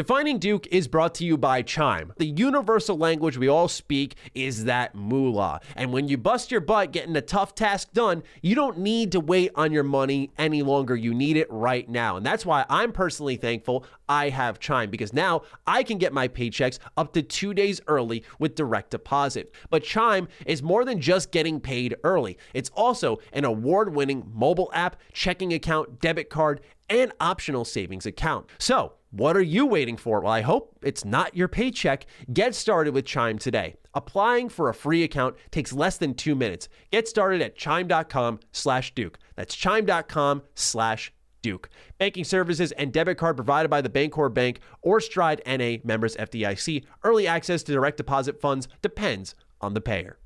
Defining Duke is brought to you by Chime. The universal language we all speak is that moolah. And when you bust your butt getting a tough task done, you don't need to wait on your money any longer. You need it right now. And that's why I'm personally thankful I have Chime, because now I can get my paychecks up to 2 days early with direct deposit. But Chime is more than just getting paid early. It's also an award-winning mobile app, checking account, debit card, and optional savings account. So, what are you waiting for? Well, I hope it's not your paycheck. Get started with Chime today. Applying for a free account takes less than 2 minutes. Get started at chime.com/Duke. That's chime.com/Duke. Banking services and debit card provided by the Bancorp Bank or Stride NA, members FDIC. Early access to direct deposit funds depends on the payer.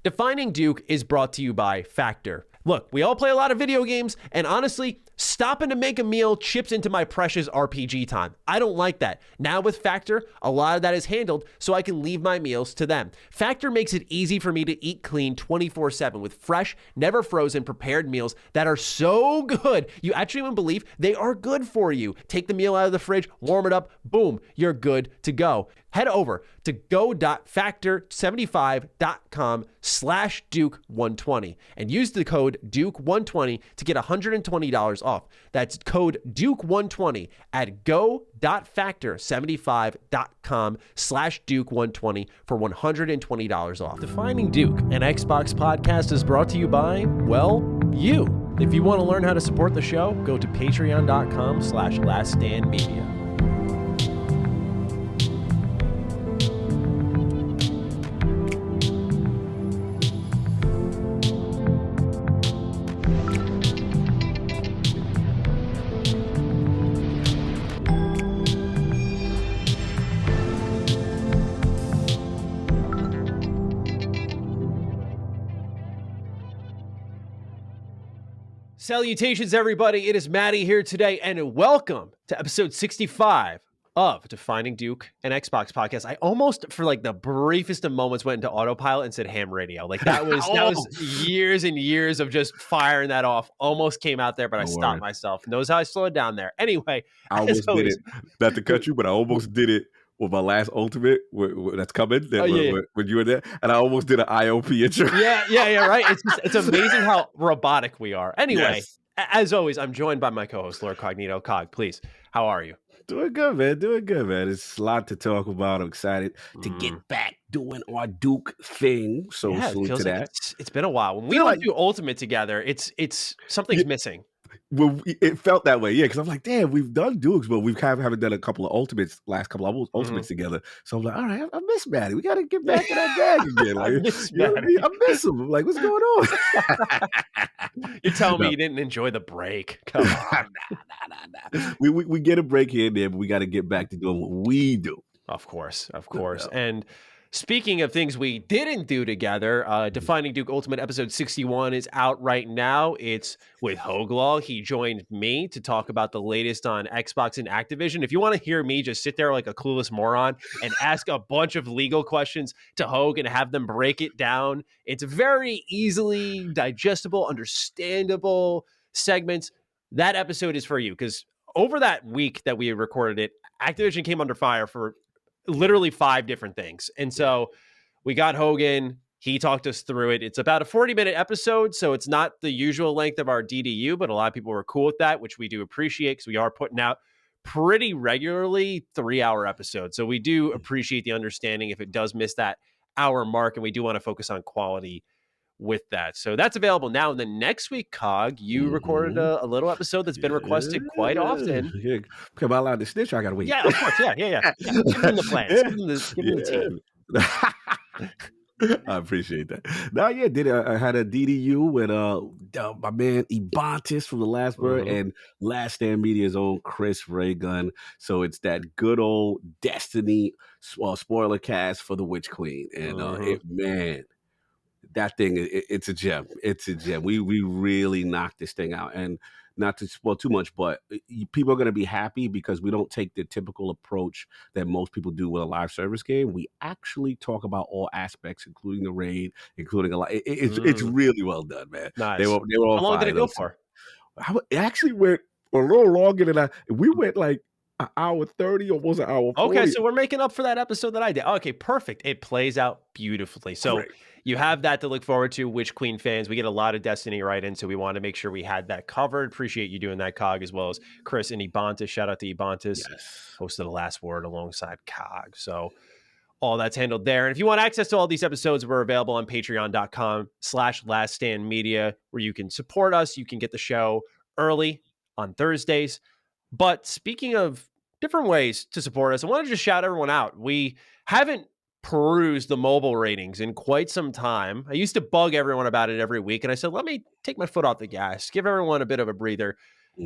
Defining Duke is brought to you by Factor. Look, we all play a lot of video games, and honestly, stopping to make a meal chips into my precious RPG time. I don't like that. Now with Factor, a lot of that is handled, so I can leave my meals to them. Factor makes it easy for me to eat clean 24/7 with fresh, never frozen, prepared meals that are so good, you actually wouldn't believe they are good for you. Take the meal out of the fridge, warm it up, boom, you're good to go. Head over to go.factor75.com/Duke120 and use the code Duke120 to get $120 off. That's code Duke120 at go.factor75.com/Duke120 for $120 off. Defining Duke, an Xbox podcast, is brought to you by, well, you. If you want to learn how to support the show, go to patreon.com/laststandmedia. Salutations, everybody. It is Matty here today, and welcome to episode 65 of Defining Duke, an Xbox podcast. I almost, for like the briefest of moments, went into autopilot and said ham radio. Like that was that was years and years of just firing that off. Almost came out there, but I stopped myself. Knows how I slowed down there. Anyway, I almost did it. Not to cut you, but I almost did it with my last Ultimate that's coming. When you were there, and I almost did an IOP intro. Yeah, right. It's amazing how robotic we are. Anyway, as always, I'm joined by my co-host, Lord Cognito. Cog, please, how are you? Doing good, man. It's a lot to talk about. I'm excited to get back doing our Duke thing. So soon to that. It's been a while. When we don't do Ultimate together, it's something's missing. Well, it felt that way, because I'm like, damn, we've done Dukes, but we haven't done a couple of Ultimates, last couple of Ultimates together. So I'm like, all right, I miss Matty. We got to get back to that gag again. Like, I miss him. I'm like, what's going on? You're telling me you didn't enjoy the break? Come on. Nah. We get a break here and there, but we got to get back to doing what we do. Of course. And speaking of things we didn't do together, Defining Duke Ultimate episode 61 is out right now. It's with Hoglaw. He joined me to talk about the latest on Xbox and Activision. If you want to hear me just sit there like a clueless moron and ask a bunch of legal questions to Hogue and have them break it down, it's very easily digestible, understandable segments. That episode is for you, because over that week that we recorded it, Activision came under fire for literally 5 different things. And so we got Hogan. He talked us through it. It's about a 40-minute episode, so it's not the usual length of our DDU, but a lot of people were cool with that, which we do appreciate, because we are putting out pretty regularly 3-hour episodes. So we do appreciate the understanding if it does miss that hour mark, and we do want to focus on quality with that. So that's available now. And then next week, Cog, you recorded a little episode that's been requested quite often. Yeah. Am I allowed to snitch? I got to wait. Yeah, of course. Yeah. Give them the plans. Give them the team. I appreciate that. Now, I had a DDU with my man Ebontis from The Last Word and Last Stand Media's own Chris Raygun. So it's that good old Destiny spoiler cast for the Witch Queen. And man, that thing, it's a gem. It's a gem. We really knocked this thing out. And not to spoil too much, but people are going to be happy because we don't take the typical approach that most people do with a live service game. We actually talk about all aspects, including the raid, including a lot. It's really well done, man. Nice. They were all How long did it go for? It actually went a little longer than we went like, an hour 30, almost an hour 40. Okay, so we're making up for that episode that I did. Okay, perfect. It plays out beautifully. So Great. you have that to look forward to, Witch Queen fans. We get a lot of Destiny right in, so we want to make sure we had that covered. Appreciate you doing that, Cog, as well as Chris and Ebontis. Shout out to Ebontis, host of The Last Word alongside Cog. So all that's handled there. And if you want access to all these episodes, we're available on patreon.com/laststandmedia, where you can support us. You can get the show early on Thursdays. But speaking of different ways to support us, I want to just shout everyone out. We haven't perused the mobile ratings in quite some time. I used to bug everyone about it every week, and I said, let me take my foot off the gas, give everyone a bit of a breather.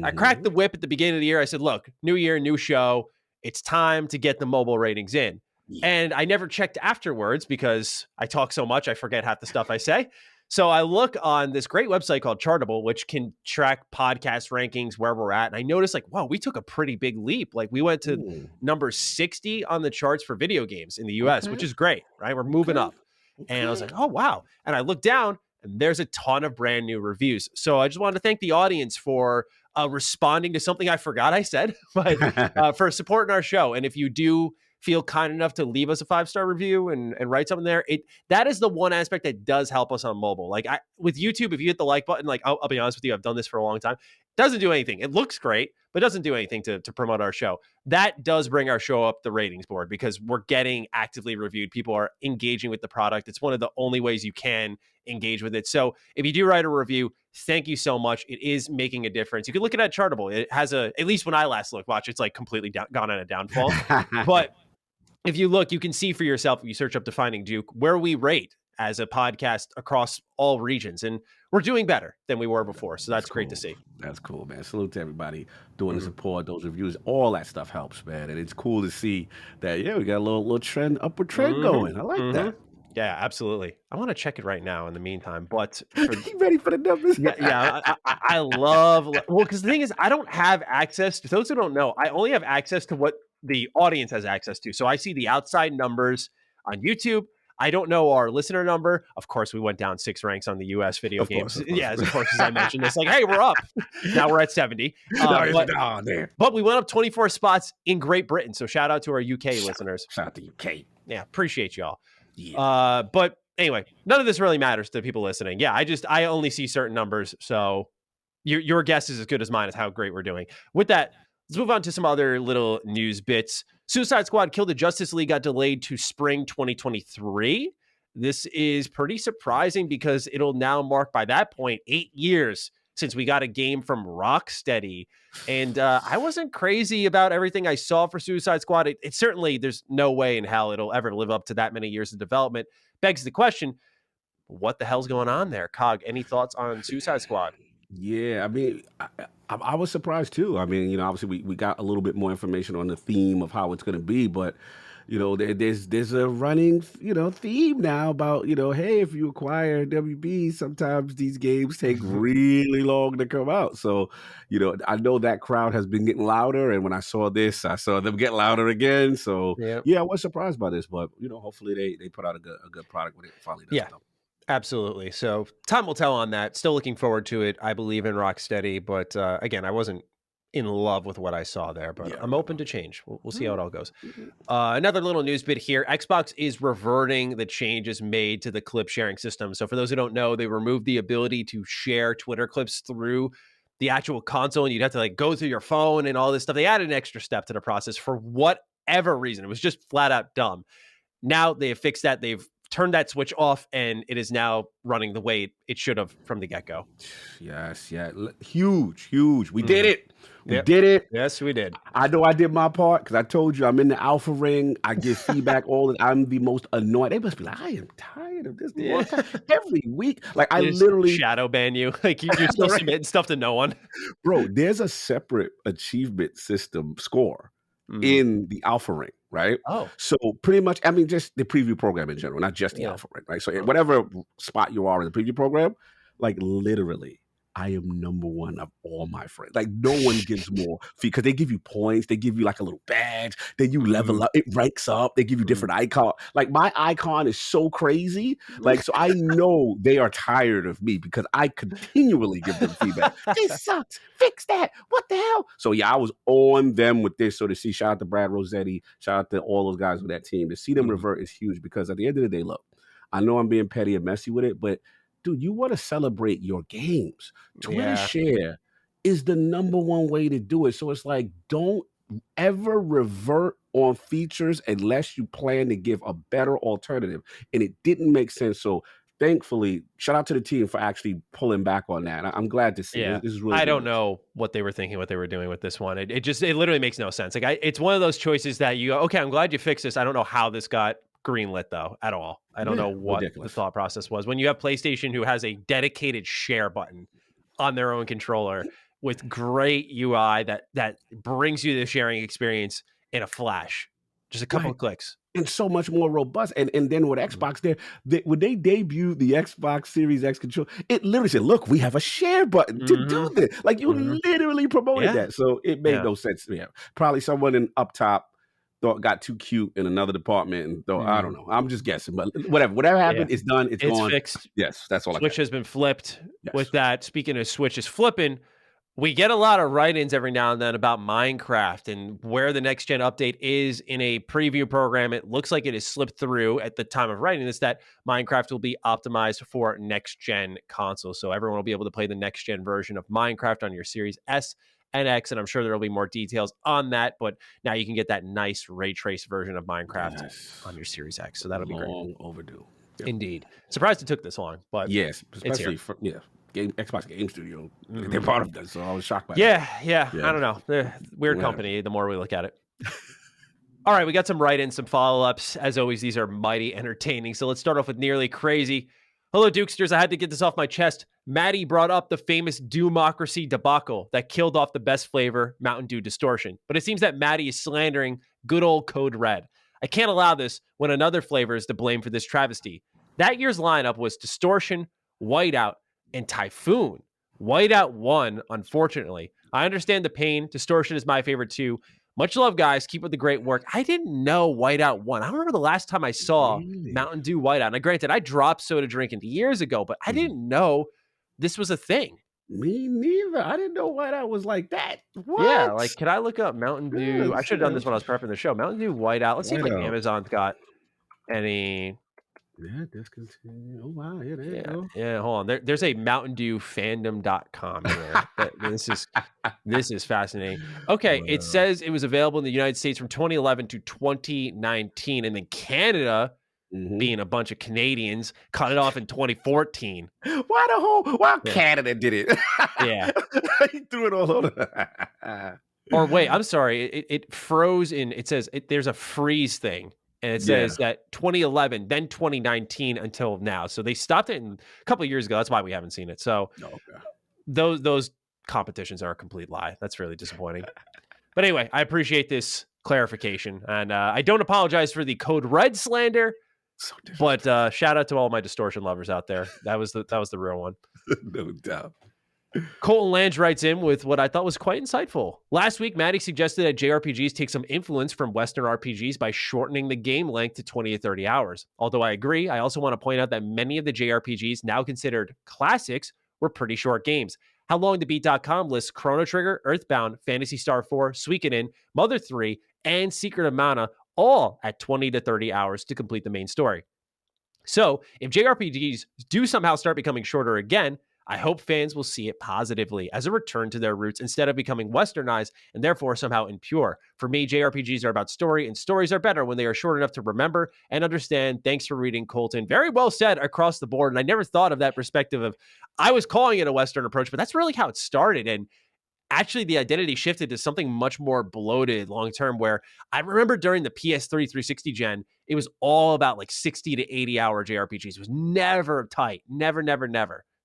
I cracked the whip at the beginning of the year. I said, look, new year, new show. It's time to get the mobile ratings in. And I never checked afterwards because I talk so much, I forget half the stuff I say. So I look on this great website called Chartable, which can track podcast rankings where we're at. And I noticed like, wow, we took a pretty big leap. Like we went to number 60 on the charts for video games in the US, which is great, right? We're moving up. And I was like, oh, wow. And I looked down and there's a ton of brand new reviews. So I just wanted to thank the audience for responding to something I forgot I said, but for supporting our show. And if you do feel kind enough to leave us a 5-star review and write something there, that is the one aspect that does help us on mobile. Like with YouTube, if you hit the like button, like I'll be honest with you, I've done this for a long time. It doesn't do anything. It looks great, but it doesn't do anything to promote our show. That does bring our show up the ratings board because we're getting actively reviewed. People are engaging with the product. It's one of the only ways you can engage with it. So if you do write a review, thank you so much. It is making a difference. You can look at Chartable. It has at least when I last looked, watch, it's like completely gone on a downfall. But if you look, you can see for yourself, if you search up Defining Duke, where we rate as a podcast across all regions. And we're doing better than we were before. So that's great to see. That's cool, man. Salute to everybody doing the support, those reviews. All that stuff helps, man. And it's cool to see that, we got a little trend, upward trend going. I like that. Yeah, absolutely. I want to check it right now in the meantime, but you ready for the numbers? I love, because the thing is, I don't have access to those who don't know. I only have access to what the audience has access to. So I see the outside numbers on YouTube. I don't know our listener number. Of course, we went down 6 ranks on the US video games. Yeah, of course, as I mentioned, it's like, hey, we're up. Now we're at 70. But we went up 24 spots in Great Britain. So shout out to our UK listeners. Shout out to UK. Yeah, appreciate y'all. Yeah. But anyway, none of this really matters to people listening. Yeah, I only see certain numbers. So your guess is as good as mine as how great we're doing. With that, let's move on to some other little news bits. Suicide Squad Kill the Justice League got delayed to spring 2023. This is pretty surprising because it'll now mark by that point 8 years since we got a game from Rocksteady. And I wasn't crazy about everything I saw for Suicide Squad. It certainly, there's no way in hell it'll ever live up to that many years of development. Begs the question, what the hell's going on there? Cog, any thoughts on Suicide Squad? Yeah, I mean, I was surprised too. I mean, obviously we got a little bit more information on the theme of how it's going to be, but there's a running theme now about hey, if you acquire WB, sometimes these games take really long to come out. So I know that crowd has been getting louder, and when I saw this, I saw them get louder again. So I was surprised by this, but hopefully they put out a good product when it finally does come. Absolutely. So time will tell on that. Still looking forward to it. I believe in Rocksteady, but again, I wasn't in love with what I saw there, but I'm open to change. We'll see how it all goes. Another little news bit here. Xbox is reverting the changes made to the clip sharing system. So for those who don't know, they removed the ability to share Twitter clips through the actual console, and you'd have to go through your phone and all this stuff. They added an extra step to the process for whatever reason. It was just flat out dumb. Now they have fixed that. They've turned that switch off, and it is now running the way it should have from the get-go. Yes, huge. We did it. We did it. Yes, we did. I know I did my part because I told you I'm in the alpha ring. I get feedback all the time. I'm the most annoyed. They must be like, I am tired of this every week. Like I literally shadow ban you. Like you're still submitting stuff to no one. Bro, there's a separate achievement system score in the alpha ring. Right. Oh, so pretty much, I mean, just the preview program in general, not just the alpha ring, right? So whatever spot you are in the preview program, like literally, I am number one of all my friends. Like no one gives more because they give you points, they give you like a little badge, then you level up, it ranks up, they give you different icon. Like my icon is so crazy. Like, so I know they are tired of me because I continually give them feedback. This sucks. Fix that. What the hell? So yeah, I was on them with this. So to see, shout out to Brad Rossetti, shout out to all those guys with that team. To see them revert is huge because at the end of the day, look, I know I'm being petty and messy with it, but dude, you want to celebrate your games. Twitter share is the number one way to do it. So it's like, don't ever revert on features unless you plan to give a better alternative. And it didn't make sense. So thankfully, shout out to the team for actually pulling back on that. I'm glad to see. Yeah, This is really I good don't news. know what they were thinking, what they were doing with this one. It literally makes no sense. Like it's one of those choices that you go, okay, I'm glad you fixed this. I don't know how this got greenlit though at all. I don't know what the thought process was. When you have PlayStation who has a dedicated share button on their own controller with great UI that brings you the sharing experience in a flash, just a couple of clicks. And so much more robust. And then with Xbox, when they debuted the Xbox Series X controller, it literally said, "Look, we have a share button to do this." Like you literally promoted that, so it made no sense. Yeah, probably someone in up top thought got too cute in another department and thought, I don't know. I'm just guessing, but whatever happened, it's done. It's gone. Fixed. Yes, that's all. Switch has been flipped. With that, speaking of switches flipping, we get a lot of write-ins every now and then about Minecraft and where the next gen update is in a preview program. It looks like it has slipped through at the time of writing this, that Minecraft will be optimized for next gen consoles. So everyone will be able to play the next gen version of Minecraft on your Series S and X. And I'm sure there'll be more details on that, but now you can get that nice ray trace version of Minecraft on your Series X. So that'll be great. Long overdue. Yep. Indeed. Surprised it took this long, but yes, especially for Xbox Game Studio. They're part of that, so I was shocked by that. Yeah. I don't know. They're weird company the more we look at it. All right, we got some write-ins, some follow-ups. As always, these are mighty entertaining. So let's start off with Nearly Crazy. Hello, Dukesters. I had to get this off my chest. Matty brought up the famous Democracy debacle that killed off the best flavor, Mountain Dew Distortion. But it seems that Matty is slandering good old Code Red. I can't allow this when another flavor is to blame for this travesty. That year's lineup was Distortion, Whiteout, and Typhoon. Whiteout won, unfortunately. I understand the pain. Distortion is my favorite too. Much love, guys. Keep up the great work. I didn't know Whiteout won. I don't remember the last time I saw Mountain Dew Whiteout. Now, granted, I dropped soda drinking years ago, but I didn't know this was a thing. Me neither. I didn't know Whiteout was like that. What? Yeah, like, can I look up Mountain Dew? I should have done this when I was prepping the show. Mountain Dew Whiteout. Let's see if like Amazon's got any. Yeah, discontinued. Oh, wow. Yeah, there you go. Yeah, hold on. There's a Mountain Dew fandom.com here. This is fascinating. Okay, it says it was available in the United States from 2011 to 2019, and then Canada, being a bunch of Canadians, cut it off in 2014. Why Canada did it? Yeah. He threw it all over. Or wait, I'm sorry. It froze in, it says there's a freeze thing. And it says that 2011, then 2019 until now. So they stopped it a couple of years ago. That's why we haven't seen it. So those competitions are a complete lie. That's really disappointing. But anyway, I appreciate this clarification. And I don't apologize for the Code Red slander. But shout out to all my Distortion lovers out there. That was the real one. No doubt. Colton Lange writes in with what I thought was quite insightful. Last week, Matty suggested that JRPGs take some influence from Western RPGs by shortening the game length to 20 to 30 hours. Although I agree, I also want to point out that many of the JRPGs now considered classics were pretty short games. How Long to Beat.com lists Chrono Trigger, Earthbound, Phantasy Star 4, Suikoden, Mother 3, and Secret of Mana, all at 20 to 30 hours to complete the main story. So, if JRPGs do somehow start becoming shorter again, I hope fans will see it positively as a return to their roots instead of becoming westernized and therefore somehow impure. For me, JRPGs are about story, and stories are better when they are short enough to remember and understand. Thanks for reading, Colton. Very well said across the board. And I never thought of that perspective of, I was calling it a Western approach, but that's really how it started. And actually the identity shifted to something much more bloated long-term, where I remember during the PS3 360 gen, it was all about like 60 to 80 hour JRPGs. It was never tight. Never.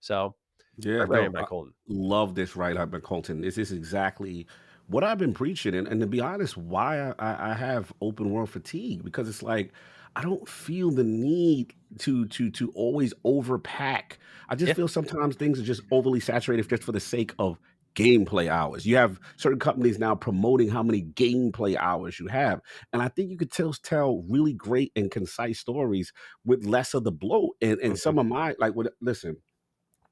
So yeah, right by Colton. Love this right up by Colton. This is exactly what I've been preaching, and to be honest, why I have open world fatigue, because it's like I don't feel the need to always overpack. I just Yeah. feel sometimes things are just overly saturated just for the sake of gameplay hours. You have certain companies now promoting how many gameplay hours you have, and I think you could tell really great and concise stories with less of the bloat. And Mhm. some of my like, with listen.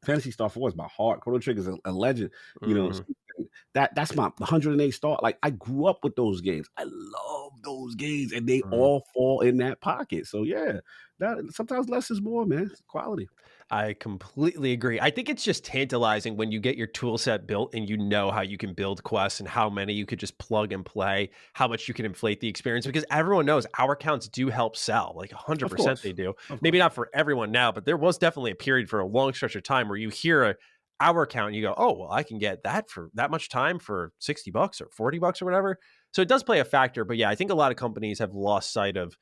Fantasy Star 4 is my heart. Chrono Trigger is a legend. You know, Mhm. that's my 108 star. Like, I grew up with those games. I love those games, and they Mhm. all fall in that pocket. So yeah, that sometimes less is more, man. It's quality. I completely agree. I think it's just tantalizing when you get your tool set built and you know how you can build quests and how many you could just plug and play, how much you can inflate the experience, because everyone knows hour counts do help sell. Like Of 100% they course. do. Of Maybe course. not for everyone now, but there was definitely a period for a long stretch of time where you hear a hour count and you go, "Oh, well, I can get that for that much time for $60 or $40 or whatever." So it does play a factor, but yeah, I think a lot of companies have lost sight of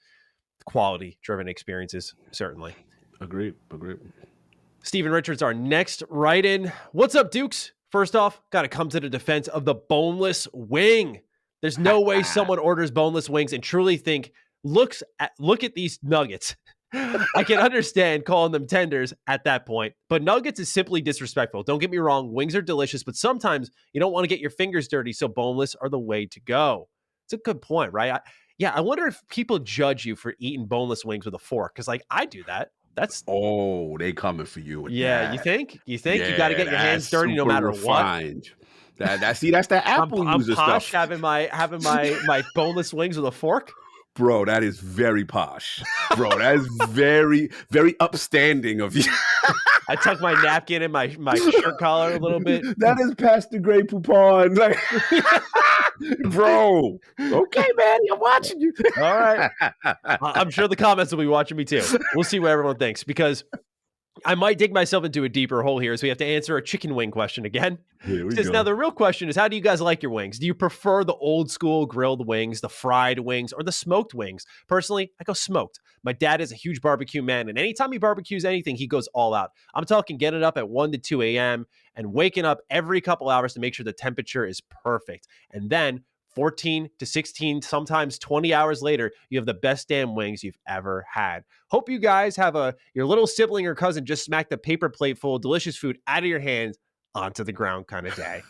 quality driven experiences, certainly. Agreed. Agreed. Steven Richards, our next write in. What's up, Dukes? First off, got to come to the defense of the boneless wing. There's no way someone orders boneless wings and truly look at these nuggets. I can understand calling them tenders at that point, but nuggets is simply disrespectful. Don't get me wrong, wings are delicious, but sometimes you don't want to get your fingers dirty, so boneless are the way to go. It's a good point, right? I wonder if people judge you for eating boneless wings with a fork, because like I do that. That's Oh, they coming for you with Yeah, you that. think? You think you got to Yeah, get your that's hands dirty no super matter what? refined. That's that Apple I'm user posh stuff. having my boneless wings with a fork. Bro, that is very posh. Bro, that is very, very upstanding of you. I tuck my napkin in my shirt collar a little bit. That is past the Grey Poupon. Like, bro. Okay, man, I'm watching you. All right. I'm sure the comments will be watching me too. We'll see what everyone thinks, because I might dig myself into a deeper hole here, so we have to answer a chicken wing question again. Here we Since now go. the real question is, how do you guys like your wings? Do you prefer the old school grilled wings, the fried wings, or the smoked wings? Personally, I go smoked. My dad is a huge barbecue man, and anytime he barbecues anything, he goes all out. I'm talking getting up at 1 to 2 a.m. and waking up every couple hours to make sure the temperature is perfect. And then 14 to 16, sometimes 20 hours later, you have the best damn wings you've ever had. Hope you guys have your little sibling or cousin just smack the paper plate full of delicious food out of your hands onto the ground kind of day.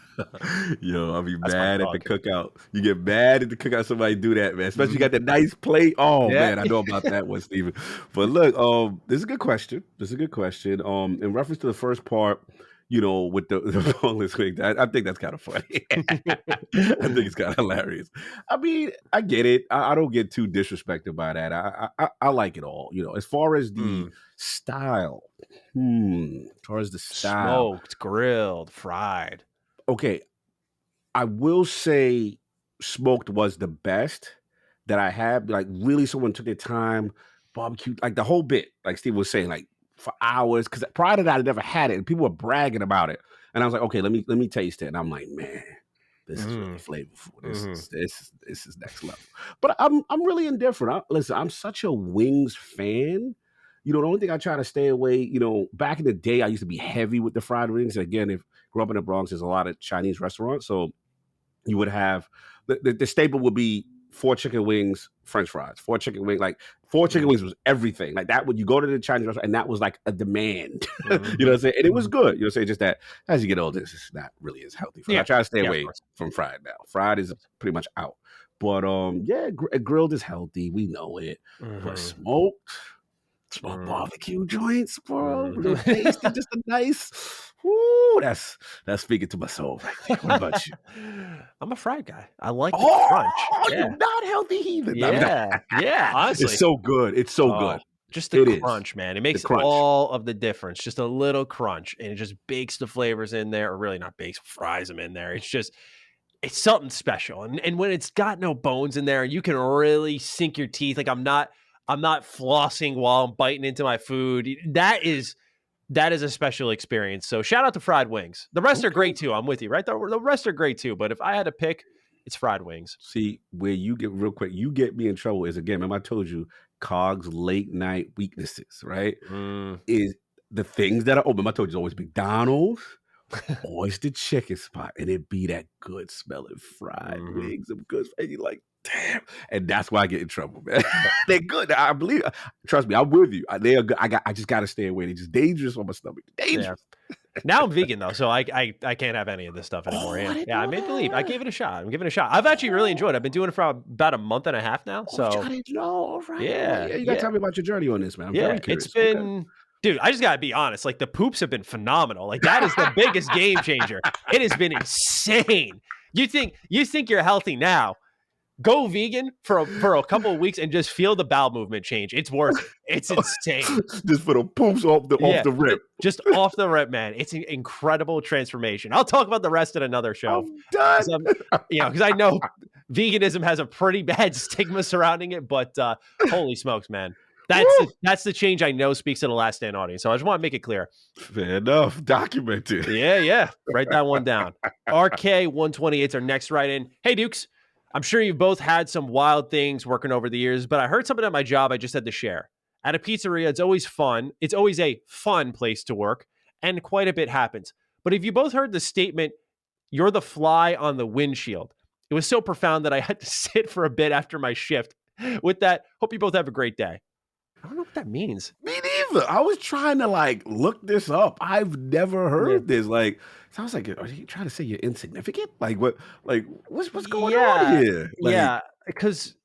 Yo, I'll be That's my mad at the dog. cookout. You get mad at the cookout, somebody do that, man. Especially you got the nice plate. Oh Yeah. man, I know about that one, Steven. But look, this is a good question. This is a good question. In reference to the first part, with the boneless wing, I think that's kind of funny. I think it's kind of hilarious. I mean, I get it. I don't get too disrespected by that. I like it all. As far as the style, as far as the style, Smoked, grilled, fried. okay, I will say smoked was the best that I had. Like, really, someone took their time, barbecue, like the whole bit. Like Steve was saying, like for hours. Because prior to that, I never had it, and people were bragging about it. And I was like, okay, let me taste it. And I'm like, man, this is really flavorful. This is next level. But I'm really indifferent. Listen, I'm such a wings fan. The only thing I try to stay away, back in the day, I used to be heavy with the fried wings. Again, if grew up in the Bronx, there's a lot of Chinese restaurants, so you would have the staple would be 4 chicken wings, French fries, 4 chicken wings. Like 4 chicken wings was everything. Like that would you go to the Chinese restaurant and that was like a demand. You know what I'm saying? And it was good. You know what I'm saying? Just that as you get older, it's not really as healthy for us. Yeah. I try to stay Yeah, of away course. from fried now. Fried is pretty much out. But yeah, grilled is healthy. We know it. But smoked barbecue joints, bro. Real tasty, just a nice. Woo, that's speaking to my soul right there. What about you? I'm a fried guy. I like the crunch. Oh, Yeah. you not healthy heathen. No, Yeah. Honestly. it's so good. It's so Oh, good. just the It is. crunch, man. It The makes crunch. all of the difference. Just a little crunch, and it just bakes the flavors in there, or really not bakes, fries them in there. It's something special. And when it's got no bones in there, you can really sink your teeth. Like I'm not flossing while I'm biting into my food. That is a special experience. So shout out to fried wings. The rest are Okay. great too. I'm with you, right? The rest are great too. But if I had to pick, it's fried wings. See, where you get real quick, you get me in trouble is again, remember I told you Cog's late night weaknesses, right? Is the things that are open. I told you it's always McDonald's oyster chicken spot, and it be that good smelling fried wings, of good, and you're like, damn. And that's why I get in trouble, man. They're good. I believe. Trust me, I'm with you. They are good. I just gotta stay away. They're just dangerous on my stomach. Dangerous. Yeah. Now I'm vegan though, so I can't have any of this stuff anymore. I made believe. I gave it a shot. I'm giving it a shot. I've actually really enjoyed it. I've been doing it for about a month and a half now. So I didn't know. All right. Yeah. You gotta tell me about your journey on this, man. I'm very curious. It's been. Dude, I just gotta be honest. Like the poops have been phenomenal. Like that is the biggest game changer. It has been insane. You think you're healthy now? Go vegan for a couple of weeks and just feel the bowel movement change. It's worth it. It's insane. Just for the poops off the rip. Just off the rip, man. It's an incredible transformation. I'll talk about the rest in another show. I'm done. Because I know veganism has a pretty bad stigma surrounding it, but holy smokes, man. That's the change I know speaks to the Last Stand audience. So I just want to make it clear. Fair enough. Documented. Yeah. Write that one down. RK128 is our next write-in. Hey, Dukes. I'm sure you've both had some wild things working over the years, but I heard something at my job I just had to share. At a pizzeria, it's always fun. It's always a fun place to work, and quite a bit happens. But have you both heard the statement, "You're the fly on the windshield"? It was so profound that I had to sit for a bit after my shift. With that, hope you both have a great day. I don't know what that means. Me neither. I was trying to look this up. I've never heard this. So I was like, are you trying to say you're insignificant? What's going on here? Because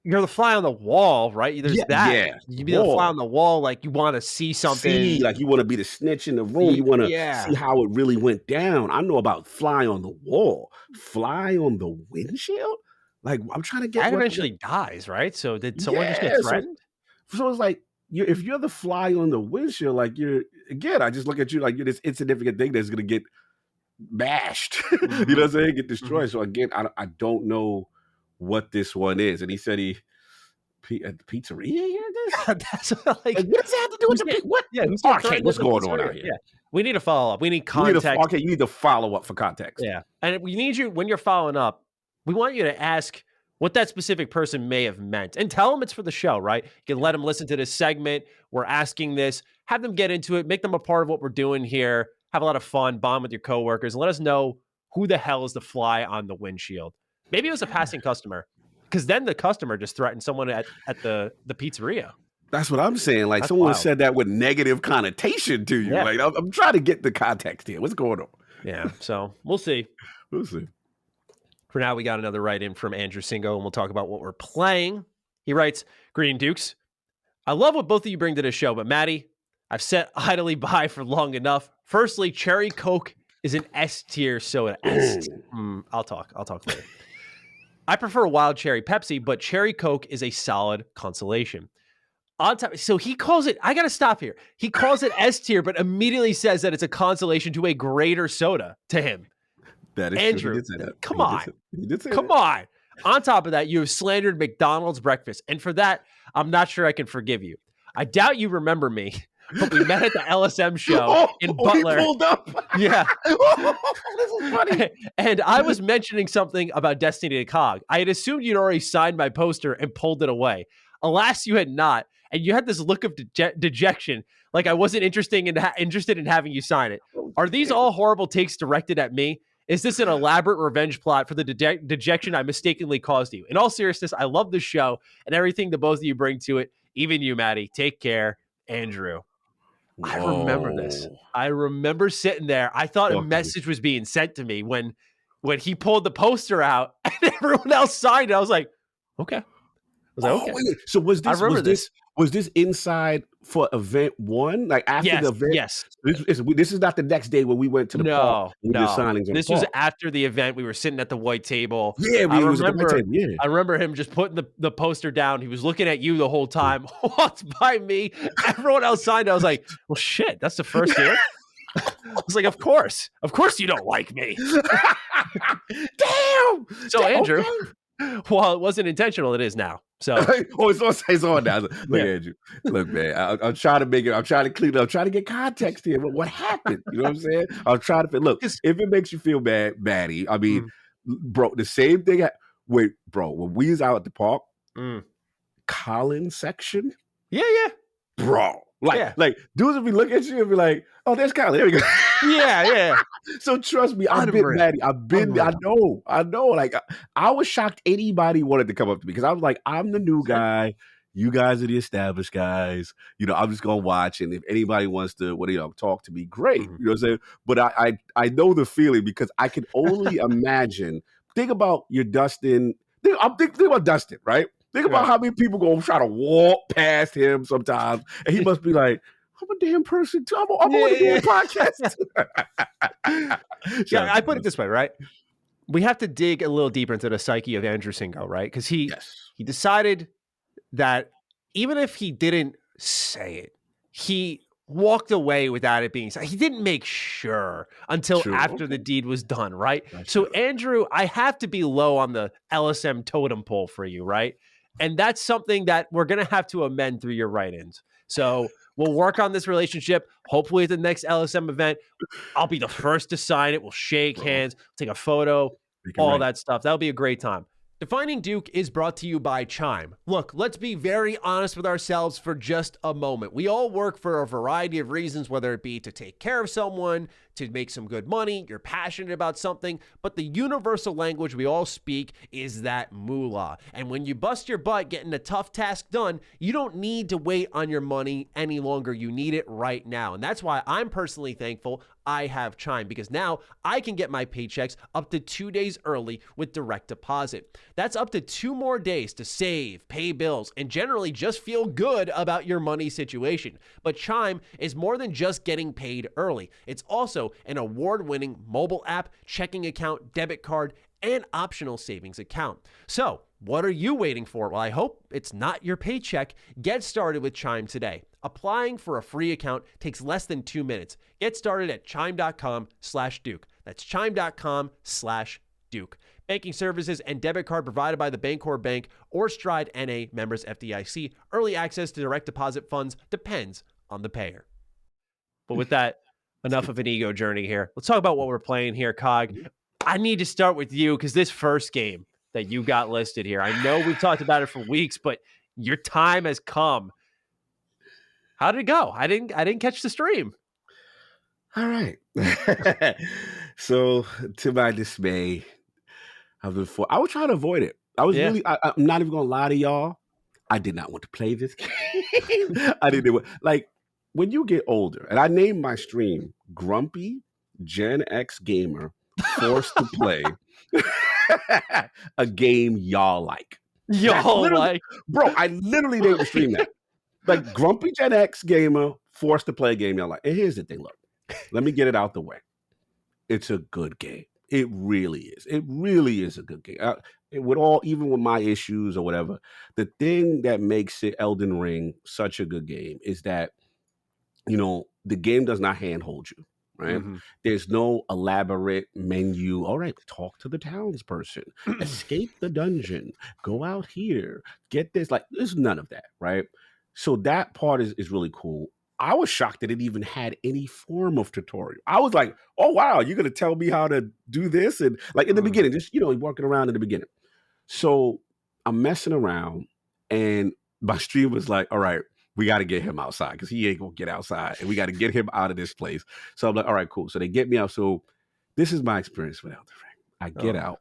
you're the fly on the wall, right? There's that. Yeah. You be the fly on the wall, like you want to see something. Like you want to be the snitch in the room. You want to see how it really went down. I know about fly on the wall. Fly on the windshield? Like, I'm trying to get... That eventually dies, right? So did someone just get threatened? So it's like, if you're the fly on the windshield, like I just look at you like you're this insignificant thing that's going to get bashed. You know what I'm saying? Get destroyed. So again, I don't know what this one is. And he said at the pizzeria here? That's what does that have to do with the what? Yeah, RK, what's going on out here? Yeah. We need a follow up. We need context. You need to follow up for context. Yeah. And we need you, when you're following up, we want you to ask what that specific person may have meant. And tell them it's for the show, right? You can let them listen to this segment. We're asking this. Have them get into it. Make them a part of what we're doing here. Have a lot of fun. Bond with your coworkers. And let us know who the hell is the fly on the windshield. Maybe it was a passing customer. Because then the customer just threatened someone at the pizzeria. That's what I'm saying. Like, someone said that with negative connotation to you. Yeah. Like, I'm trying to get the context here. What's going on? Yeah, so we'll see. We'll see. For now, we got another write-in from Andrew Singo, and we'll talk about what we're playing. He writes, "Greeting, Dukes. I love what both of you bring to the show, but Matty, I've sat idly by for long enough. Firstly, Cherry Coke is an S-tier soda. I'll talk later. I prefer Wild Cherry Pepsi, but Cherry Coke is a solid consolation. On top, so he calls it, I got to stop here. He calls it S-tier, but immediately says that it's a consolation to a greater soda to him. That is Andrew, true. He did say that. Come on. He did say Come that. on. On top of that, you have slandered McDonald's breakfast. And for that, I'm not sure I can forgive you. I doubt you remember me, but we met at the LSM show in Butler. He pulled up. Yeah. This is funny. And I was mentioning something about Destiny to Cog. I had assumed you'd already signed my poster and pulled it away. Alas, you had not. And you had this look of dejection, like I wasn't interested in having you sign it. Are these all horrible takes directed at me? Is this an elaborate revenge plot for the dejection I mistakenly caused you? In all seriousness, I love this show and everything the both of you bring to it. Even you, Matty. Take care, Andrew. Whoa. I remember this. I remember sitting there. I thought a message was being sent to me when he pulled the poster out and everyone else signed it. I was like, okay. Okay. Wait. So was this inside for event one? Like after the event? Yes. This is not the next day when we went to the park. No. Signings this was after the event. We were sitting at the white table. Yeah, I remember him just putting the poster down. He was looking at you the whole time. Walked by me. Everyone else signed. I was like, well, shit, that's the first year. I was like, of course you don't like me. Damn. So Andrew, while it wasn't intentional, it is now. So it's on now. Look, Andrew. Look, man. I'm trying to make it. I'm trying to clean up. I'm trying to get context here. What happened? You know what I'm saying? I'm trying to look. If it makes you feel bad, Matty. I mean, bro, the same thing. Wait, bro. When we was out at the park, Collins section. Yeah. Bro, Like dudes would be looking at you and be like, "Oh, there's Kyle. There we go." Yeah. So trust me, I've been Unreal. Matty. I know. Like I was shocked anybody wanted to come up to me because I was like, I'm the new guy. You guys are the established guys. I'm just gonna watch, and if anybody wants to, talk to me, great. Mhm. You know what I'm saying? But I know the feeling because I can only imagine. Think about your Dustin. Think about Dustin, right? Think about how many people gonna try to walk past him sometimes, and he must be like, I'm a damn person too. I'm on a damn podcast. I put it this way, right? We have to dig a little deeper into the psyche of Andrew Singo, right? Because he decided that even if he didn't say it, he walked away without it being said. He didn't make sure until after the deed was done, right? So Andrew, I have to be low on the LSM totem pole for you, right? And that's something that we're going to have to amend through your write-ins. So we'll work on this relationship. Hopefully at the next LSM event, I'll be the first to sign it. We'll shake hands, take a photo, all that stuff. That'll be a great time. Defining Duke is brought to you by Chime. Look, let's be very honest with ourselves for just a moment. We all work for a variety of reasons, whether it be to take care of someone, to make some good money, you're passionate about something, but the universal language we all speak is that moolah. And when you bust your butt getting a tough task done, you don't need to wait on your money any longer. You need it right now. And that's why I'm personally thankful I have Chime, because now I can get my paychecks up to 2 days early with direct deposit. That's up to 2 more days to save, pay bills, and generally just feel good about your money situation. But Chime is more than just getting paid early. It's also an award-winning mobile app, checking account, debit card, and optional savings account. So, what are you waiting for? Well, I hope it's not your paycheck. Get started with Chime today. Applying for a free account takes less than 2 minutes. Get started at chime.com/Duke. That's chime.com/Duke. Banking services and debit card provided by the Bancorp Bank or Stride NA, members FDIC. Early access to direct deposit funds depends on the payer. But with that, enough of an ego journey here. Let's talk about what we're playing here, Cog. I need to start with you because this first game that you got listed here, I know we've talked about it for weeks, but your time has come. How did it go? I didn't catch the stream. All right. So, to my dismay, I was trying to avoid it. I'm not even gonna lie to y'all. I did not want to play this game. I didn't like when you get older, and I named my stream Grumpy Gen X Gamer Forced to Play a game y'all like. Bro, I literally named the stream that. Like Grumpy Gen X Gamer Forced to Play a game y'all like. And here's the thing, look. Let me get it out the way. It's a good game. It really is. It really is a good game. Even with my issues or whatever, the thing that makes it Elden Ring such a good game is that, the game does not handhold you, right? Mm-hmm. There's no elaborate menu. All right, talk to the townsperson, escape the dungeon, go out here, get this. Like, there's none of that, right? So that part is really cool. I was shocked that it even had any form of tutorial. I was like, oh, wow, you're going to tell me how to do this? And like in the beginning, just, walking around in the beginning. So I'm messing around and my stream was like, all right, we got to get him outside because he ain't going to get outside and we got to get him out of this place. So I'm like, all right, cool. So they get me out. So this is my experience with Elden Ring. I get out.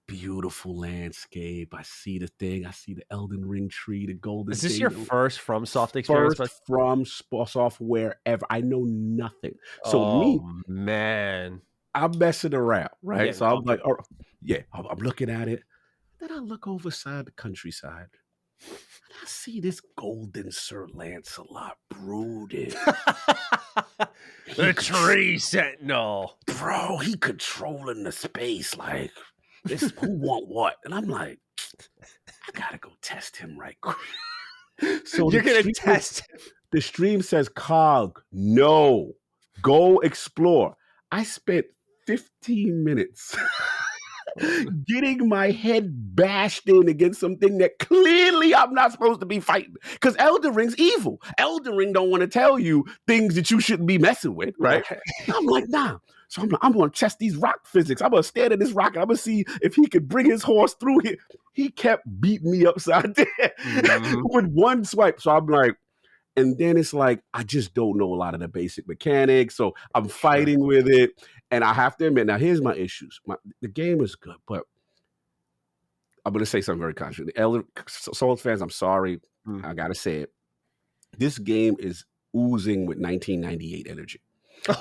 Beautiful landscape. I see the thing. I see the Elden Ring tree, the golden. Is this your first FromSoft experience? First from software ever. I know nothing. So man, I'm messing around, right? Yeah, so I'm like, I'm looking at it. Then I look over the countryside. And I see this golden Sir Lancelot brooding. The tree sentinel. Bro, he controlling the space like this, who want what? And I'm like, I gotta go test him right quick. So you're gonna test him. The stream says, Cog, no, go explore. I spent 15 minutes getting my head bashed in against something that clearly I'm not supposed to be fighting. Because Elden Ring's evil. Elden Ring don't want to tell you things that you shouldn't be messing with, right? I'm like, nah. So I'm going to test these rock physics. I'm going to stand in this rock and I'm going to see if he could bring his horse through here. He kept beating me upside down with one swipe. So I'm like, And then it's like, I just don't know a lot of the basic mechanics. So I'm fighting with it. And I have to admit, now here's my issues. The game is good, but I'm going to say something very controversial. Souls fans, I'm sorry. I got to say it. This game is oozing with 1998 energy.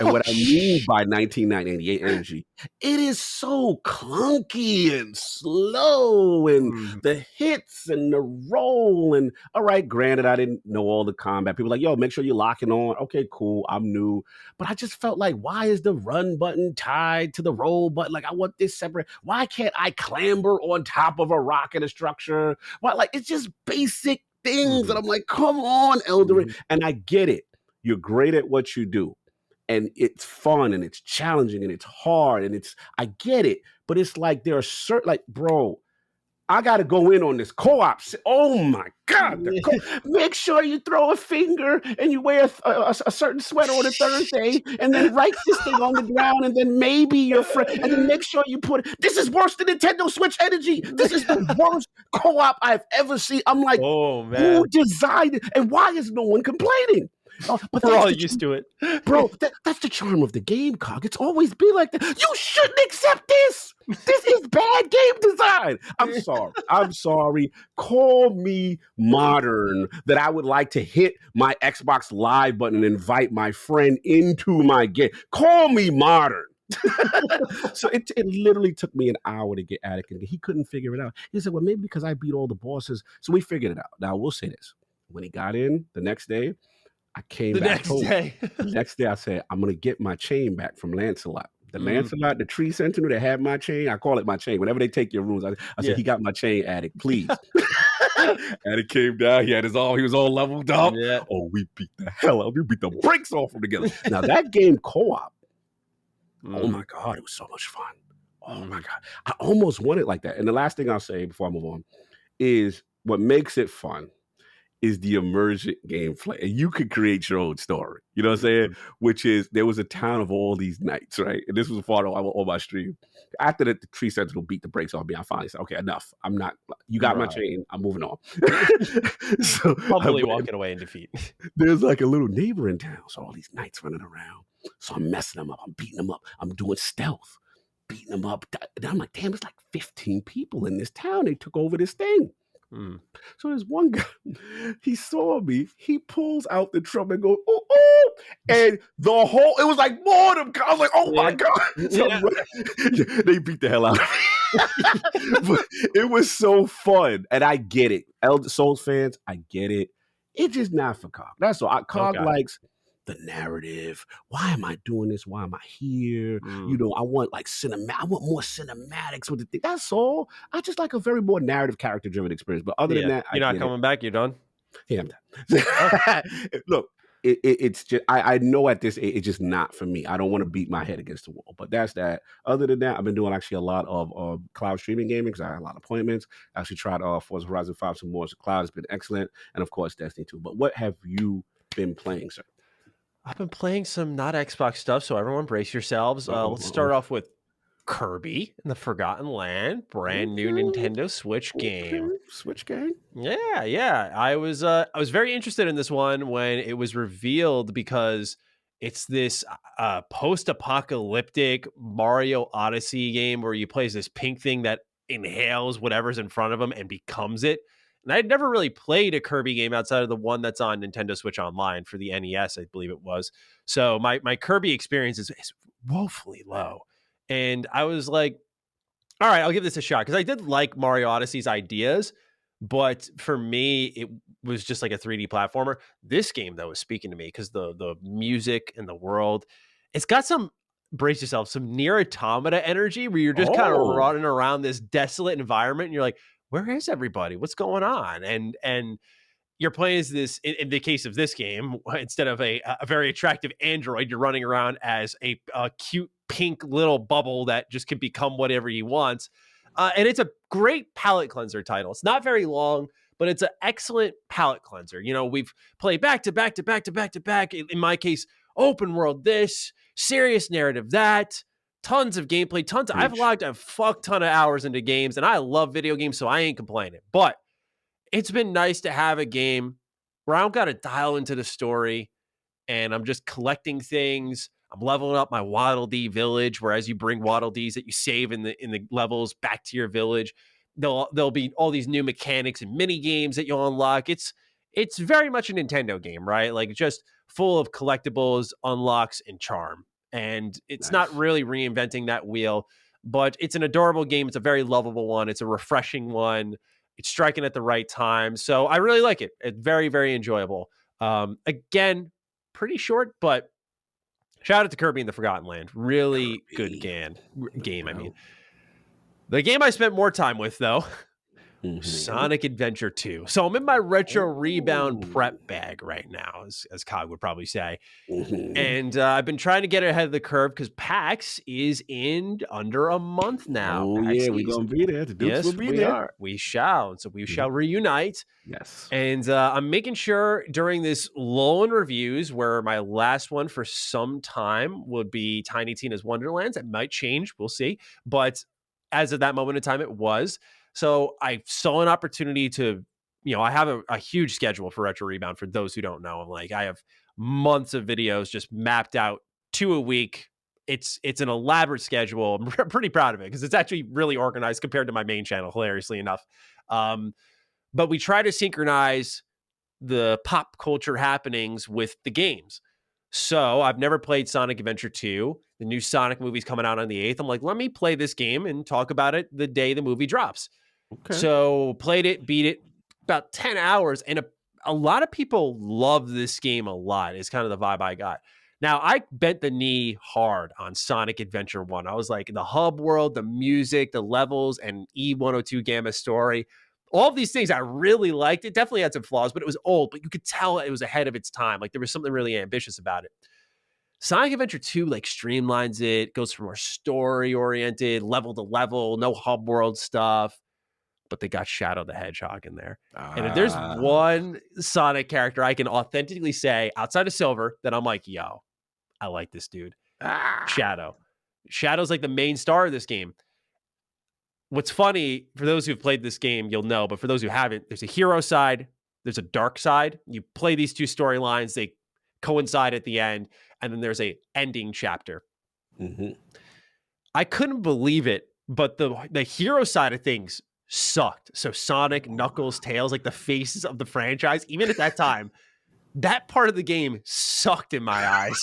And what I mean by 1998 energy, it is so clunky and slow, and the hits and the roll. And all right, granted, I didn't know all the combat. People were like, yo, make sure you're locking on. Okay, cool. I'm new. But I just felt like, why is the run button tied to the roll button? Like, I want this separate. Why can't I clamber on top of a rock in a structure? Why? Like, it's just basic things. And I'm like, come on, Elden Ring. And I get it. You're great at what you do. And it's fun and it's challenging and it's hard and I get it, but it's like there are certain, like, bro, I got to go in on this co-op. Oh my God. Make sure you throw a finger and you wear a certain sweater on a Thursday and then write this thing on the ground and then maybe your friend, and then make sure you this is worse than Nintendo Switch Energy. This is the worst co-op I've ever seen. I'm like, who designed it? And why is no one complaining? But we're all used to it. Bro, that's the charm of the game, Cog. It's always been like that. You shouldn't accept this. This is bad game design. I'm sorry. Call me modern that I would like to hit my Xbox Live button and invite my friend into my game. Call me modern. So it literally took me an hour to get Attic, and he couldn't figure it out. He said, well, maybe because I beat all the bosses. So we figured it out. Now, we'll say this. When he got in the next day, I came back home. The next day, I said, I'm going to get my chain back from Lancelot. Lancelot, the tree sentinel that had my chain, I call it my chain. Whenever they take your rooms, I said, he got my chain, Attic, please. Attic came down. He was all leveled up. Yeah. Oh, we beat the hell out. We beat the brakes off him together. Now, that game co-op, oh my God, it was so much fun. Oh my God. I almost want it like that. And the last thing I'll say before I move on is what makes it fun is the emergent gameplay. And you could create your own story. You know what I'm saying? Which is, there was a town of all these knights, right? And this was a part of on my stream. After the tree sentinel beat the brakes off me, I finally said, okay, enough. I'm not, you got my chain. I'm moving on. So humbly walking away in defeat. There's like a little neighbor in town. So all these knights running around. So I'm messing them up. I'm beating them up. I'm doing stealth, beating them up. And I'm like, damn, it's like 15 people in this town. They took over this thing. So there's one guy, he saw me, he pulls out the drum and goes, oh, oh, and it was like more of them. I was like, oh my God. So they beat the hell out of me. But it was so fun. And I get it. Elder Souls fans, I get it. It's just not for Cog. That's all. Cog likes the narrative. Why am I doing this? Why am I here? You know, I want like I want more cinematics with the thing. That's all. I just like a very more narrative, character-driven experience. But other than that, you're not coming back. You're done. Yeah, I'm done. Look, it's just I know at this age, it's just not for me. I don't want to beat my head against the wall. But that's that. Other than that, I've been doing actually a lot of cloud streaming gaming because I had a lot of appointments. I actually tried Forza Horizon 5 some more. So cloud has been excellent, and of course Destiny 2. But what have you been playing, sir? I've been playing some not Xbox stuff, so everyone brace yourselves. Let's start off with Kirby and the Forgotten Land, brand new Nintendo Switch game. Switch game? Yeah. I was very interested in this one when it was revealed because it's this post-apocalyptic Mario Odyssey game where you play as this pink thing that inhales whatever's in front of them and becomes it. And I'd never really played a Kirby game outside of the one that's on Nintendo Switch Online for the NES, I believe it was. So my Kirby experience is woefully low. And I was like, all right, I'll give this a shot. Because I did like Mario Odyssey's ideas. But for me, it was just like a 3D platformer. This game, though, is speaking to me because the music and the world, it's got some, brace yourself, some Nier Automata energy where you're just kind of running around this desolate environment. And you're like, where is everybody? What's going on? And you're playing as this, in the case of this game, instead of a very attractive android, you're running around as a cute pink little bubble that just can become whatever he wants. And it's a great palate cleanser title. It's not very long, but it's an excellent palate cleanser. You know, we've played back to back to back to back to back. In my case, open world this, serious narrative that. Tons of gameplay, I've logged a fuck ton of hours into games, and I love video games, so I ain't complaining. But it's been nice to have a game where I don't got to dial into the story and I'm just collecting things. I'm leveling up my Waddle Dee village, where as you bring Waddle Dees that you save in the levels back to your village, there'll be all these new mechanics and mini games that you'll unlock. It's very much a Nintendo game, right? Like just full of collectibles, unlocks, and charm. And it's not really reinventing that wheel, but it's an adorable game. It's a very lovable one. It's a refreshing one. It's striking at the right time. So I really like it. It's very, very enjoyable. Again, pretty short, but shout out to Kirby in the Forgotten Land. Really good game. I mean, the game I spent more time with, though, Sonic Adventure 2. So I'm in my retro rebound prep bag right now, as Cog would probably say. And I've been trying to get ahead of the curve because PAX is in under a month now. Oh, PAX yeah, we're going to be there. The Dukes will be we there. Are. We shall. So we shall reunite. Yes. And I'm making sure during this lull in reviews, where my last one for some time would be Tiny Tina's Wonderlands. It might change. We'll see. But as of that moment in time, it was. So I saw an opportunity to, I have a huge schedule for Retro Rebound. For those who don't know, I have months of videos just mapped out 2 a week. It's an elaborate schedule. I'm pretty proud of it because it's actually really organized compared to my main channel, hilariously enough. But we try to synchronize the pop culture happenings with the games. So I've never played Sonic Adventure 2. The new Sonic movie's coming out on the 8th. I'm like, let me play this game and talk about it the day the movie drops. Okay. So played it, beat it, about 10 hours. And a lot of people love this game a lot. It's kind of the vibe I got. Now, I bent the knee hard on Sonic Adventure 1. I was like, the hub world, the music, the levels, and E102 Gamma story. All of these things I really liked. It definitely had some flaws, but it was old. But you could tell it was ahead of its time. Like there was something really ambitious about it. Sonic Adventure 2 like streamlines it, goes for more story-oriented, level to level, no hub world stuff. But they got Shadow the Hedgehog in there. And if there's one Sonic character I can authentically say outside of Silver that I'm like, yo, I like this dude. Shadow. Shadow's like the main star of this game. What's funny, for those who've played this game, you'll know, but for those who haven't, there's a hero side, there's a dark side. You play these two storylines, they coincide at the end, and then there's a ending chapter. I couldn't believe it, but the hero side of things sucked. So Sonic, Knuckles, Tails, like the faces of the franchise, even at that time, that part of the game sucked in my eyes.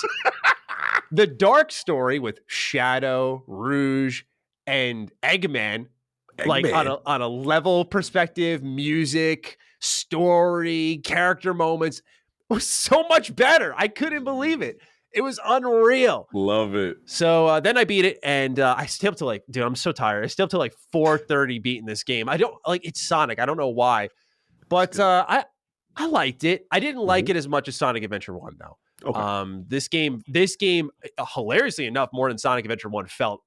The dark story with Shadow, Rouge, and Eggman, like on a level perspective, music, story, character moments, was so much better. I couldn't believe it. It was unreal. Love it. So then I beat it, and I stayed up to dude, I'm so tired. I stayed up to 4:30 beating this game. I don't it's Sonic. I don't know why, but I liked it. I didn't like it as much as Sonic Adventure 1 though. Okay. This game, hilariously enough, more than Sonic Adventure 1, felt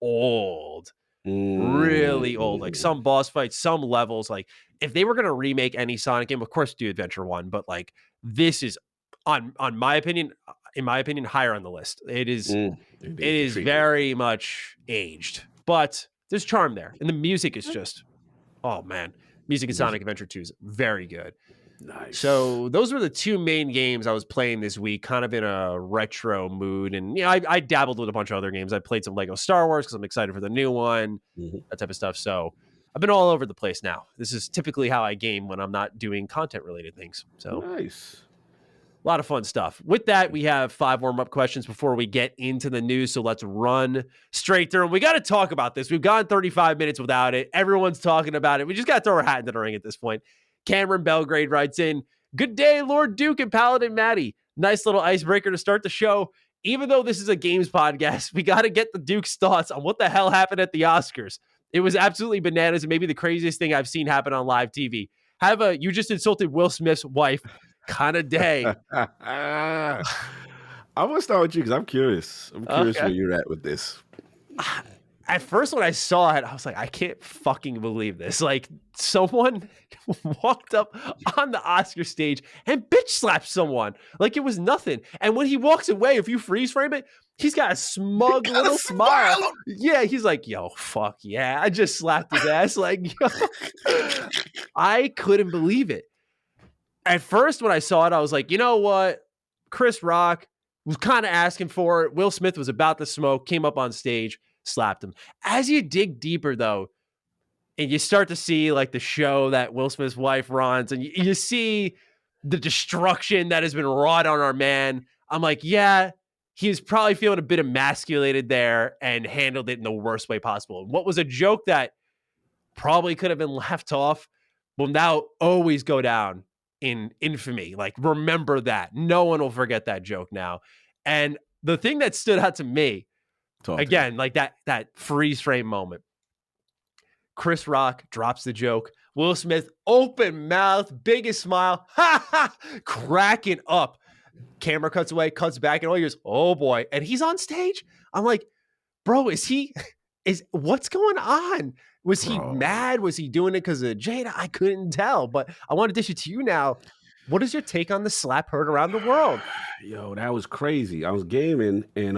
old, really old. Like some boss fights, some levels. Like if they were gonna remake any Sonic game, of course do Adventure 1, but this is in my opinion, higher on the list. It is very much aged, but there's charm there, and the music is just, oh man, music in Sonic Adventure 2 is very good. Nice. So those were the two main games I was playing this week, kind of in a retro mood. And I dabbled with a bunch of other games. I played some Lego Star Wars because I'm excited for the new one, that type of stuff. So I've been all over the place now. This is typically how I game when I'm not doing content related things. So nice. A lot of fun stuff. With that, we have 5 warm-up questions before we get into the news. So let's run straight through them. We got to talk about this. We've gone 35 minutes without it. Everyone's talking about it. We just got to throw our hat into the ring at this point. Cameron Belgrade writes in, good day, Lord Duke and Paladin Matty. Nice little icebreaker to start the show. Even though this is a games podcast, we got to get the Duke's thoughts on what the hell happened at the Oscars. It was absolutely bananas and maybe the craziest thing I've seen happen on live TV. Have a you just insulted Will Smith's wife kind of day. I'm going to start with you because I'm curious. I'm curious where you're at with this. At first, when I saw it, I was like, I can't fucking believe this. Like, someone walked up on the Oscar stage and bitch slapped someone like it was nothing. And when he walks away, if you freeze frame it, he's got a smug little smile. Yeah, he's like, yo, fuck yeah. I just slapped his ass. Like, yo. I couldn't believe it. at first when I saw it, I was like, you know what? Chris Rock was kind of asking for it. Will Smith was about to smoke, came up on stage, slapped him. As you dig deeper, though, and you start to see like the show that Will Smith's wife runs, and you see the destruction that has been wrought on our man, I'm like, yeah, he's probably feeling a bit emasculated there and handled it in the worst way possible. What was a joke that probably could have been laughed off will now always go down in infamy. Like, remember that. No one will forget that joke now. And the thing that stood out to me, again, like that freeze frame moment. Chris Rock drops the joke. Will Smith, open mouth, biggest smile, ha ha, cracking up. Camera cuts away, cuts back, and all yours, oh boy. And he's on stage. I'm like, bro, what's going on? Was he mad? Was he doing it because of Jada? I couldn't tell, but I want to dish it to you now. What is your take on the slap heard around the world? Yo, that was crazy. I was gaming and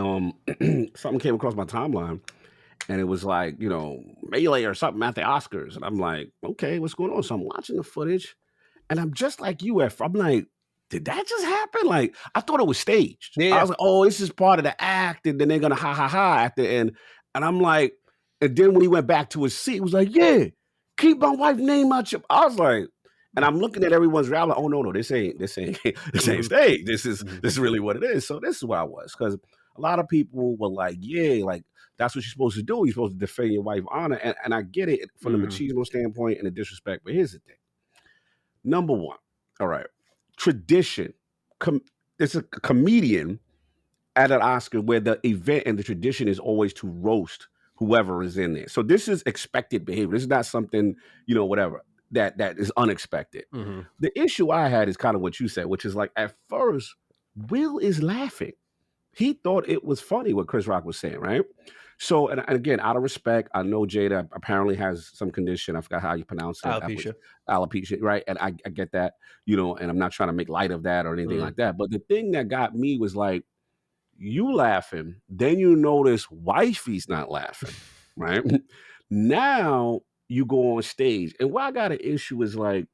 something came across my timeline and it was like, Melee or something at the Oscars. And I'm like, okay, what's going on? So I'm watching the footage and I'm just like you, I'm like, did that just happen? Like, I thought it was staged. Yeah. I was like, oh, this is part of the act. And then they're going to ha ha ha at the end. And I'm like, and then when he went back to his seat, he was like, yeah, keep my wife's name out your. I was like, and I'm looking at everyone's reaction. Like, oh no, this ain't stage. This is really what it is. So this is what I was, because a lot of people were like, yeah, like that's what you're supposed to do. You're supposed to defend your wife's honor, and I get it from the machismo standpoint and the disrespect. But here's the thing: number one, all right, tradition. It's a comedian at an Oscar where the event and the tradition is always to roast whoever is in there. So this is expected behavior. This is not something, whatever, that is unexpected. Mm-hmm. The issue I had is kind of what you said, which is like, at first, Will is laughing. He thought it was funny what Chris Rock was saying, right? So, and again, out of respect, I know Jada apparently has some condition. I forgot how you pronounce it. Alopecia, right? And I get that, and I'm not trying to make light of that or anything like that. But the thing that got me was like, you laughing, then you notice wifey's not laughing, right? Now you go on stage. And what I got an issue is like,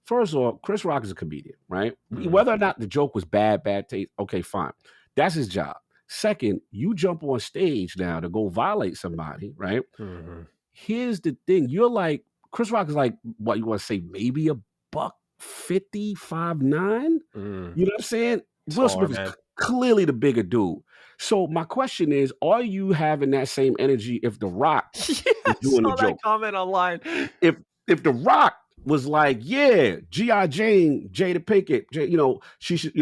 first of all, Chris Rock is a comedian, right? Mm-hmm. Whether or not the joke was bad taste, okay, fine. That's his job. Second, you jump on stage now to go violate somebody, right? Mm-hmm. Here's the thing. You're like, Chris Rock is like, what you want to say, maybe $150, 5'9"? You know what I'm saying? Will Smith is clearly the bigger dude. So my question is, are you having that same energy if The Rock is doing the joke? That comment online. If The Rock was like, yeah, G.I. Jane, Jada Pinkett, she should,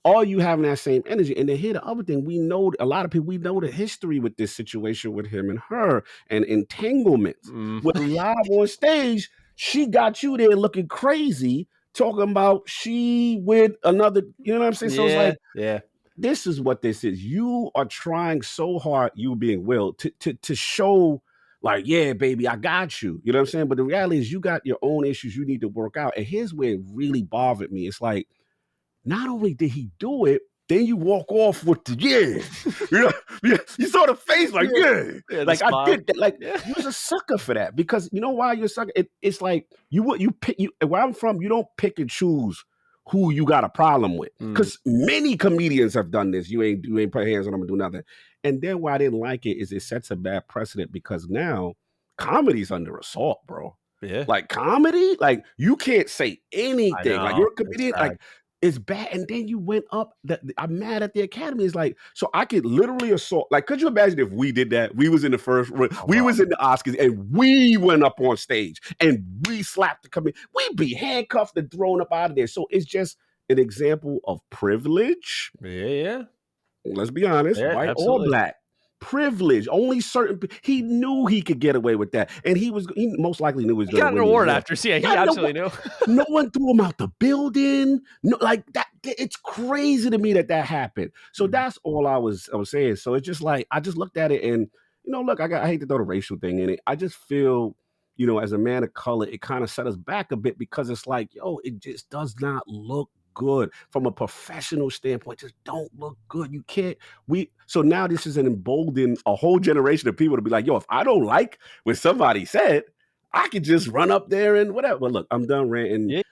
are you having that same energy? And then here the other thing, we know a lot of people, we know the history with this situation with him and her and entanglements. With live on stage, she got you there looking crazy, talking about she with another, you know what I'm saying? So it's like, this is what this is. You are trying so hard, you being Will, to show like, yeah, baby, I got you. You know what I'm saying? But the reality is you got your own issues you need to work out. And here's where it really bothered me. It's like, not only did he do it, then you walk off with the you saw the face like like I did that. Like you was a sucker for that, because you know why you're a sucker. It's like you pick where I'm from. You don't pick and choose who you got a problem with, because many comedians have done this. You ain't put hands on them and do nothing. And then why I didn't like it is it sets a bad precedent, because now comedy's under assault, bro. Yeah, like comedy, like you can't say anything. Like you're a comedian, like. It's bad. And then you went up. I'm mad at the Academy. It's like, so I could literally assault. Like, could you imagine if we did that? We was in the first, we was in the Oscars and we went up on stage and we slapped the comedian. We'd be handcuffed and thrown up out of there. So it's just an example of privilege. Yeah. Let's be honest, white or black. Privilege. Only certain. He knew he could get away with that, and he most likely knew he was going to win. He got an award after. Yeah, he absolutely knew. No one threw him out the building. No, like that. It's crazy to me that happened. So that's all I was saying. So it's just like I just looked at it, and look, I hate to throw the racial thing in it. I just feel, as a man of color, it kind of set us back a bit, because it's like, it just does not look good from a professional standpoint. Just don't look good. You can't. So now this is an emboldened a whole generation of people to be like, if I don't like what somebody said, I could just run up there and whatever. But look, I'm done ranting. Yeah.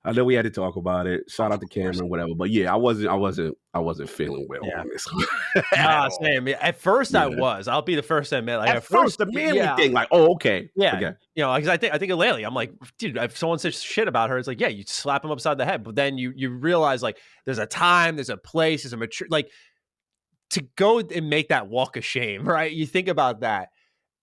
I know we had to talk about it. Shout out to Of course. Cameron, whatever. But yeah, I wasn't feeling well Yeah. on this at Nah, all. same. At first I Yeah. was. I'll be the first to admit, like, At at first, first, the manly yeah. thing, like, oh, okay. Yeah, Okay. you know, because I think of Laylee, I'm like, dude, if someone says shit about her, it's like, yeah, you slap him upside the head. But then you realize like there's a time, there's a place, there's a mature like to go and make that walk of shame, right? You think about that.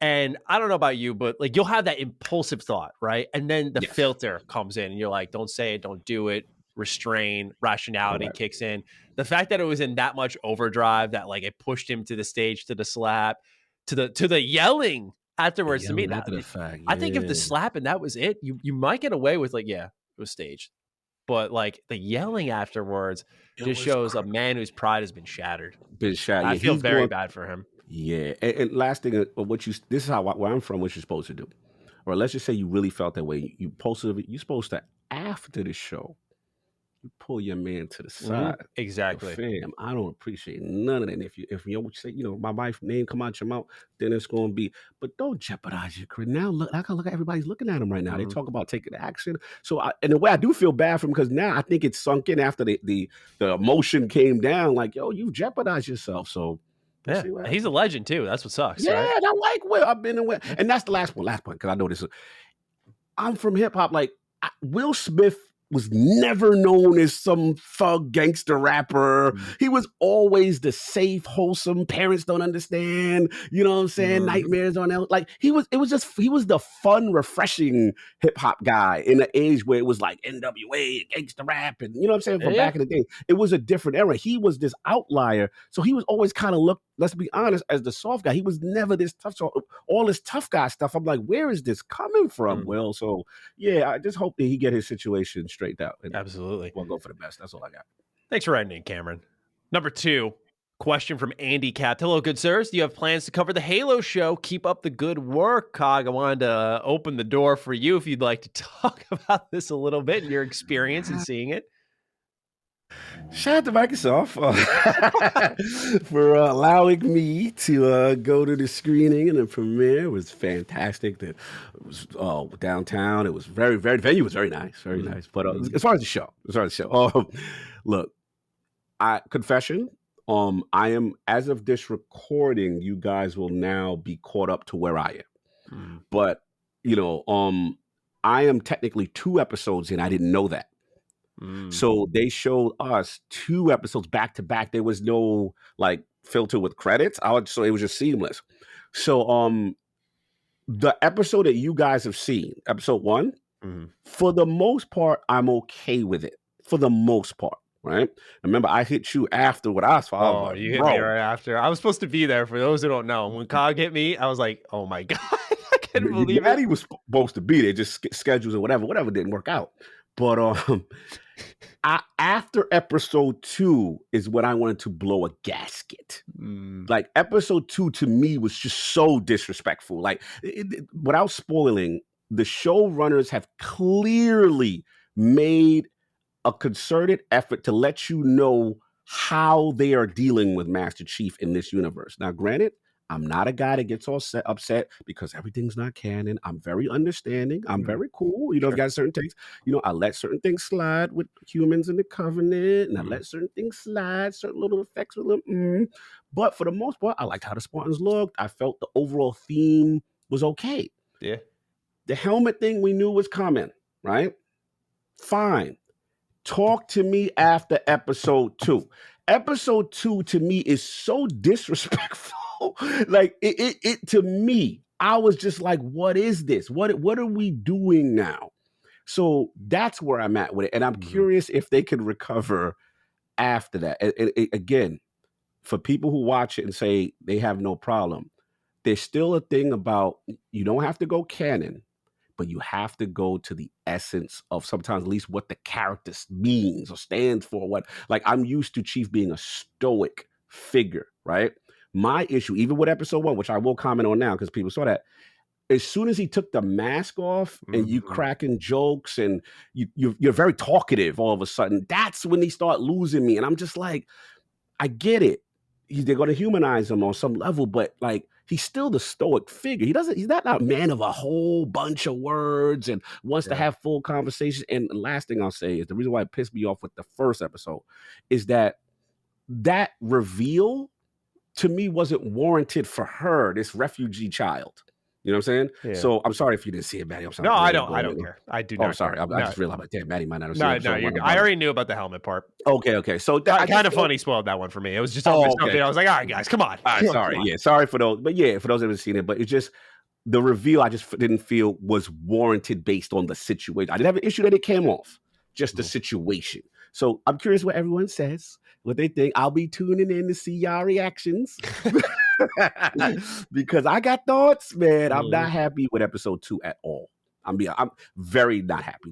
And I don't know about you, but like you'll have that impulsive thought, right? And then the Yes. filter comes in and you're like, don't say it, don't do it, restrain, rationality Correct. kicks in. The fact that it was in that much overdrive that like it pushed him to the stage, to the slap, to the yelling afterwards, to me, Yelling that after the fact. I think if Yeah. the slap and that was it, you might get away with like, yeah, it was staged. But like the yelling afterwards It just was shows a man whose pride has been shattered. been shot. I Yeah, feel he's very going. bad for him. Yeah, and last thing, this is how where I'm from. What you're supposed to do, or let's just say you really felt that way. You posted it. You're supposed to after the show, you pull your man to the side. Yo, Exactly. fam, I don't appreciate none of that. If you say, my wife's name come out your mouth, then it's gonna be. But don't jeopardize your career. Now look, I can look at everybody's looking at him right now. They talk about taking action. So in a way, I do feel bad for him because now I think it's sunk in after the emotion came down. Like, yo, you jeopardized yourself. So we'll Yeah, see what and he's a happens. legend too. That's what sucks, Yeah, right? and I like where I've been and where, and that's the last one, because I know this. I'm from hip hop. Like Will Smith was never known as some thug gangster rapper. He was always the safe, wholesome. Parents don't understand. You know what I'm saying? Nightmares on L. Like he was the fun, refreshing hip hop guy in the age where it was like NWA, gangster rap, and you know what I'm saying from Yeah. back in the day. It was a different era. He was this outlier, so he was always kind of looked. Let's be honest, as the soft guy, he was never this tough. So all this tough guy stuff, I'm like, where is this coming from? Will, so yeah, I just hope that he get his situation straightened out. And Absolutely. we'll go for the best. That's all I got. Thanks for writing in, Cameron. Number 2, question from Andy Capt. Hello, good sirs. Do you have plans to cover the Halo show? Keep up the good work, Cog. I wanted to open the door for you if you'd like to talk about this a little bit and your experience in seeing it. Shout out to Microsoft for allowing me to go to the screening and the premiere. It was fantastic. It was downtown. It was very, very, the venue was very nice, very nice. But as far as the show, look, confession, I am, as of this recording, you guys will now be caught up to where I am. But, I am technically 2 episodes in. I didn't know that. So they showed us 2 episodes back to back. There was no like filter with credits. So it was just seamless. So the episode that you guys have seen, episode 1, for the most part, I'm okay with it. For the most part, right? Remember, I hit you after what I saw. Oh, you hit me right after. I was supposed to be there. For those who don't know, when Cog hit me, I was like, "Oh my god, I couldn't believe it." Matty was supposed to be there, just schedules or whatever didn't work out. But after episode 2 is when I wanted to blow a gasket. Like episode 2 to me was just so disrespectful. Like without spoiling, the showrunners have clearly made a concerted effort to let you know how they are dealing with Master Chief in this universe. Now, granted, I'm not a guy that gets all upset because everything's not canon. I'm very understanding. I'm very cool. I've got certain things. I let certain things slide with humans in the Covenant, and I let certain things slide, certain little effects with them. But for the most part, I liked how the Spartans looked. I felt the overall theme was okay. Yeah. The helmet thing we knew was coming, right? Fine. Talk to me after episode 2. Episode 2 to me is so disrespectful. Like it to me, I was just like, what is this? What are we doing now? So that's where I'm at with it. And I'm curious if they could recover after that. And again, for people who watch it and say they have no problem, there's still a thing about you don't have to go canon, but you have to go to the essence of sometimes at least what the character means or stands for. What, like, I'm used to Chief being a stoic figure, right? My issue, even with episode 1, which I will comment on now because people saw that, as soon as he took the mask off and you cracking jokes and you're very talkative all of a sudden, that's when they start losing me. And I'm just like, I get it. They're going to humanize him on some level, but like, he's still the stoic figure. He's not a man of a whole bunch of words and wants to have full conversations. And the last thing I'll say is the reason why it pissed me off with the first episode is that reveal to me wasn't warranted for her, this refugee child. You know what I'm saying? Yeah. So I'm sorry if you didn't see it, Maddie. I'm sorry. No, I don't care. I do not. Oh, sorry. Care. I just realized, like, damn, Maddie might not have seen it. No, I already knew about the helmet part. Okay. So that kind of funny spoiled that one for me. It was just something. I was like, all right, guys, come on. Sorry. Yeah, sorry for those. But yeah, for those that haven't seen it, but it's just the reveal I just didn't feel was warranted based on the situation. I didn't have an issue that it came off, just the situation. So I'm curious what everyone says, what they think. I'll be tuning in to see y'all reactions. Because I got thoughts, man. I'm not happy with episode 2 at all. I'm very not happy.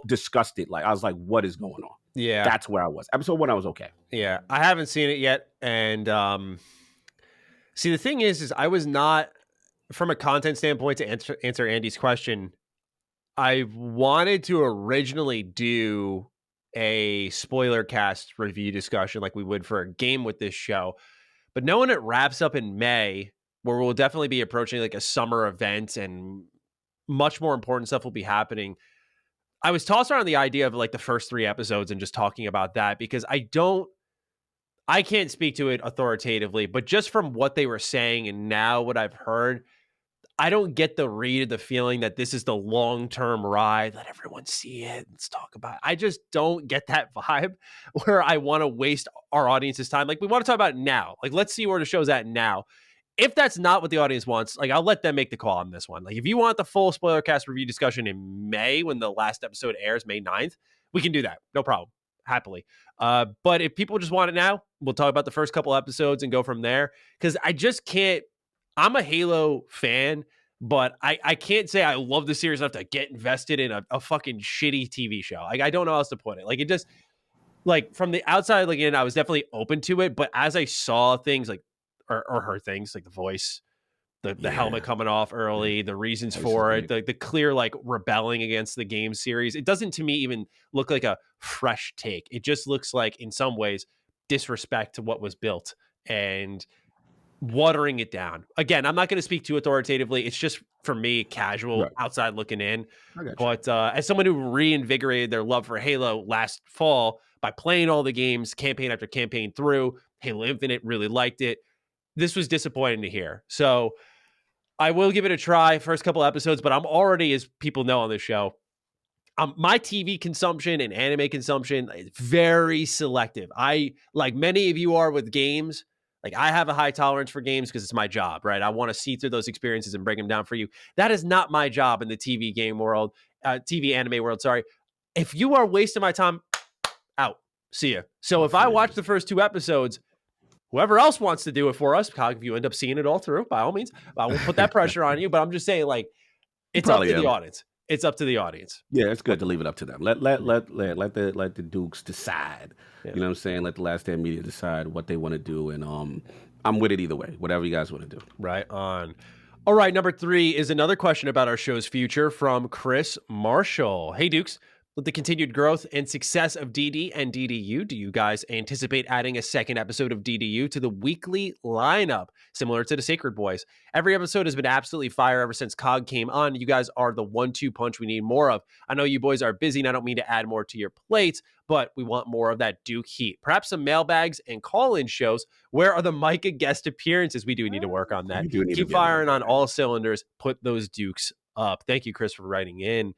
Disgusted. Like, I was like, what is going on? Yeah. That's where I was. Episode 1, I was okay. Yeah. I haven't seen it yet. And see, the thing is I was not, from a content standpoint, to answer Andy's question, I wanted to originally do a spoiler cast review discussion like we would for a game with this show. But knowing it wraps up in May, where we'll definitely be approaching like a summer event and much more important stuff will be happening, I was tossed around the idea of like the first 3 episodes and just talking about that, because I can't speak to it authoritatively, but just from what they were saying and now what I've heard, I don't get the read of the feeling that this is the long-term ride. Let everyone see it. Let's talk about it. I just don't get that vibe where I want to waste our audience's time. Like, we want to talk about it now. Like, let's see where the show's at now. If that's not what the audience wants, like, I'll let them make the call on this one. Like, if you want the full spoiler cast review discussion in May, when the last episode airs, May 9th, we can do that. No problem. Happily. But if people just want it now, we'll talk about the first couple episodes and go from there. Because I just can't. I'm a Halo fan, but I can't say I love the series enough to get invested in a fucking shitty TV show. Like, I don't know how else to put it. Like, it just, like, from the outside looking in, I was definitely open to it. But as I saw things like, or heard things like the voice, the helmet coming off early, the reasons for it, the clear, like, rebelling against the game series, it doesn't to me even look like a fresh take. It just looks like, in some ways, disrespect to what was built and watering it down. Again, I'm not going to speak too authoritatively. It's just, for me, casual, outside looking in. But as someone who reinvigorated their love for Halo last fall by playing all the games, campaign after campaign through, Halo Infinite, really liked it. This was disappointing to hear. So I will give it a try, first couple episodes, but I'm already, as people know on this show, my TV consumption and anime consumption is very selective. I, like many of you are with games, like, I have a high tolerance for games because it's my job, right? I want to see through those experiences and break them down for you. That is not my job in the TV game world, TV anime world, sorry. If you are wasting my time, out. See ya. So if I watch the first 2 episodes, whoever else wants to do it for us, if you end up seeing it all through, by all means, I won't put that pressure on you, but I'm just saying, like, it's up to the audience. It's up to the audience. Yeah, it's good to leave it up to them. Let the Dukes decide. You know what I'm saying? Let the Last Stand Media decide what they want to do, and I'm with it either way. Whatever you guys want to do. Right on. All right, number 3 is another question about our show's future from Chris Marshall. Hey, Dukes. With the continued growth and success of DD and DDU, do you guys anticipate adding a second episode of DDU to the weekly lineup, similar to the Sacred Boys? Every episode has been absolutely fire ever since COG came on. You guys are the 1-2 punch we need more of. I know you boys are busy, and I don't mean to add more to your plates, but we want more of that Duke heat. Perhaps some mailbags and call-in shows. Where are the Micah guest appearances? We do need to work on that. Keep firing on all cylinders. Put those Dukes up. Thank you, Chris, for writing in.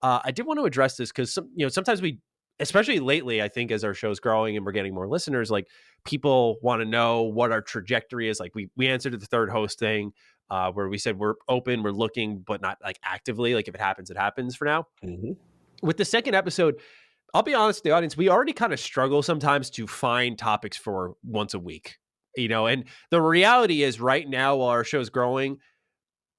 I did want to address this because sometimes we, especially lately, I think as our show's growing and we're getting more listeners, like, people want to know what our trajectory is. Like, we answered the third host thing where we said we're open, we're looking, but not like actively. Like, if it happens for now. Mm-hmm. With the second episode, I'll be honest with the audience, we already kind of struggle sometimes to find topics for once a week, and the reality is right now, while our show's growing,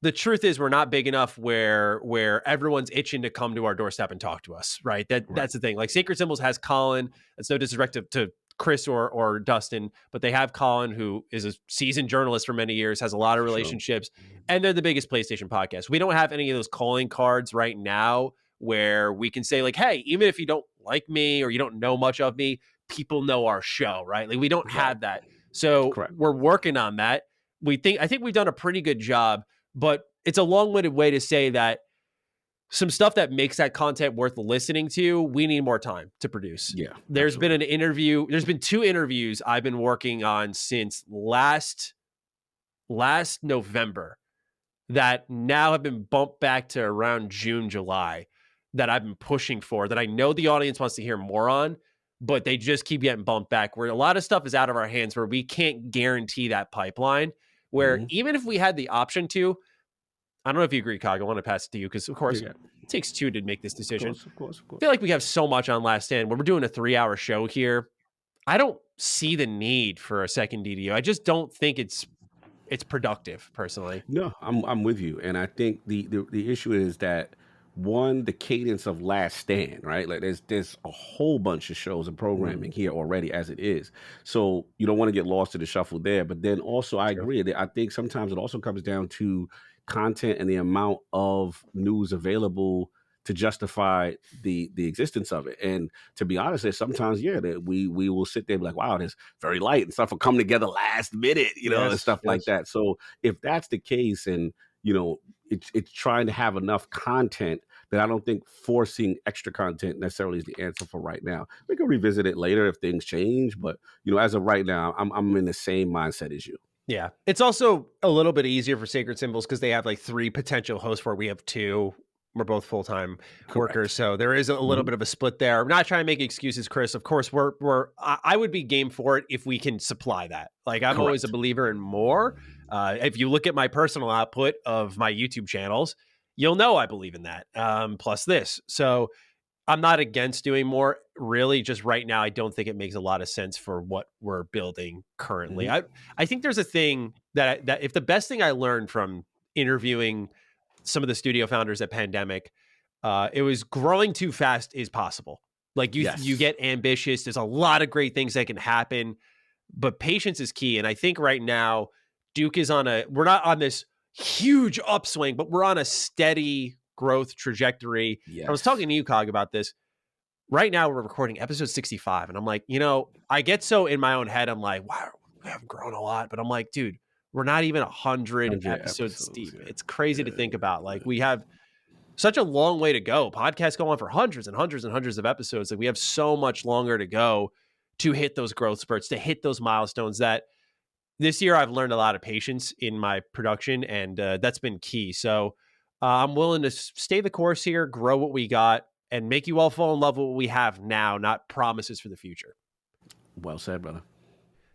the truth is we're not big enough where everyone's itching to come to our doorstep and talk to us, right? That's the thing. Like, Sacred Symbols has Colin. It's no disrespect to Chris or Dustin, but they have Colin, who is a seasoned journalist for many years, has a lot of relationships, and they're the biggest PlayStation podcast. We don't have any of those calling cards right now where we can say, like, hey, even if you don't like me or you don't know much of me, people know our show, right? Like, we don't have that. So we're working on that. I think we've done a pretty good job, but it's a long-winded way to say that some stuff that makes that content worth listening to, we need more time to produce. Yeah, There's been absolutely. there's been 2 interviews I've been working on since last November that now have been bumped back to around June, July, that I've been pushing for, that I know the audience wants to hear more on, but they just keep getting bumped back, where a lot of stuff is out of our hands, where we can't guarantee that pipeline, where Mhm. even if we had the option to, I don't know if you agree, Cog, I want to pass it to you because, of course, Yeah, it takes 2 to make this of decision. course, of course, of I course. feel like we have so much on Last Stand. When we're doing a 3-hour show here, I don't see the need for a second DDO. I just don't think it's productive, personally. No, I'm with you, and I think the issue is that one, the cadence of Last Stand, right? Like there's a whole bunch of shows and Mhm. programming here already as it is, so you don't want to get lost in the shuffle there. But then also, I True. agree that I think sometimes it also comes down to content and the amount of news available to justify the existence of it. And to be honest, there's sometimes that we will sit there and be like, wow, this very light and stuff will come together last minute, and Yes, stuff like yes. that. So if that's the case, and it's trying to have enough content, that I don't think forcing extra content necessarily is the answer for right now. We can revisit it later if things change, but as of right now, I'm in the same mindset as you. Yeah. It's also a little bit easier for Sacred Symbols because they have like 3 potential hosts where we have 2. We're both full-time workers. Correct. So there is a little Hmm. bit of a split there. I'm not trying to make excuses, Chris. Of course, I would be game for it if we can supply that. Like, I'm always a Correct. believer in more. If you look at my personal output of my YouTube channels, you'll know I believe in that. Plus this. So I'm not against doing more. Really, just right now, I don't think it makes a lot of sense for what we're building currently. Hmm. I think there's a thing that if the best thing I learned from interviewing some of the studio founders at Pandemic, it was growing too fast is possible. Like you Yes. get ambitious. There's a lot of great things that can happen, but patience is key. And I think right now, Duke is we're not on this huge upswing, but we're on a steady growth trajectory. I was Yes. talking to you, Cog, about this. Right now, we're recording episode 65. And I'm like, I get so in my own head, I'm like, wow, we haven't grown a lot. But I'm like, dude, we're not even 100 100 episodes episodes. deep. Yeah. It's crazy to Yeah. think about. Yeah. Like, we have such a long way to go. Podcasts go on for hundreds and hundreds and hundreds of episodes. Like, we have so much longer to go to hit those growth spurts, to hit those milestones that this year I've learned a lot of patience in my production, and that's been key. So I'm willing to stay the course here, grow what we got, and make you all fall in love with what we have now, not promises for the future. Well said, brother.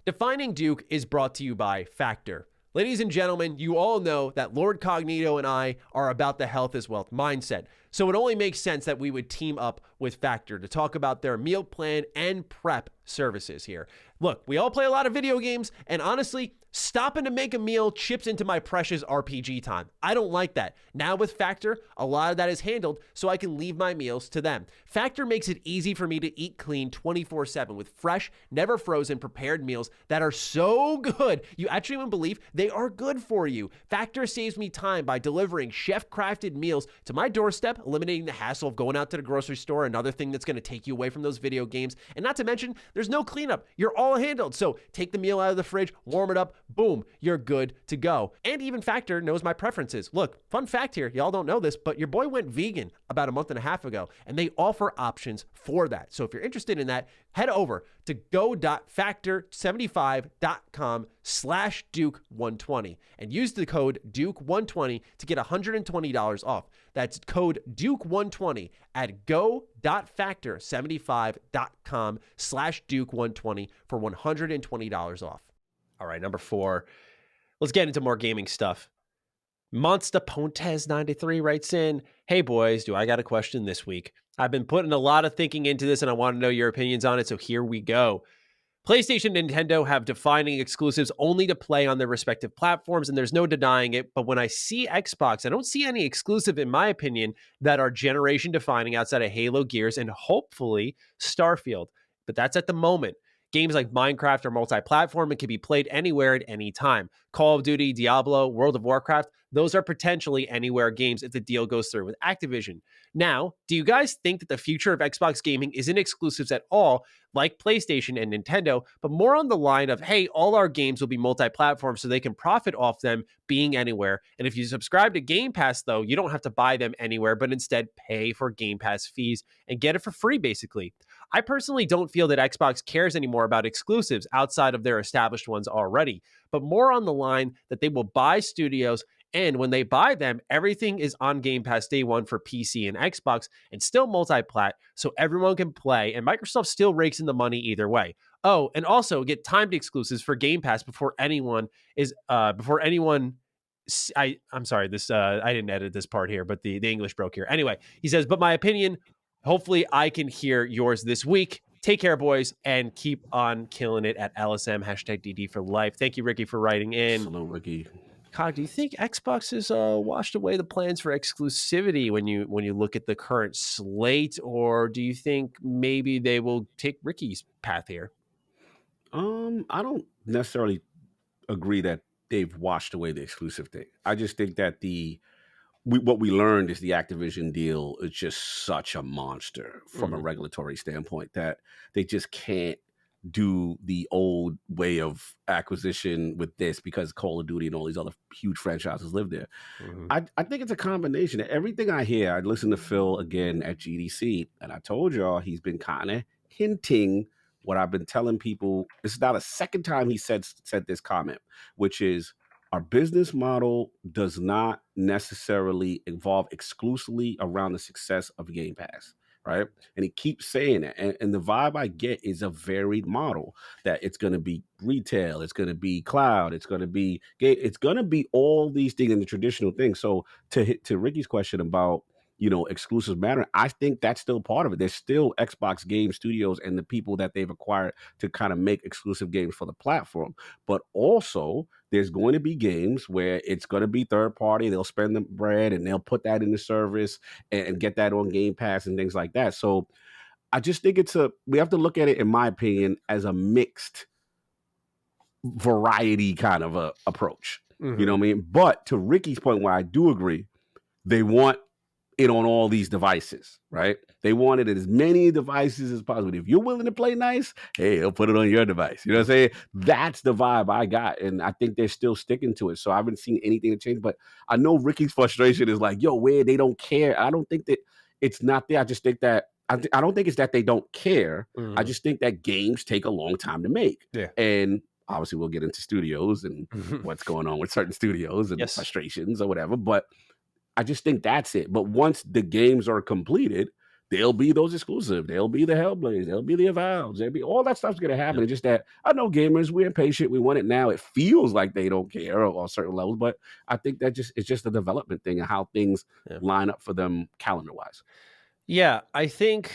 Defining Duke is brought to you by Factor. Ladies and gentlemen, you all know that Lord Cognito and I are about the health is wealth mindset. So it only makes sense that we would team up with Factor to talk about their meal plan and prep services here. Look, we all play a lot of video games, and honestly, stopping to make a meal chips into my precious RPG time. I don't like that. Now with Factor, a lot of that is handled so I can leave my meals to them. Factor makes it easy for me to eat clean 24/7 with fresh, never frozen, prepared meals that are so good you actually wouldn't believe they are good for you. Factor saves me time by delivering chef-crafted meals to my doorstep, eliminating the hassle of going out to the grocery store, another thing that's going to take you away from those video games. And not to mention, there's no cleanup. You're all handled. So take the meal out of the fridge, warm it up, boom, you're good to go. And even Factor knows my preferences. Look, fun fact here, y'all don't know this, but your boy went vegan about a month and a half ago, and they offer options for that. So if you're interested in that, head over to go.factor75.com/Duke120 and use the code Duke120 to get $120 off. That's code Duke120 at go.factor75.com/Duke120 for $120 off. All right, number 4. Let's get into more gaming stuff. Monster Pontes 93 writes in, "Hey boys, do I got a question this week? I've been putting a lot of thinking into this and I want to know your opinions on it, so here we go. PlayStation and Nintendo have defining exclusives only to play on their respective platforms, and there's no denying it. But when I see Xbox, I don't see any exclusive, in my opinion, that are generation defining outside of Halo, Gears, and hopefully Starfield. But that's at the moment. Games like Minecraft are multi-platform and can be played anywhere at any time. Call of Duty, Diablo, World of Warcraft, Those are potentially anywhere games if the deal goes through with Activision. Now, do you guys think that the future of Xbox gaming isn't exclusives at all, like PlayStation and Nintendo, but more on the line of, hey, all our games will be multi-platform so they can profit off them being anywhere. And if you subscribe to Game Pass, though, you don't have to buy them anywhere, but instead pay for Game Pass fees and get it for free, basically. I personally don't feel that Xbox cares anymore about exclusives outside of their established ones already, but more on the line that they will buy studios, and when they buy them, everything is on Game Pass day one for PC and Xbox and still multi-plat, so everyone can play, and Microsoft still rakes in the money either way. Oh, and also get timed exclusives for Game Pass before anyone I'm sorry, this I didn't edit this part here, but the English broke here. Anyway, he says, but my opinion, hopefully I can hear yours this week. Take care, boys, and keep on killing it at LSM, #DD for life. Thank you, Ricky, for writing in. Hello, Ricky. Cog, do you think Xbox has washed away the plans for exclusivity when you look at the current slate, or do you think maybe they will take Ricky's path here? I don't necessarily agree that they've washed away the exclusive thing. I just think that what we learned is the Activision deal is just such a monster from a regulatory standpoint that they just can't do the old way of acquisition with this because Call of Duty and all these other huge franchises live there. I think it's a combination. Everything I hear, I listened to Phil again at GDC, and I told y'all he's been kind of hinting what I've been telling people. This is now the second time he said this comment, which is our business model does not necessarily evolve exclusively around the success of Game Pass, right? And he keeps saying it. And the vibe I get is a varied model that it's going to be retail, it's going to be cloud, it's going to be all these things in the traditional thing. So to Ricky's question about exclusives matter, I think that's still part of it. There's still Xbox game studios and the people that they've acquired to kind of make exclusive games for the platform. But also, there's going to be games where it's going to be third party. They'll spend the bread and they'll put that in the service and get that on Game Pass and things like that. So I just think we have to look at it, in my opinion, as a mixed variety kind of a approach. You know what I mean? But to Ricky's point, where I do agree, they want it on all these devices, right? They wanted it as many devices as possible. If you're willing to play nice, hey, they'll put it on your device. You know what I'm saying? That's the vibe I got. And I think they're still sticking to it. So I haven't seen anything to change. But I know Ricky's frustration is like, yo, where they don't care. I don't think that it's not there. I just think that I don't think it's that they don't care. I just think that games take a long time to make. Yeah. And obviously we'll get into studios and what's going on with certain studios and frustrations or whatever. But I just think that's it. But once the games are completed, there'll be those exclusive. There'll be the Hellblades. There'll be the Avoweds. There'll be all that stuff's going to happen. It's just that I know gamers, we're impatient. We want it now. It feels like they don't care on certain levels, but I think that it's just a development thing and how things line up for them calendar wise. Yeah, I think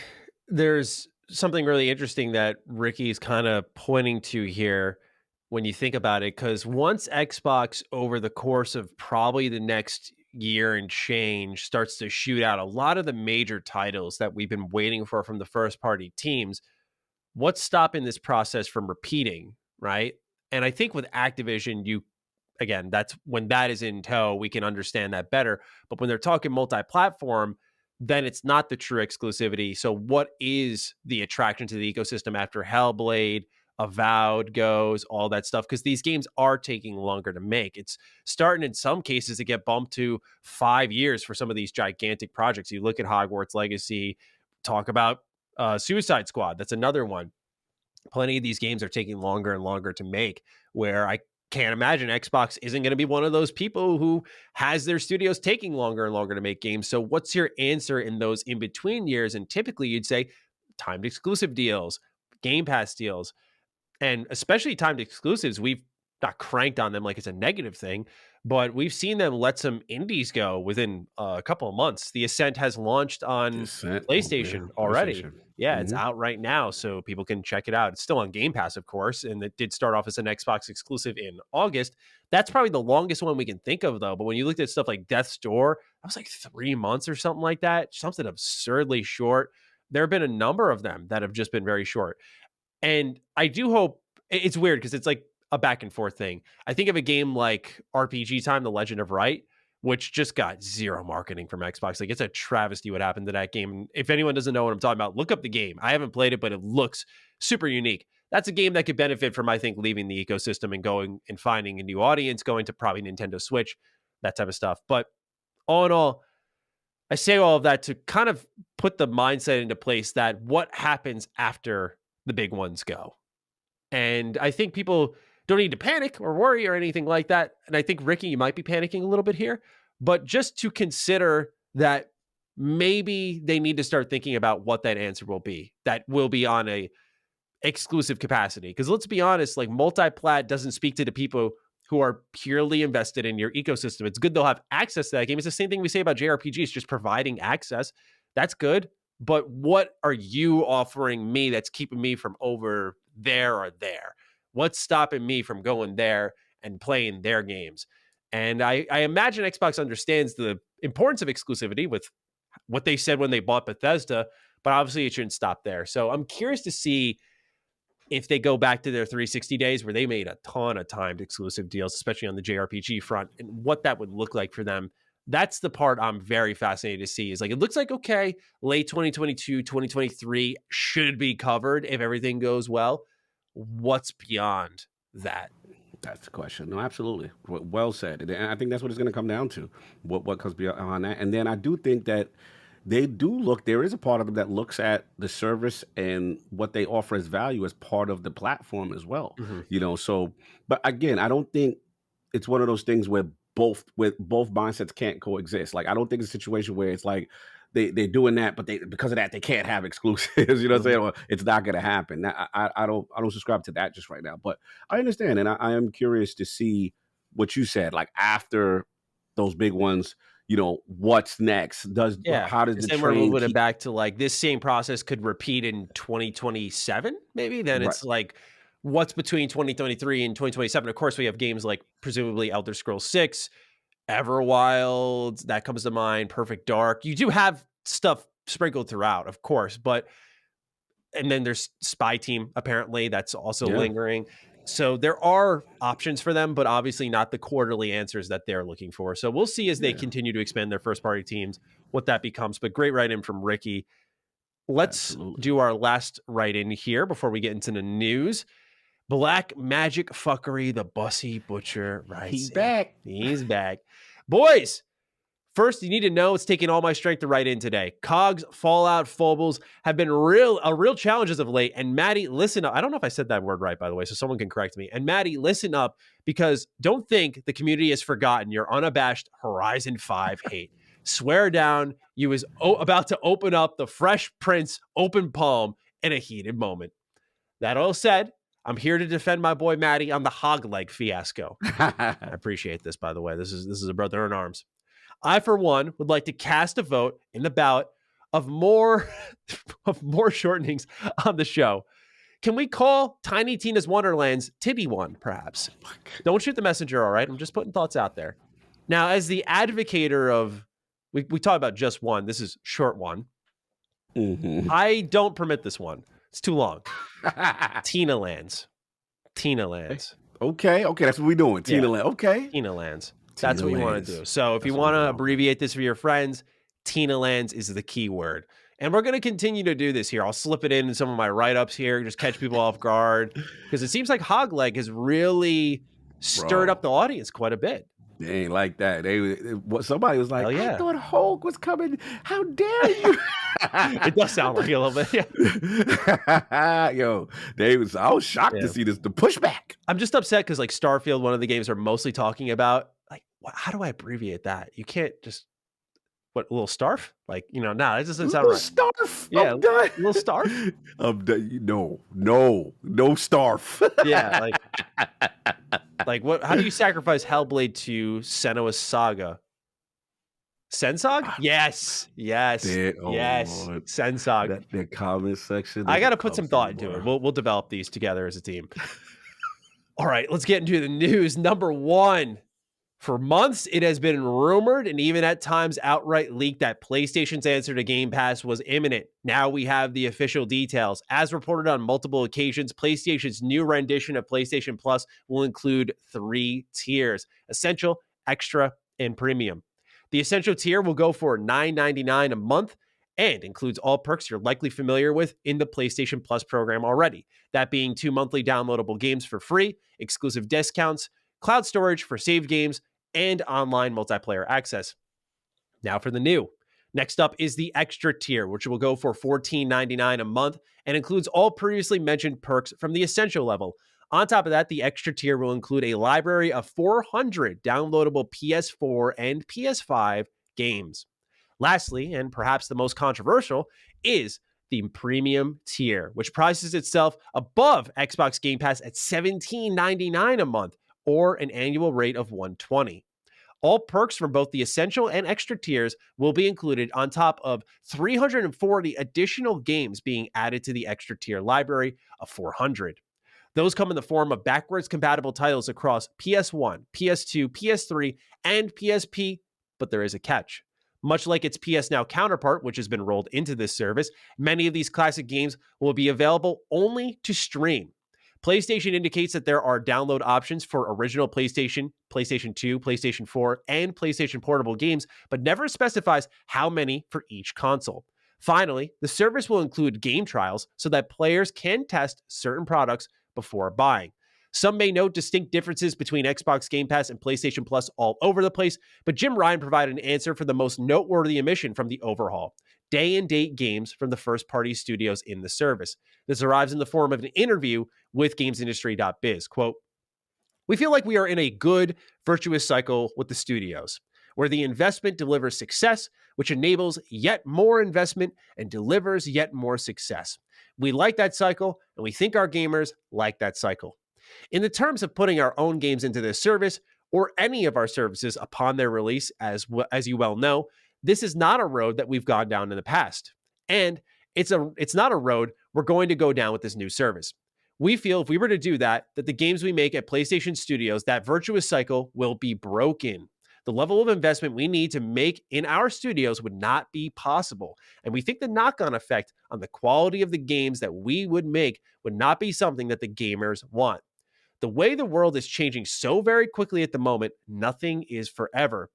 there's something really interesting that Ricky's kind of pointing to here when you think about it, because once Xbox over the course of probably the next year and change starts to shoot out a lot of the major titles that we've been waiting for from the first party teams, what's stopping this process from repeating, right? And I think with Activision, again, that's when that is in tow, we can understand that better. But when they're talking multi-platform, then it's not the true exclusivity. So what is the attraction to the ecosystem after Hellblade, Avowed goes, all that stuff? Because these games are taking longer to make. It's starting in some cases to get bumped to 5 years for some of these gigantic projects. You look at Hogwarts Legacy, talk about Suicide Squad. That's another one. Plenty of these games are taking longer and longer to make, where I can't imagine Xbox isn't going to be one of those people who has their studios taking longer and longer to make games. So what's your answer in those in-between years? And typically you'd say timed exclusive deals, Game Pass deals, and especially timed exclusives. We've not cranked on them like it's a negative thing, but we've seen them let some indies go within a couple of months. The Ascent has launched on PlayStation already. PlayStation. Yeah, it's out right now, so people can check it out. It's still on Game Pass, of course, and it did start off as an Xbox exclusive in August. That's probably the longest one we can think of, though. But when you looked at stuff like Death's Door, that was like 3 months or something like that, something absurdly short. There have been a number of them that have just been very short. And I do hope, it's weird because it's like a back and forth thing. I think of a game like RPG Time, The Legend of Wright. which just got zero marketing from Xbox. Like, it's a travesty what happened to that game. And if anyone doesn't know what I'm talking about, look up the game. I haven't played it, but it looks super unique. That's a game that could benefit from, I think, leaving the ecosystem and going and finding a new audience, going to probably Nintendo Switch, that type of stuff. But all in all, I say all of that to kind of put the mindset into place that what happens after the big ones go. And I think people don't need to panic or worry or anything like that. And I think, Ricky, you might be panicking a little bit here, but just to consider that maybe they need to start thinking about what that answer will be. That will be on a exclusive capacity. Because let's be honest, like, multi-plat doesn't speak to the people who are purely invested in your ecosystem. It's good they'll have access to that game. It's the same thing we say about JRPGs, just providing access. That's good. But what are you offering me that's keeping me from over there or there? What's stopping me from going there and playing their games? And I imagine Xbox understands the importance of exclusivity with what they said when they bought Bethesda, but obviously it shouldn't stop there. So I'm curious to see if they go back to their 360 days where they made a ton of timed exclusive deals, especially on the JRPG front, and what that would look like for them. That's the part I'm very fascinated to see. Is like, it looks like, okay, late 2022, 2023 should be covered if everything goes well. What's beyond that? That's the question. No, absolutely. Well said. And I think that's what it's going to come down to. What comes beyond that. And then I do think that they do look, there is a part of them that looks at the service and what they offer as value as part of the platform as well. So, but again, I don't think it's one of those things where both mindsets can't coexist. Like, I don't think it's a situation where it's like they're doing that, but because of that they can't have exclusives. You know what I'm saying? Or it's not going to happen. I don't subscribe to that just right now. But I understand, and I am curious to see what you said. Like, after those big ones, what's next? How does the train? We're moving it back to, like, this same process could repeat in 2027, maybe. Then it's like, what's between 2023 and 2027? Of course, we have games like presumably Elder Scrolls 6, Everwild, that comes to mind, Perfect Dark. You do have stuff sprinkled throughout, of course, and then there's Spy Team, apparently, that's also lingering. So there are options for them, but obviously not the quarterly answers that they're looking for. So we'll see as they continue to expand their first-party teams what that becomes. But great write-in from Ricky. Let's do our last write-in here before we get into the news. Black Magic Fuckery, the Bussy Butcher writes, He's back. He's back. Boys, first, you need to know it's taking all my strength to write in today. Cogs, Fallout, Fobles have been a real challenge as of late. And Matty, listen up. I don't know if I said that word right, by the way, so someone can correct me. And Matty, listen up, because don't think the community has forgotten your unabashed Horizon 5 hate. Swear down, you was about to open up the Fresh Prince open palm in a heated moment. That all said, I'm here to defend my boy Matty on the hog leg fiasco. I appreciate this, by the way. This is a brother in arms. I, for one, would like to cast a vote in the ballot of more shortenings on the show. Can we call Tiny Tina's Wonderlands Titty One, perhaps? Don't shoot the messenger, all right? I'm just putting thoughts out there. Now, as the advocator of, we talk about just one. This is short one. I don't permit this one. It's too long. TinaLands. Okay, that's what we're doing. TinaLands. Okay. TinaLands. That's what we want to do. So if you want to abbreviate this for your friends, TinaLands is the key word. And we're going to continue to do this here. I'll slip it in some of my write-ups here, just catch people off guard. Because it seems like Hogleg has really stirred up the audience quite a bit. They ain't like that. Somebody was like, I thought Hulk was coming. How dare you? It does sound like a little bit. Yeah. Yo, I was shocked to see this, the pushback. I'm just upset because, like, Starfield, one of the games are mostly talking about, like, how do I abbreviate that? You can't just, what, a little starf? Like, that doesn't sound right. Starf. Yeah, a little starf. No starf. Yeah, like what? How do you sacrifice Hellblade to Senua's Saga? Sensog? Yes. Yes. Lord. Sensog. That comment section. I got to put some thought into it. We'll develop these together as a team. All right, let's get into the news. Number one. For months, it has been rumored and even at times outright leaked that PlayStation's answer to Game Pass was imminent. Now we have the official details. As reported on multiple occasions, PlayStation's new rendition of PlayStation Plus will include 3 tiers: Essential, Extra, and Premium. The Essential tier will go for $9.99 a month and includes all perks you're likely familiar with in the PlayStation Plus program already. That being 2 monthly downloadable games for free, exclusive discounts, cloud storage for saved games, and online multiplayer access. Now for the new. Next up is the Extra tier, which will go for $14.99 a month and includes all previously mentioned perks from the Essential level. On top of that, the Extra tier will include a library of 400 downloadable PS4 and PS5 games. Lastly, and perhaps the most controversial, is the Premium tier, which prices itself above Xbox Game Pass at $17.99 a month or an annual rate of $120. All perks from both the Essential and Extra tiers will be included on top of 340 additional games being added to the Extra tier library of 400. Those come in the form of backwards compatible titles across PS1, PS2, PS3, and PSP, but there is a catch. Much like its PS Now counterpart, which has been rolled into this service, many of these classic games will be available only to stream. PlayStation indicates that there are download options for original PlayStation, PlayStation 2, PlayStation 4, and PlayStation Portable games, but never specifies how many for each console. Finally, the service will include game trials so that players can test certain products before buying. Some may note distinct differences between Xbox Game Pass and PlayStation Plus all over the place, but Jim Ryan provided an answer for the most noteworthy omission from the overhaul: day and date games from the first-party studios in the service. This arrives in the form of an interview with GamesIndustry.biz. Quote, "We feel like we are in a good, virtuous cycle with the studios, where the investment delivers success, which enables yet more investment and delivers yet more success. We like that cycle, and we think our gamers like that cycle. In the terms of putting our own games into this service, or any of our services upon their release, as you well know, this is not a road that we've gone down in the past. And it's not a road we're going to go down with this new service. We feel if we were to do that the games we make at PlayStation Studios, that virtuous cycle will be broken. The level of investment we need to make in our studios would not be possible. And we think the knock-on effect on the quality of the games that we would make would not be something that the gamers want. The way the world is changing so very quickly at the moment, nothing is forever.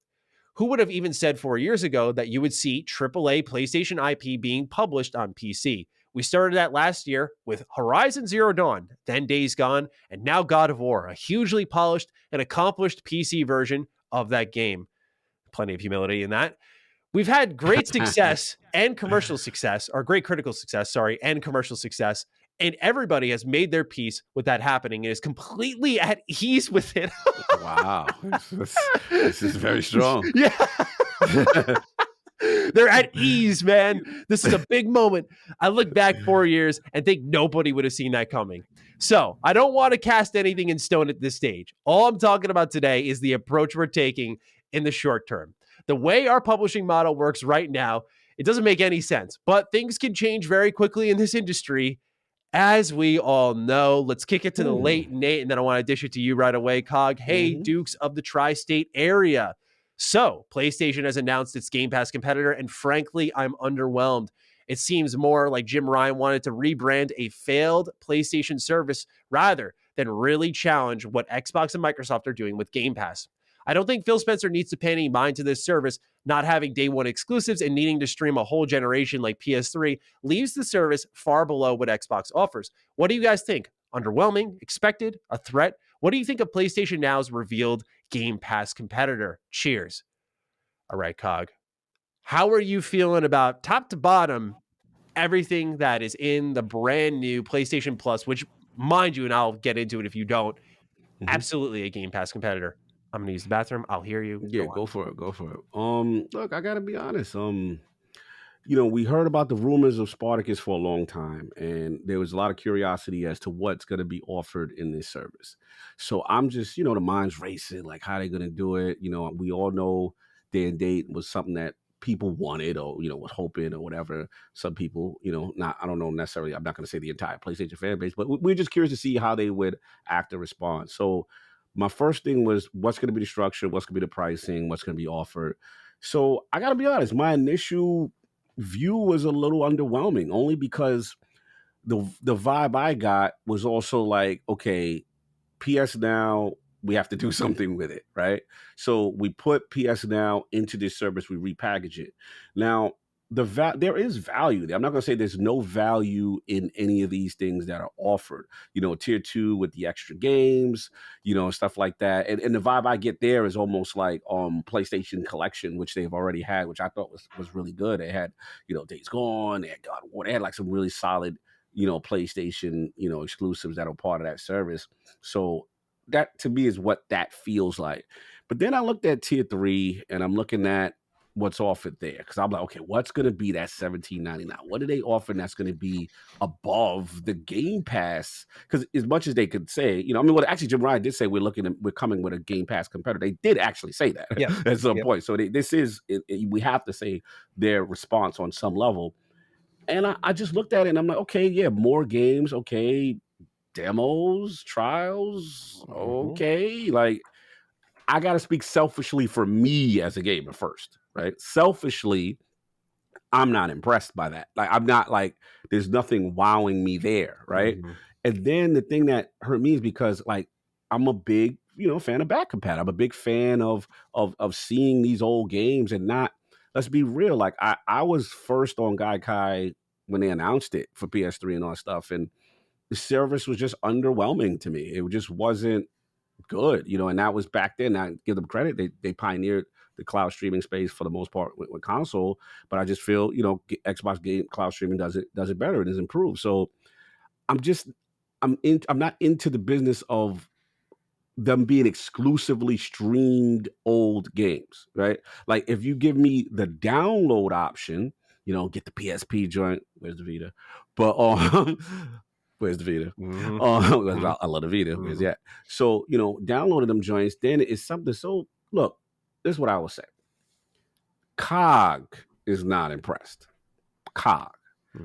Who would have even said 4 years ago that you would see AAA PlayStation IP being published on PC? We started that last year with Horizon Zero Dawn, then Days Gone, and now God of War, a hugely polished and accomplished PC version of that game. Plenty of humility in that. We've had great success and commercial success, or great critical success, and commercial success, and everybody has made their peace with that happening and is completely at ease with it. Wow. This is very strong. Yeah. They're at ease, man. This is a big moment. I look back 4 years and think nobody would have seen that coming. So I don't want to cast anything in stone at this stage. All I'm talking about today is the approach we're taking in the short term. The way our publishing model works right now, it doesn't make any sense, but things can change very quickly in this industry, as we all know. Let's kick it to the late Nate, and then I want to dish it to you right away, Cog. Hey, Dukes of the tri-state area. So, PlayStation has announced its Game Pass competitor, and frankly, I'm underwhelmed. It seems more like Jim Ryan wanted to rebrand a failed PlayStation service rather than really challenge what Xbox and Microsoft are doing with Game Pass. I don't think Phil Spencer needs to pay any mind to this service. Not having day one exclusives and needing to stream a whole generation like PS3 leaves the service far below what Xbox offers. What do you guys think? Underwhelming? Expected? A threat? What do you think of PlayStation Now's revealed Game Pass competitor? Cheers. All right, Cog. How are you feeling about top to bottom everything that is in the brand new PlayStation Plus, which, mind you, and I'll get into it if you don't, absolutely a Game Pass competitor. I'm gonna use the bathroom. I'll hear you. Yeah, go for it. Look, I gotta be honest. We heard about the rumors of Spartacus for a long time, and there was a lot of curiosity as to what's gonna be offered in this service. So I'm just, the mind's racing, like how they gonna do it. We all know day and date was something that people wanted or was hoping or whatever. Some people, I don't know necessarily. I'm not gonna say the entire PlayStation fan base, but we're just curious to see how they would act and respond. So my first thing was what's going to be the structure, what's going to be the pricing, what's going to be offered. So I got to be honest, my initial view was a little underwhelming, only because the vibe I got was also like, okay, PS Now we have to do something with it, right? So we put PS Now into this service, we repackage it. Now, there is value there. I'm not going to say there's no value in any of these things that are offered. Tier 2 with the extra games, stuff like that. And the vibe I get there is almost like PlayStation Collection, which they've already had, which I thought was really good. They had, Days Gone, they had God of War, they had like some really solid, PlayStation, exclusives that are part of that service. So that to me is what that feels like. But then I looked at tier 3 and I'm looking at what's offered there, because I'm like, okay, what's going to be that $17.99? What are they offering that's going to be above the Game Pass? Because as much as they could say, actually Jim Ryan did say we're coming with a Game Pass competitor. They did actually say that at some point. So we have to say their response on some level. And I just looked at it and I'm like, okay, yeah, more games, okay, demos, trials, okay. Like, I got to speak selfishly for me as a gamer first, right? Selfishly, I'm not impressed by that. Like, I'm not like, there's nothing wowing me there, right? And then the thing that hurt me is because, like, I'm a big, fan of back compat. I'm a big fan of seeing these old games and not. Let's be real. Like, I was first on Gaikai when they announced it for PS3 and all that stuff, and the service was just underwhelming to me. It just wasn't good, and that was back then. I give them credit; they pioneered the cloud streaming space for the most part with console. But I just feel, Xbox game cloud streaming does it better and is improved. So I'm not into the business of them being exclusively streamed old games, right? Like, if you give me the download option, get the PSP joint. Where's the Vita? But where's the Vita? I love the Vita. Where's that? So, downloading them joints, then it's something. So, look, this is what I will say. COG is not impressed. COG.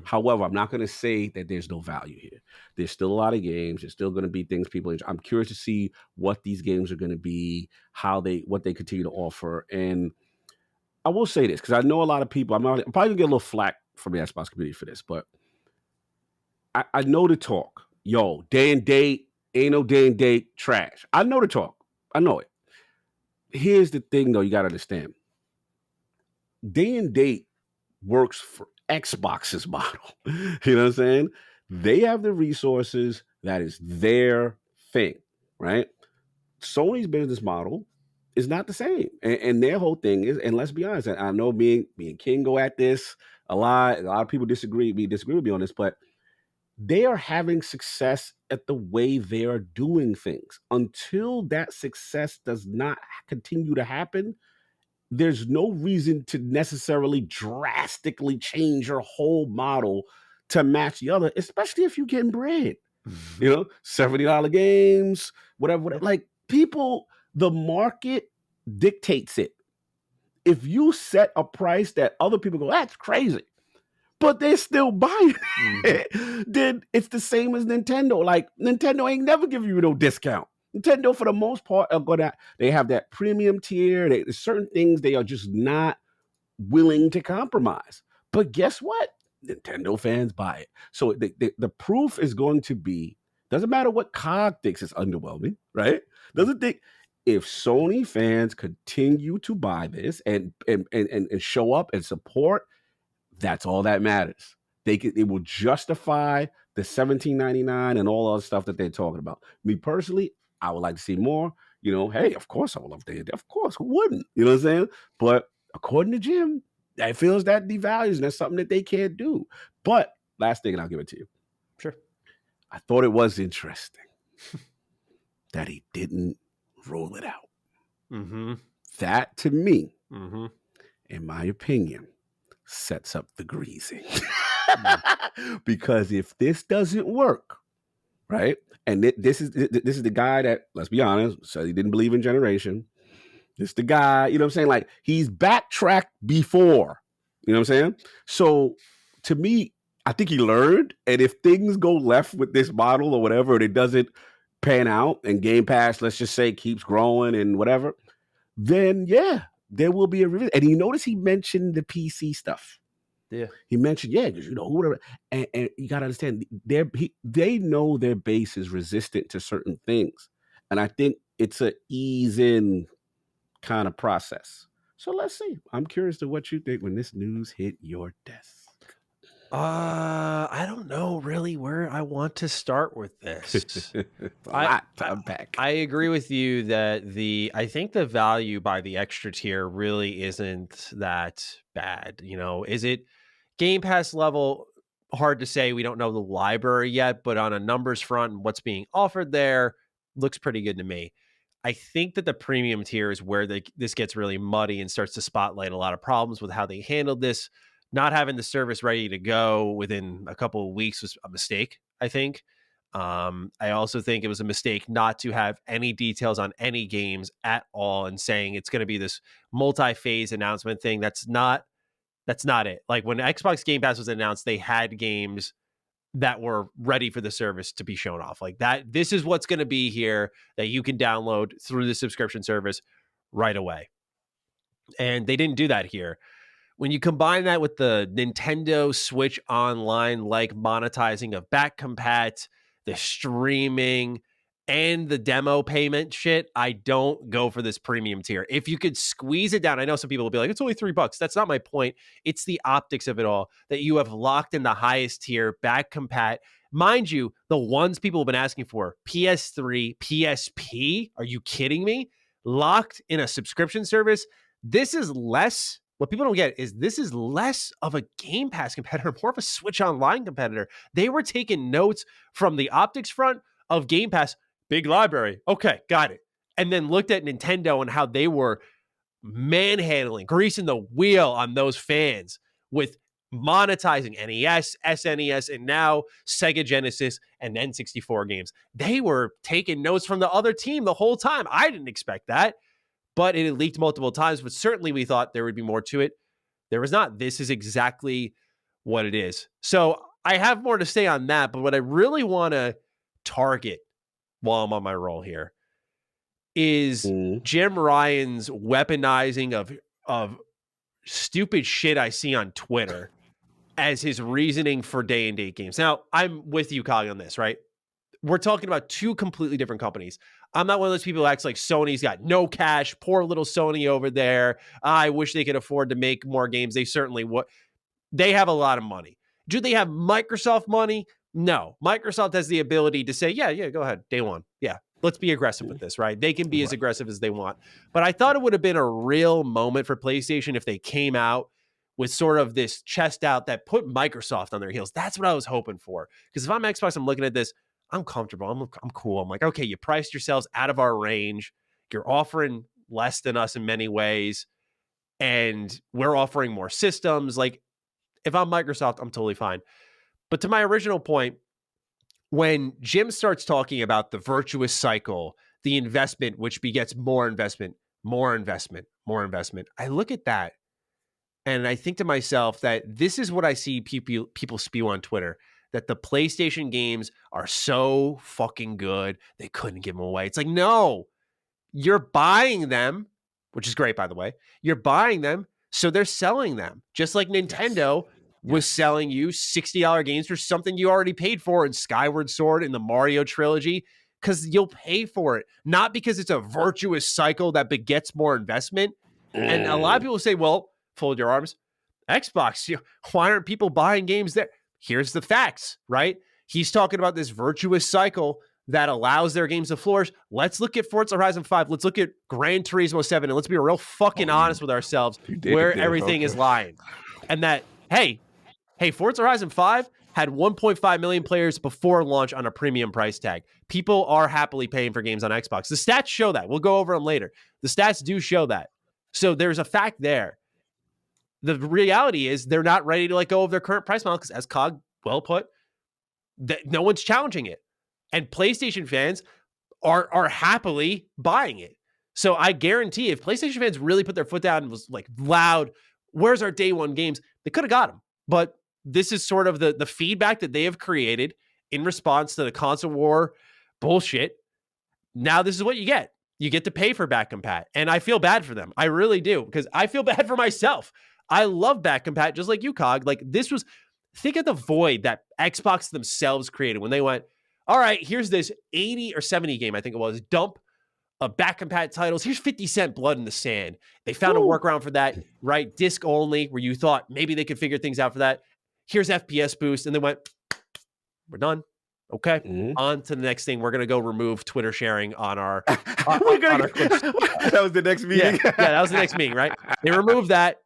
However, I'm not going to say that there's no value here. There's still a lot of games. There's still going to be things people enjoy. I'm curious to see what these games are going to be, what they continue to offer. And I will say this, because I know a lot of people, I'm probably going to get a little flack from the Xbox community for this, but I know the talk. Yo, day and date, ain't no day and date, trash. I know the talk. I know it. Here's the thing, though, you got to understand. Day and date works for Xbox's model. You know what I'm saying? They have the resources. That is their thing, right? Sony's business model is not the same. And their whole thing is, and let's be honest, I know me and King go at this a lot. A lot of people disagree with me on this, but they are having success at the way they are doing things. Until that success does not continue to happen, there's no reason to necessarily drastically change your whole model to match the other, especially if you're getting bread. $70 games, whatever. Like, people, the market dictates it. If you set a price that other people go, that's crazy, but they're still buying it, then it's the same as Nintendo. Like, Nintendo ain't never give you no discount. Nintendo, for the most part, they have that premium tier. There's certain things they are just not willing to compromise. But guess what? Nintendo fans buy it. So the proof is going to be, doesn't matter what COG thinks is underwhelming, right? Doesn't think, if Sony fans continue to buy this and show up and support, that's all that matters. It will justify the $17.99 and all other stuff that they're talking about. Me personally, I would like to see more. Hey, of course I would love to. Of course, who wouldn't? You know what I'm saying? But according to Jim, that feels that devalues, and that's something that they can't do. But last thing, and I'll give it to you. Sure. I thought it was interesting that he didn't roll it out. That, to me, in my opinion, sets up the greasing. Because if this doesn't work, right? And this is the guy that, let's be honest, said he didn't believe in generation. This the guy, you know what I'm saying? Like, he's backtracked before. You know what I'm saying? So to me, I think he learned. And if things go left with this model or whatever, and it doesn't pan out, and Game Pass, let's just say, keeps growing and whatever, then yeah, there will be a revision. And you notice he mentioned the PC stuff. Yeah, he mentioned, because whatever, and you gotta understand, they know their base is resistant to certain things, and I think it's a ease in kind of process. So let's see. I'm curious to what you think when this news hit your desk. I don't know really where I want to start with this. A lot to I unpack. I agree with you that I think the value by the extra tier really isn't that bad. You know, is it Game Pass level? Hard to say. We don't know the library yet, but on a numbers front and what's being offered there, looks pretty good to me. I think that the premium tier is where this gets really muddy and starts to spotlight a lot of problems with how they handled this. Not having the service ready to go within a couple of weeks was a mistake, I think. I also think it was a mistake not to have any details on any games at all and saying it's going to be this multi-phase announcement thing. That's not it. Like when Xbox Game Pass was announced, they had games that were ready for the service to be shown off. Like that, this is what's going to be here that you can download through the subscription service right away. And they didn't do that here. When you combine that with the Nintendo Switch Online like monetizing of back compat, the streaming, and the demo payment shit, I don't go for this premium tier. If you could squeeze it down, I know some people will be like, it's only $3. That's not my point. It's the optics of it all that you have locked in the highest tier, back compat. Mind you, the ones people have been asking for, PS3, PSP, are you kidding me? Locked in a subscription service. This is less. What people don't get is this is less of a Game Pass competitor, more of a Switch Online competitor. They were taking notes from the optics front of Game Pass, big library. Okay, got it. And then looked at Nintendo and how they were manhandling, greasing the wheel on those fans with monetizing NES, SNES, and now Sega Genesis and N64 games. They were taking notes from the other team the whole time. I didn't expect that. But it had leaked multiple times, but certainly we thought there would be more to it. There was not. This is exactly what it is. So I have more to say on that, but what I really want to target while I'm on my roll here is Jim Ryan's weaponizing of stupid shit I see on Twitter as his reasoning for day-and-date games. Now, I'm with you, Kyle, on this, right? We're talking about two completely different companies. I'm not one of those people who acts like Sony's got no cash. Poor little Sony over there. I wish they could afford to make more games. They certainly would. They have a lot of money. Do they have Microsoft money? No. Microsoft has the ability to say, yeah, go ahead. Day one. Yeah, let's be aggressive with this, right? They can be as aggressive as they want. But I thought it would have been a real moment for PlayStation if they came out with sort of this chest out that put Microsoft on their heels. That's what I was hoping for. Because if I'm Xbox, I'm looking at this, I'm comfortable. I'm cool. I'm like, okay, you priced yourselves out of our range. You're offering less than us in many ways. And we're offering more systems. Like, if I'm Microsoft, I'm totally fine. But to my original point, when Jim starts talking about the virtuous cycle, the investment, which begets more investment, more investment, more investment, I look at that and I think to myself that this is what I see people spew on Twitter, that the PlayStation games are so fucking good, they couldn't give them away. It's like, no, you're buying them, which is great, by the way. You're buying them, so they're selling them. Just like Nintendo was selling you $60 games for something you already paid for in Skyward Sword and the Mario trilogy, because you'll pay for it, not because it's a virtuous cycle that begets more investment. And a lot of people say, well, fold your arms. Xbox, why aren't people buying games there? Here's the facts, right? He's talking about this virtuous cycle that allows their games to flourish. Let's look at Forza Horizon 5. Let's look at Gran Turismo 7, and let's be real fucking honest with ourselves where everything is lying. And that, hey, Forza Horizon 5 had 1.5 million players before launch on a premium price tag. People are happily paying for games on Xbox. The stats show that. We'll go over them later. The stats do show that. So there's a fact there. The reality is they're not ready to let go of their current price model because, as Cog well put, that no one's challenging it. And PlayStation fans are happily buying it. So I guarantee if PlayStation fans really put their foot down and was like loud, where's our day one games? They could have got them. But this is sort of the feedback that they have created in response to the console war bullshit. Now this is what you get. You get to pay for back compat. And I feel bad for them. I really do, because I feel bad for myself. I love back compat just like you, Cog. Like, this was, think of the void that Xbox themselves created when they went, all right, here's this 80 or 70 game, I think it was, dump back compat titles. Here's 50 Cent Blood in the Sand. They found a Woo. workaround for that, right? Disc only, where you thought maybe they could figure things out for that. Here's FPS boost. And they went, we're done. Okay. On to the next thing. We're going to go remove Twitter sharing on our, That was the next meeting. Yeah, that was the next meeting, right? They removed that.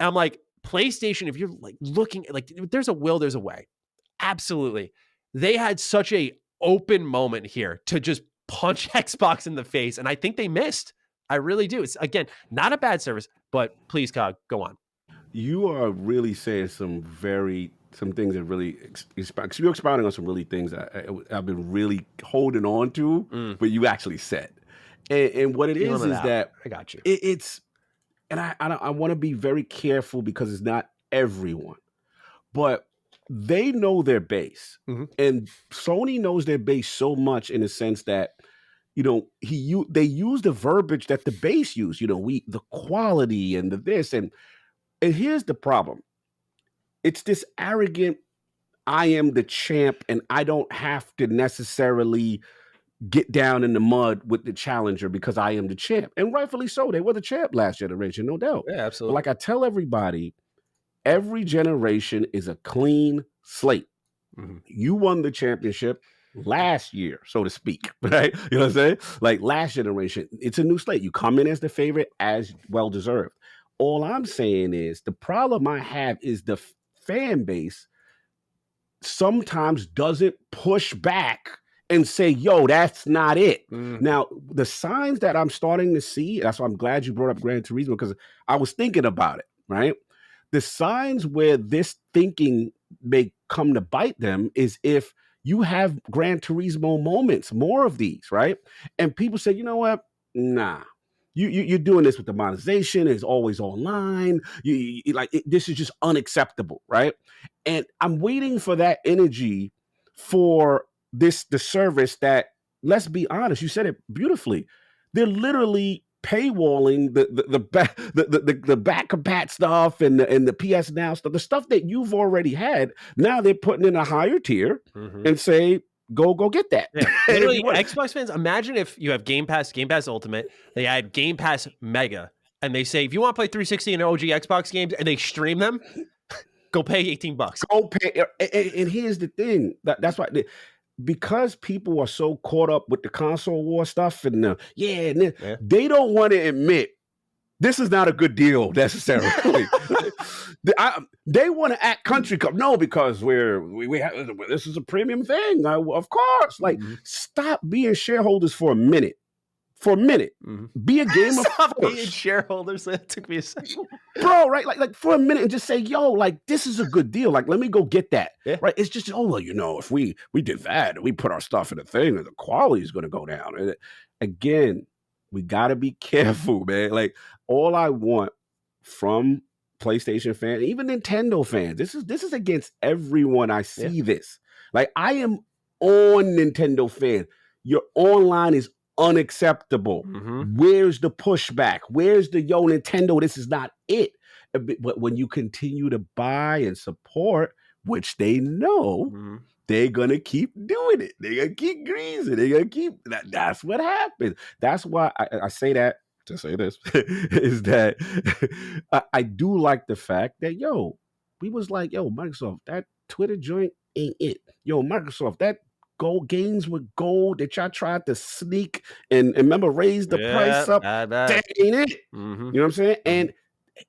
And I'm like, PlayStation, if you're like looking, like there's a will, there's a way. Absolutely. They had such a open moment here to just punch Xbox in the face, and I think they missed. I really do. It's, again, not a bad service, but please, Cog, go on. You are really saying some things that really, you're expounding on some really things that I've been really holding on to, but you actually said. And what it is that I got you. It's, and I want to be very careful because it's not everyone, but they know their base, and Sony knows their base so much in the sense that, you know, they use the verbiage that the base use. You know, the quality and the this, and here's the problem. It's this arrogant, I am the champ, and I don't have to necessarily get down in the mud with the challenger because I am the champ, and rightfully so. They were the champ last generation, no doubt. Yeah, absolutely. But like I tell everybody, every generation is a clean slate. You won the championship last year, so to speak, right? You know what I'm saying? Like last generation, it's a new slate. You come in as the favorite, as well deserved. All I'm saying is the problem I have is the fan base sometimes doesn't push back and say, yo, that's not it. Now, the signs that I'm starting to see, that's why I'm glad you brought up Gran Turismo, because I was thinking about it, right? The signs where this thinking may come to bite them is if you have Gran Turismo moments, more of these, right? And people say, you know what? Nah. You're doing this with the monetization. It's always online. This is just unacceptable, right? And I'm waiting for that energy for the service that, let's be honest, you said it beautifully. They're literally paywalling the back compat stuff and the PS Now stuff, the stuff that you've already had. Now they're putting in a higher tier and say, go get that. Yeah. Literally, Xbox fans, imagine if you have Game Pass Ultimate, they add Game Pass Mega, and they say, if you want to play 360 and OG Xbox games, and they stream them, go pay $18. Go pay. And here's the thing. That's why, because people are so caught up with the console war stuff and they don't want to admit this is not a good deal necessarily. They want to act country club. No, because we have, this is a premium thing. Of course, like stop being shareholders for a minute. Be a game of Stop being shareholders. That took me a second, bro. Right, like for a minute, and just say, "Yo, like this is a good deal. Like, let me go get that." Yeah. Right? It's just, oh well, you know, if we did that, and we put our stuff in a thing, and the quality is going to go down. And again, we got to be careful, man. Like, all I want from PlayStation fans, even Nintendo fans, this is against everyone. I see this. Like, I am on Nintendo fan. Your online is unacceptable. Where's the pushback? Where's the yo Nintendo? This is not it. But when you continue to buy and support, which they know, they're gonna keep doing it. They're gonna keep greasing. They're gonna keep that's what happens. That's why I say that to say this is that I do like the fact that we was like, Microsoft, that Twitter joint ain't it. Microsoft, that gold games with gold that y'all tried to sneak and remember raise the price up. That ain't it. You know what I'm saying? And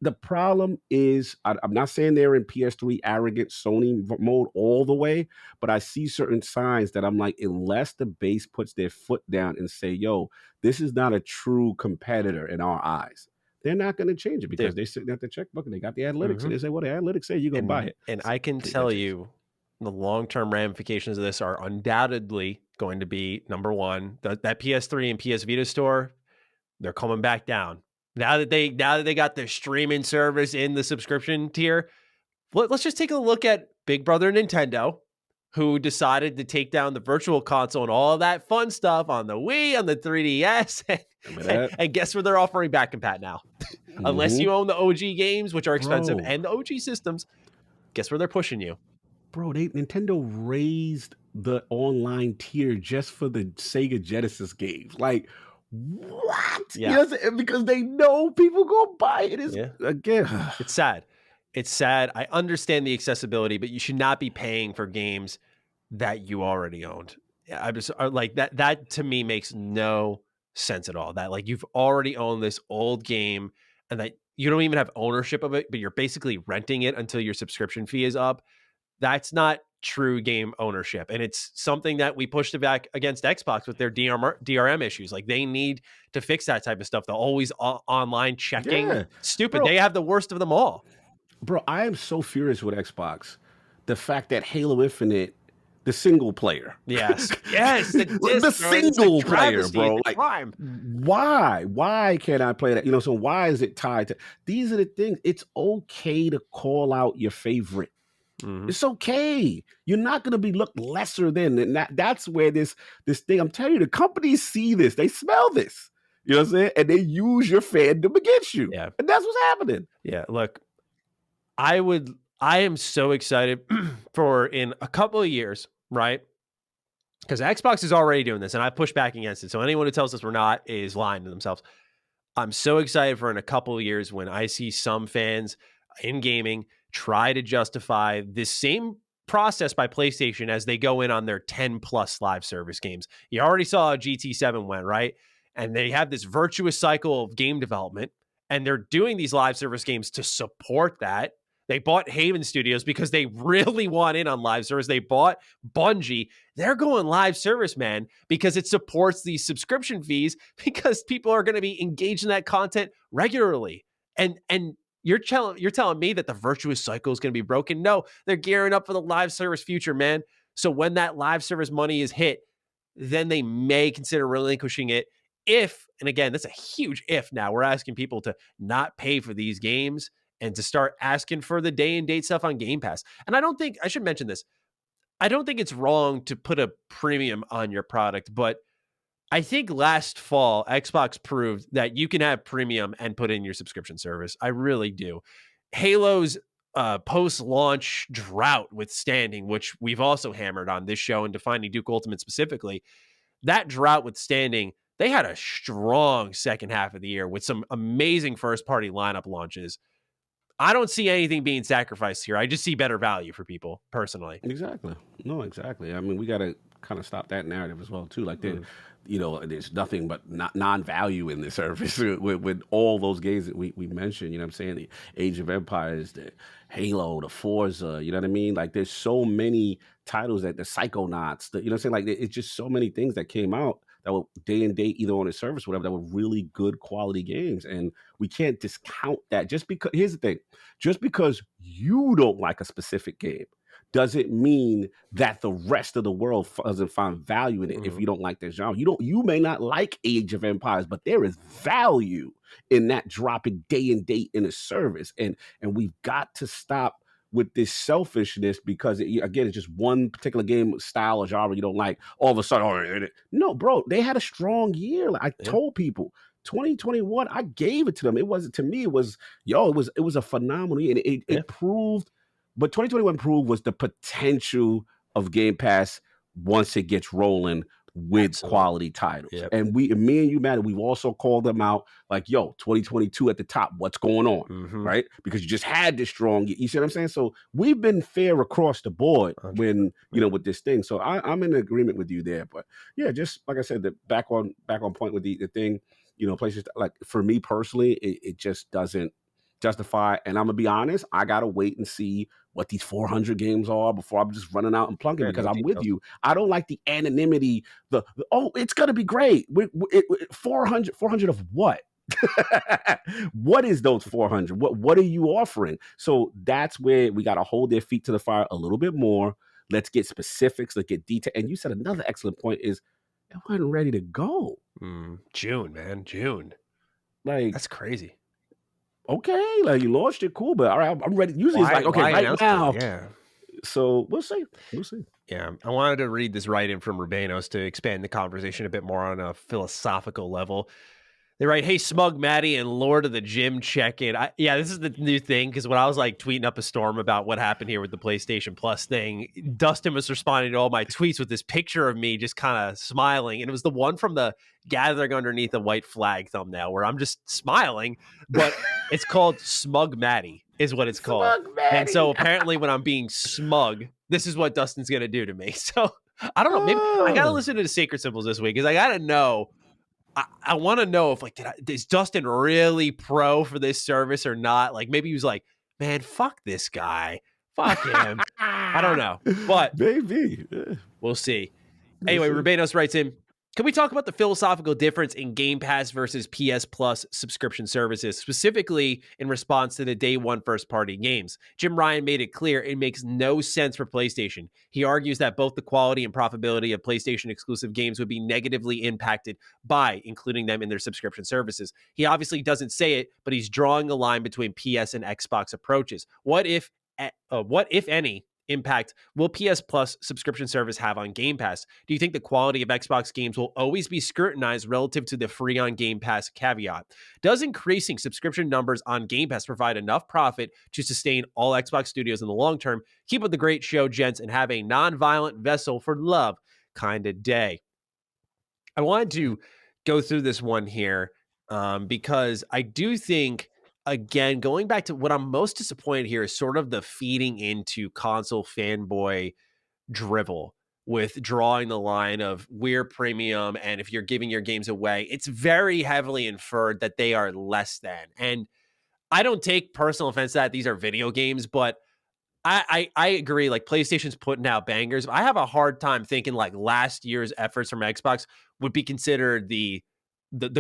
the problem is, I'm not saying they're in PS3 arrogant Sony mode all the way, but I see certain signs that I'm like, unless the base puts their foot down and say, this is not a true competitor in our eyes, they're not going to change it because they're sitting at the checkbook and they got the analytics and they say, well, the analytics say you go buy it. And I can tell you, the long-term ramifications of this are undoubtedly going to be, number one, that PS3 and PS Vita store, they're coming back down. Now that they got their streaming service in the subscription tier, let's just take a look at Big Brother Nintendo, who decided to take down the virtual console and all of that fun stuff on the Wii, on the 3DS, and guess where they're offering back compat now? Unless you own the OG games, which are expensive, and the OG systems, guess where they're pushing you? Bro, Nintendo raised the online tier just for the Sega Genesis games. Like, What? Yeah. You know what I'm saying? Because they know people go buy it. It's, Yeah. again, It's sad. It's sad. I understand the accessibility, but you should not be paying for games that you already owned. I just like that. That to me makes no sense at all. That like you've already owned this old game and that you don't even have ownership of it, but you're basically renting it until your subscription fee is up. That's not true game ownership. And it's something that we pushed back against Xbox with their DRM issues. Like they need to fix that type of stuff. The always online checking. yeah. Stupid. Bro, They have the worst of them all. Bro, I am so furious with Xbox. The fact that Halo Infinite, the single player. Yes. Yes. The The single player, bro. Like, crime. why? Why can't I play that? You know, so why is it tied to these are the things? It's okay to call out your favorite. Mhm. It's okay. You're not gonna be looked lesser than, and that's where this thing. I'm telling you, the companies see this, they smell this. You know what I'm saying? And they use your fandom against you. Yeah. And that's what's happening. Yeah. Look, I am so excited for in a couple of years, right? Because Xbox is already doing this, and I push back against it. So anyone who tells us we're not is lying to themselves. I'm so excited for in a couple of years when I see some fans in gaming try to justify this same process by PlayStation as they go in on their 10 plus live service games. You already saw how GT7 went, right? And they have this virtuous cycle of game development, and they're doing these live service games to support that. They bought Haven Studios because they really want in on live service. They bought Bungie. They're going live service, man, because it supports these subscription fees because people are going to be engaged in that content regularly. And you're telling me that the virtuous cycle is going to be broken? No, they're gearing up for the live service future, man. So when that live service money is hit, then they may consider relinquishing it if, and again, that's a huge if now, we're asking people to not pay for these games and to start asking for the day and date stuff on Game Pass. And I should mention this. I don't think it's wrong to put a premium on your product, but I think last fall, Xbox proved that you can have premium and put in your subscription service. I really do. Halo's post-launch drought withstanding, which we've also hammered on this show and defining Duke Ultimate specifically, that drought withstanding, they had a strong second half of the year with some amazing first-party lineup launches. I don't see anything being sacrificed here. I just see better value for people personally. Exactly. No, exactly. I mean, we got to kind of stop that narrative as well too. Like, you know, there's nothing but non-value in this service with all those games that we mentioned. You know what I'm saying? The Age of Empires, the Halo, the Forza. You know what I mean? Like, there's so many titles that the Psychonauts. You know what I'm saying? Like, it's just so many things that came out that were day and date, either on a service or whatever, that were really good quality games. And we can't discount that just because, here's the thing, just because you don't like a specific game doesn't mean that the rest of the world doesn't find value in it. If you don't like this genre, you may not like Age of Empires, but there is value in that dropping day and date in a service. And we've got to stop with this selfishness because again, it's just one particular game style or genre you don't like. All of a sudden, no, bro, they had a strong year. Like I told people, 2021, I gave it to them. It wasn't, to me, it was a phenomenal year, and it proved. But 2021 proved was the potential of Game Pass once it gets rolling with quality titles. And me and you, Matty, we've also called them out like, yo, 2022 at the top, what's going on, right? Because you just had this strong, you see what I'm saying? So we've been fair across the board when, you know, with this thing. So I'm in agreement with you there. But yeah, just like I said, back on point with the thing, you know, places like for me personally, it just doesn't justify. And I'm gonna be honest, I gotta wait and see what these 400 games are before I'm just running out and plunking, because I'm with you. I don't like the anonymity. The oh, it's gonna be great. 400 of what? What is those 400? What are you offering? So that's where we gotta hold their feet to the fire a little bit more. Let's get specifics. Let's get detail. And you said another excellent point is it wasn't ready to go. June, man, June. Like, that's crazy. Okay, like you launched it, cool, but all right, I'm ready. Usually it's like, okay, right now. Yeah. So we'll see. Yeah, I wanted to read this write-in from Rubanos to expand the conversation a bit more on a philosophical level. They write, "Hey, Smug Matty and Lord of the Gym check-in." Yeah, this is the new thing, because when I was like tweeting up a storm about what happened here with the PlayStation Plus thing, Dustin was responding to all my tweets with this picture of me just kind of smiling, and it was the one from the gathering underneath a white flag thumbnail where I'm just smiling, but it's called Smug Matty is what it's called. Smug Matty. And so apparently when I'm being smug, this is what Dustin's going to do to me. So I don't know. Maybe I got to listen to the Sacred Symbols this week, because I got to know. I want to know if like, is Dustin really pro for this service or not? Like maybe he was like, man, fuck this guy. Fuck him. I don't know, but maybe we'll see. Anyway, Rubenos writes in, can we talk about the philosophical difference in Game Pass versus PS Plus subscription services, specifically in response to the day one first-party games? Jim Ryan made it clear it makes no sense for PlayStation. He argues that both the quality and profitability of PlayStation exclusive games would be negatively impacted by including them in their subscription services. He obviously doesn't say it, but he's drawing a line between PS and Xbox approaches. What if any impact will PS Plus subscription service have on Game Pass? Do you think the quality of Xbox games will always be scrutinized relative to the free on Game Pass caveat? Does increasing subscription numbers on Game Pass provide enough profit to sustain all Xbox studios in the long term? Keep up the great show, gents, and have a non-violent vessel for love kind of day. I wanted to go through this one here because I do think, again, going back to what I'm most disappointed here is sort of the feeding into console fanboy drivel with drawing the line of we're premium, and if you're giving your games away, it's very heavily inferred that they are less than. And I don't take personal offense to that. These are video games, but I agree. Like PlayStation's putting out bangers. I have a hard time thinking like last year's efforts from Xbox would be considered the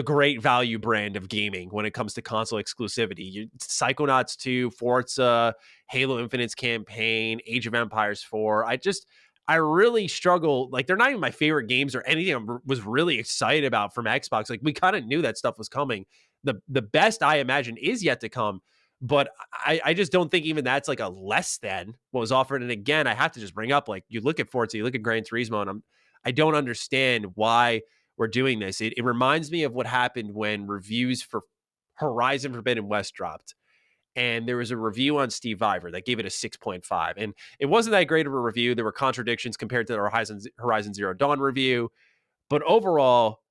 great value brand of gaming when it comes to console exclusivity. Psychonauts 2, Forza, Halo Infinite's campaign, Age of Empires 4. I really struggle. Like they're not even my favorite games or anything I was really excited about from Xbox. Like we kind of knew that stuff was coming. The best I imagine is yet to come. But I just don't think even that's like a less than what was offered. And again, I have to just bring up, like, you look at Forza, you look at Gran Turismo, and I don't understand why we're doing this. It reminds me of what happened when reviews for Horizon Forbidden West dropped. And there was a review on Steve Iver that gave it a 6.5. And it wasn't that great of a review. There were contradictions compared to the Horizon Zero Dawn review. But overall,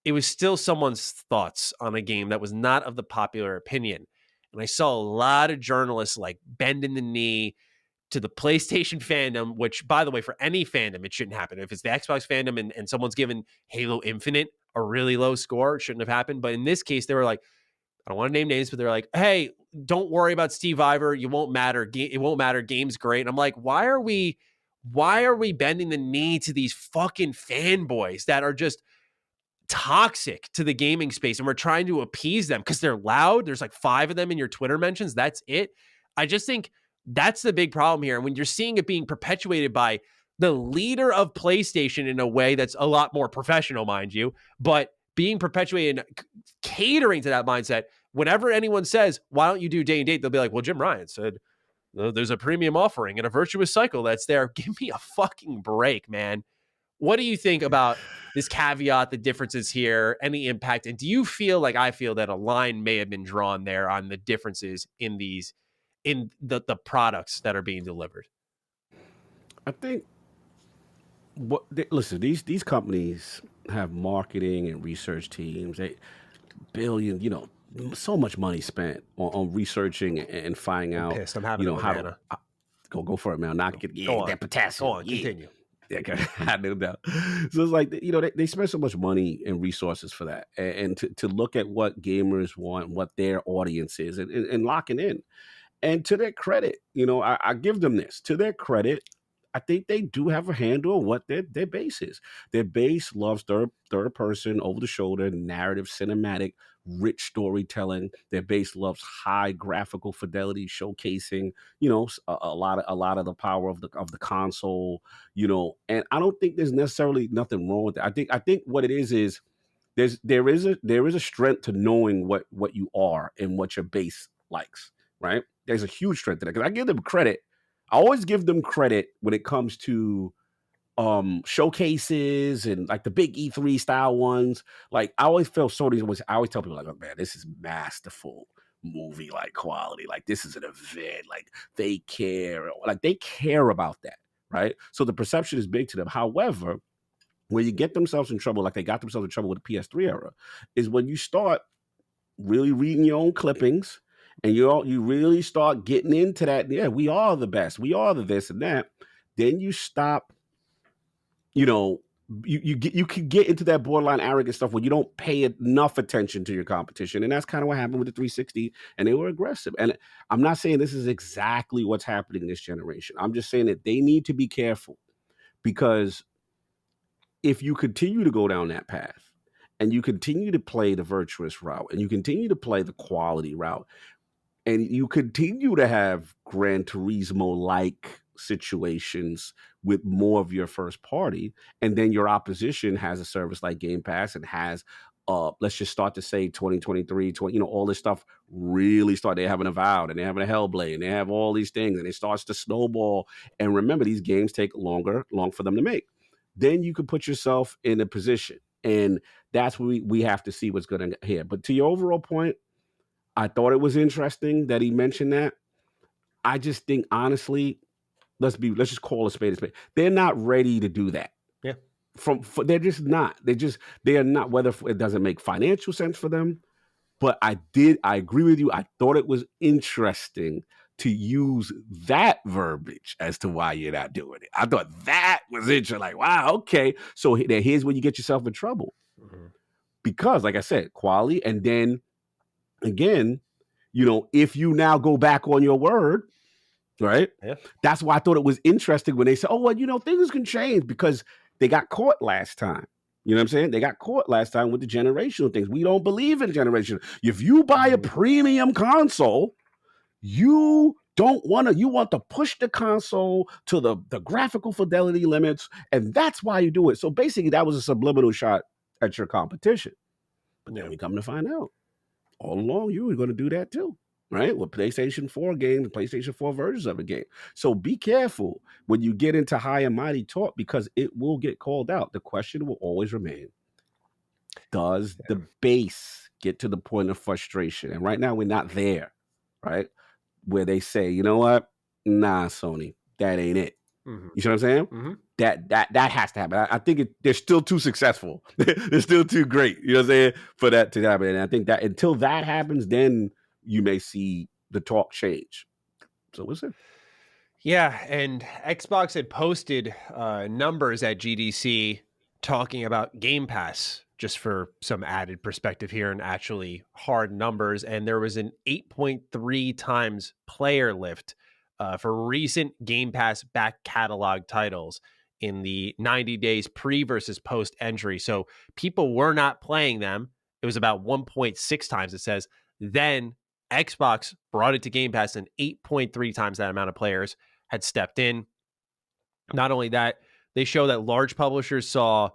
it was still someone's thoughts on a game that was not of the popular opinion. And I saw a lot of journalists like bending the knee to the PlayStation fandom, which, by the way, for any fandom, it shouldn't happen. If it's the Xbox fandom and someone's given Halo Infinite a really low score, it shouldn't have happened. But in this case, they were like, I don't want to name names, but they're like, hey, don't worry about Steve Iver. You won't matter. It won't matter. Game's great. And I'm like, why are we bending the knee to these fucking fanboys that are just toxic to the gaming space, and we're trying to appease them because they're loud? There's like 5 of them in your Twitter mentions. That's it. I just think that's the big problem here. And when you're seeing it being perpetuated by the leader of PlayStation in a way that's a lot more professional, mind you, but being perpetuated and catering to that mindset, whenever anyone says, why don't you do day and date? They'll be like, well, Jim Ryan said, there's a premium offering and a virtuous cycle that's there. Give me a fucking break, man. What do you think about this caveat, the differences here, any impact? And do you feel like I feel that a line may have been drawn there on the differences in the products that are being delivered? I think listen, these companies have marketing and research teams. They billion, so much money spent on researching and finding out. Pissed. I'm having how to go for it, man. Not get that potassium. Go on, continue. Yeah, I know that. So it's like, they spend so much money and resources for that, and to look at what gamers want, what their audience is, and locking in. And to their credit, I give them this. To their credit, I think they do have a handle on what their base is. Their base loves third person, over the shoulder, narrative, cinematic, rich storytelling. Their base loves high graphical fidelity, showcasing, a lot of the power of the console, And I don't think there's necessarily nothing wrong with that. I think what it is there is a strength to knowing what you are and what your base likes, right? There's a huge strength to that, because I give them credit. I always give them credit when it comes to showcases and like the big E3 style ones. Like I always felt Sony's was. I always tell people like, oh, man, this is masterful movie like quality. Like this is an event. Like they care. Like they care about that, right? So the perception is big to them. However, where you get themselves in trouble, like they got themselves in trouble with the PS3 era, is when you start really reading your own clippings and you really start getting into that. Yeah, we are the best. We are the this and that. Then you stop. You know, you can get into that borderline arrogant stuff where you don't pay enough attention to your competition, and that's kind of what happened with the 360. And they were aggressive. And I'm not saying this is exactly what's happening this generation. I'm just saying that they need to be careful because if you continue to go down that path and you continue to play the virtuous route and you continue to play the quality route and you continue to have Gran Turismo like situations with more of your first party, and then your opposition has a service like Game Pass and has let's just start to say 2023, all this stuff really start. They have an Avowed and they have a Hellblade and they have all these things and it starts to snowball. And remember, these games take long for them to make. Then you could put yourself in a position, and that's what we have to see what's going to here. But to your overall point, I thought it was interesting that he mentioned that. I just think, honestly, let's just call a spade a spade. They're not ready to do that. Yeah. They're just not. They are not, whether it doesn't make financial sense for them. But I agree with you. I thought it was interesting to use that verbiage as to why you're not doing it. I thought that was interesting. Like, wow, okay. So here's where you get yourself in trouble. Mm-hmm. Because, like I said, quality, and then again, if you now go back on your word, right? Yeah. That's why I thought it was interesting when they said, oh, well, things can change because they got caught last time. You know what I'm saying? They got caught last time with the generational things. We don't believe in generational. If you buy a premium console, you want to push the console to the graphical fidelity limits, and that's why you do it. So basically, that was a subliminal shot at your competition. But then we come to find out, all along, you were going to do that too, right? With PlayStation 4 games, PlayStation 4 versions of a game. So be careful when you get into high and mighty talk because it will get called out. The question will always remain, does the base get to the point of frustration? And right now, we're not there, right? Where they say, you know what? Nah, Sony, that ain't it. Mm-hmm. You see what I'm saying? Mm-hmm. That has to happen. I think they're still too successful. They're still too great. You know what I'm saying? For that to happen. And I think that until that happens, then you may see the talk change. So we'll see. Yeah, and Xbox had posted numbers at GDC talking about Game Pass, just for some added perspective here and actually hard numbers. And there was an 8.3 times player lift for recent Game Pass back catalog titles in the 90 days pre versus post entry. So people were not playing them. It was about 1.6 times, it says. Then Xbox brought it to Game Pass, and 8.3 times that amount of players had stepped in. Not only that, they show that large publishers saw